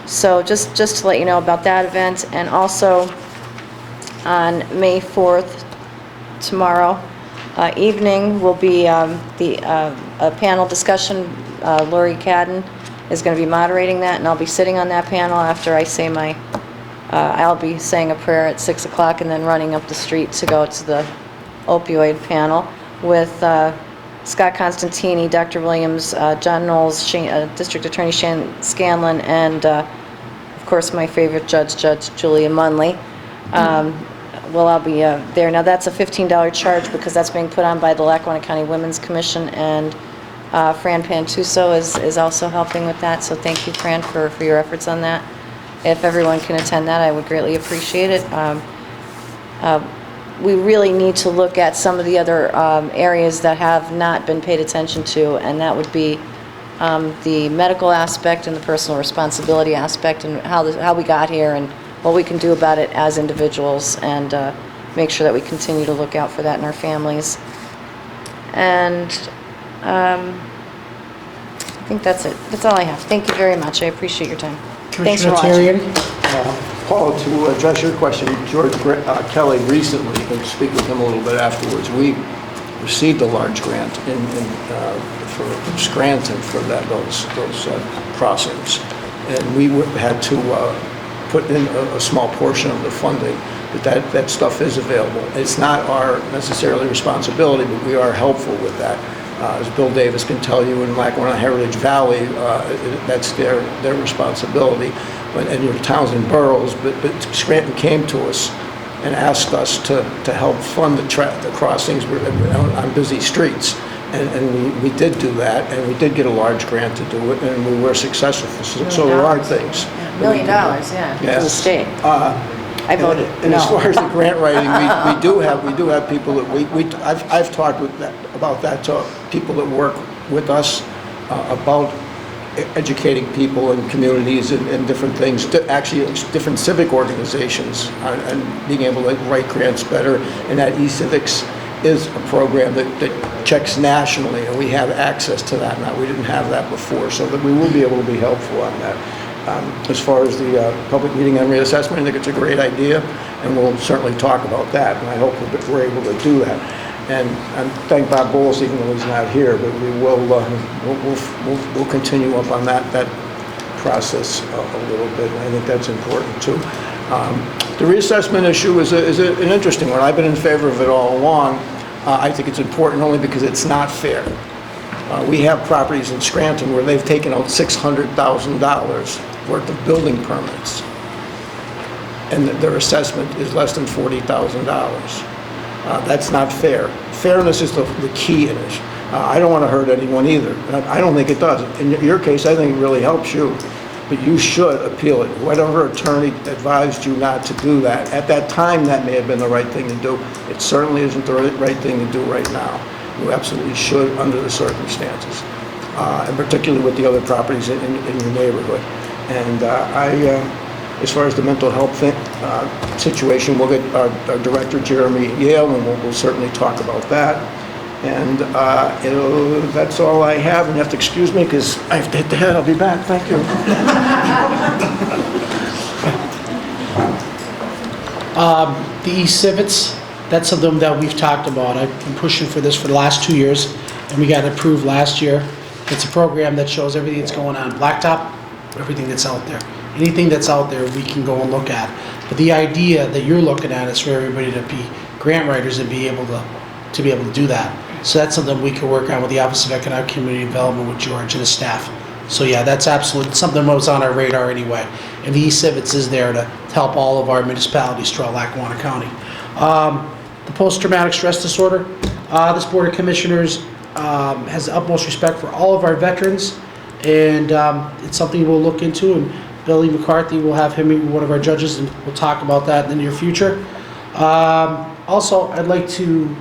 So just to let you know about that event. And also on May 4th, tomorrow evening, will be a panel discussion. Lori Cadden is going to be moderating that, and I'll be sitting on that panel after I say my, I'll be saying a prayer at 6 o'clock and then running up the street to go to the opioid panel with Scott Constantini, Dr. Williams, John Knowles, District Attorney Shane Scanlon, and of course my favorite judge, Judge Julia Munley. Well, I'll be there. Now that's a $15 charge because that's being put on by the Lackawanna County Women's Commission, and Fran Pantuso is also helping with that, so thank you, Fran, for your efforts on that. If everyone can attend that, I would greatly appreciate it. We really need to look at some of the other areas that have not been paid attention to, and that would be the medical aspect and the personal responsibility aspect, and how we got here and what we can do about it as individuals, and make sure that we continue to look out for that in our families. And I think that's it. That's all I have. Thank you very much. I appreciate your time. Thanks for Commissioner watching. Terriani? Paul, to address your question, George Kelly recently, you can speak with him a little bit afterwards, we received a large grant for Scranton for those crossings. And we had to put in a small portion of the funding, but that stuff is available. It's not our necessarily responsibility, but we are helpful with that. As Bill Davis can tell you, in Lackawanna Heritage Valley, that's their responsibility, and your towns and boroughs, but Scranton came to us and asked us to help fund the crossings on busy streets. And we did do that, and we did get a large grant to do it, and we were successful. So there are things. $1 million, yeah, to the state. I voted and no. as far as the grant writing, we do have people that I've talked about that to people that work with us about educating people in communities and different things, actually different civic organizations, and being able to write grants better. And that eCivics is a program that checks nationally, and we have access to that now. We didn't have that before, so that we will be able to be helpful on that. As far as the public meeting on reassessment, I think it's a great idea, and we'll certainly talk about that, and I hope that we're able to do that. And thank Bob Bowles, even though he's not here, but we will we'll continue up on that process a little bit, and I think that's important too. The reassessment issue is an interesting one. I've been in favor of it all along. I think it's important only because it's not fair. We have properties in Scranton where they've taken out $600,000 worth of building permits, and their assessment is less than $40,000. That's not fair. Fairness is the key in it. I don't want to hurt anyone either. I don't think it does. In your case, I think it really helps you, but you should appeal it. Whatever attorney advised you not to do that, at that time that may have been the right thing to do. It certainly isn't the right thing to do right now. You absolutely should under the circumstances, and particularly with the other properties in your neighborhood. And as far as the mental health situation, we'll get our director, Jeremy Yale, and we'll certainly talk about that. And that's all I have, and you have to excuse me because I have to hit the head. I'll be back. Thank you. The e-civics, that's something that we've talked about. I've been pushing for this for the last 2 years, and we got it approved last year. It's a program that shows everything that's going on Blacktop, everything that's out there. Anything that's out there, we can go and look at. But the idea that you're looking at is for everybody to be grant writers and be able to do that. So that's something we can work on with the Office of Economic Community Development with George and his staff. So yeah, that's absolutely something that was on our radar anyway. And the e-civics is there to help all of our municipalities throughout Lackawanna County. The post-traumatic stress disorder, this Board of Commissioners has the utmost respect for all of our veterans, and it's something we'll look into, and Billy McCarthy will have him meet one of our judges, and we'll talk about that in the near future. Also, I'd like to,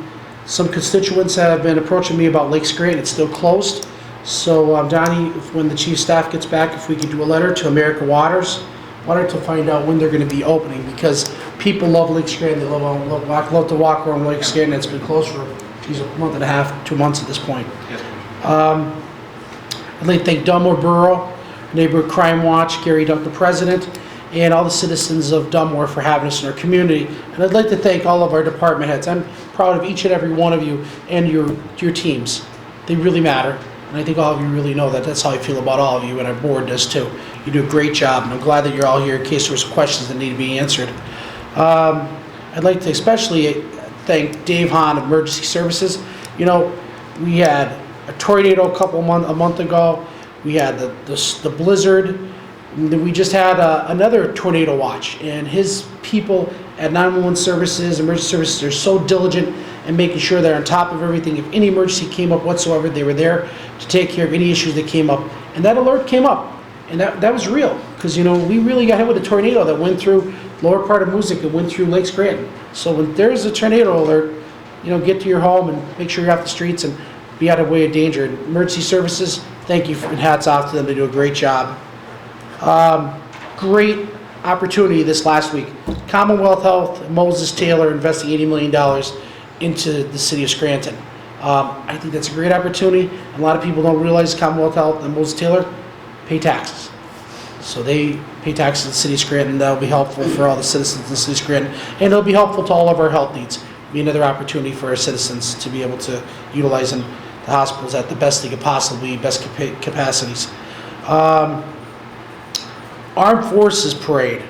some constituents have been approaching me about Lake Scranton. It's still closed. So Donnie, when the chief staff gets back, if we could do a letter to America Waters wanted to find out when they're going to be opening, because people love Lake Scranton, they love to walk around Lake Scranton. It's been closed for, a month and a half, 2 months at this point. I'd like to thank Dunmore Borough, Neighborhood Crime Watch, Gary Duck, the president, and all the citizens of Dunmore for having us in our community. And I'd like to thank all of our department heads. I'm proud of each and every one of you and your teams. They really matter, and I think all of you really know that. That's how I feel about all of you, and our board does too. You do a great job, and I'm glad that you're all here in case there's questions that need to be answered. I'd like to especially thank Dave Hahn of Emergency Services. You know, we had a tornado a month ago. We had the blizzard. We just had another tornado watch, and his people at 911 services, emergency services, they're so diligent in making sure they're on top of everything. If any emergency came up whatsoever, they were there to take care of any issues that came up. And that alert came up, and that was real, because we really got hit with a tornado that went through lower part of Moosic and went through Lake Scranton. So when there's a tornado alert, get to your home and make sure you're off the streets and be out of way of danger. And emergency services, thank you, and hats off to them. They do a great job. Great opportunity this last week. Commonwealth Health, Moses Taylor investing $80 million into the city of Scranton. I think that's a great opportunity. A lot of people don't realize Commonwealth Health and Moses Taylor pay taxes. So they pay taxes to the city of Scranton. That'll be helpful for all the citizens in the city of Scranton. And it'll be helpful to all of our health needs. Be another opportunity for our citizens to be able to utilize the hospitals at the best they could possibly, best capacities. Armed Forces Parade.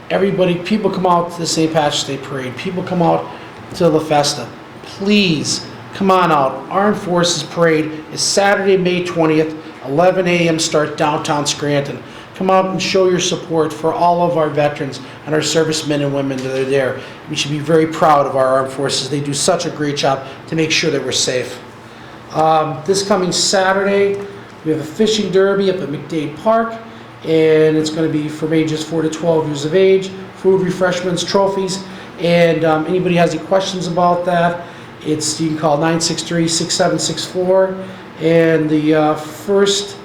People come out to the St. Patrick's Day Parade. People come out to La Festa. Please, come on out. Armed Forces Parade is Saturday, May 20th, 11 a.m. start downtown Scranton. Come out and show your support for all of our veterans and our servicemen and women that are there. We should be very proud of our armed forces. They do such a great job to make sure that we're safe. This coming Saturday, we have a fishing derby up at McDade Park, and it's going to be from ages 4 to 12 years of age. Food, refreshments, trophies, and anybody has any questions about that, you can call 963-6764, and the first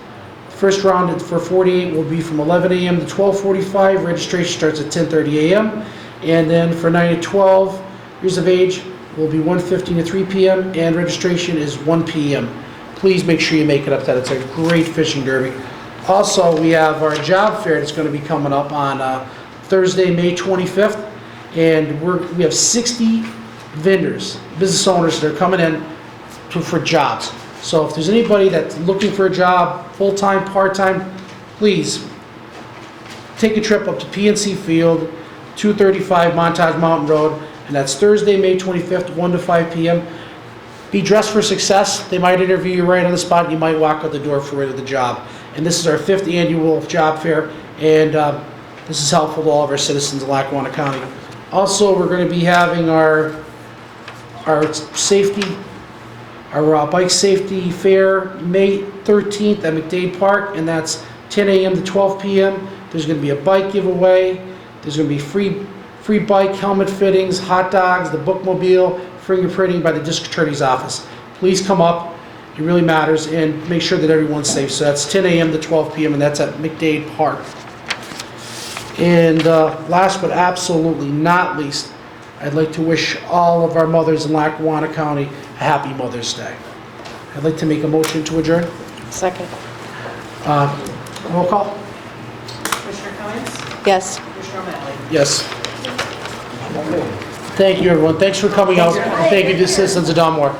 round for 48 will be from 11 a.m. to 12:45. Registration starts at 10:30 a.m. And then for 9 to 12 years of age will be 1:15 to 3 p.m. and registration is 1 p.m. Please make sure you make it up to that. It's a great fishing derby. Also, we have our job fair that's going to be coming up on Thursday, May 25th, and we have 60 vendors, business owners that are coming in for jobs. So if there's anybody that's looking for a job, full-time, part-time, please take a trip up to PNC Field, 235 Montage Mountain Road, and that's Thursday, May 25th, 1 to 5 p.m. Be dressed for success. They might interview you right on the spot. You might walk out the door for the job. And this is our 5th annual job fair, and this is helpful to all of our citizens in Lackawanna County. Also, we're going to be having our bike safety fair May 13th at McDade Park, and that's 10 a.m. to 12 p.m. There's going to be a bike giveaway. There's going to be free bike helmet fittings, hot dogs, the bookmobile, fingerprinting by the district attorney's office. Please come up. It really matters, and make sure that everyone's safe. So that's 10 a.m. to 12 p.m., and that's at McDade Park. And last but absolutely not least, I'd like to wish all of our mothers in Lackawanna County a happy Mother's Day. I'd like to make a motion to adjourn. Second. Roll call? Commissioner Cummings? Yes. Commissioner O'Malley? Yes. Thank you, everyone. Thanks for coming out. Thank you to the citizens of Dunmore.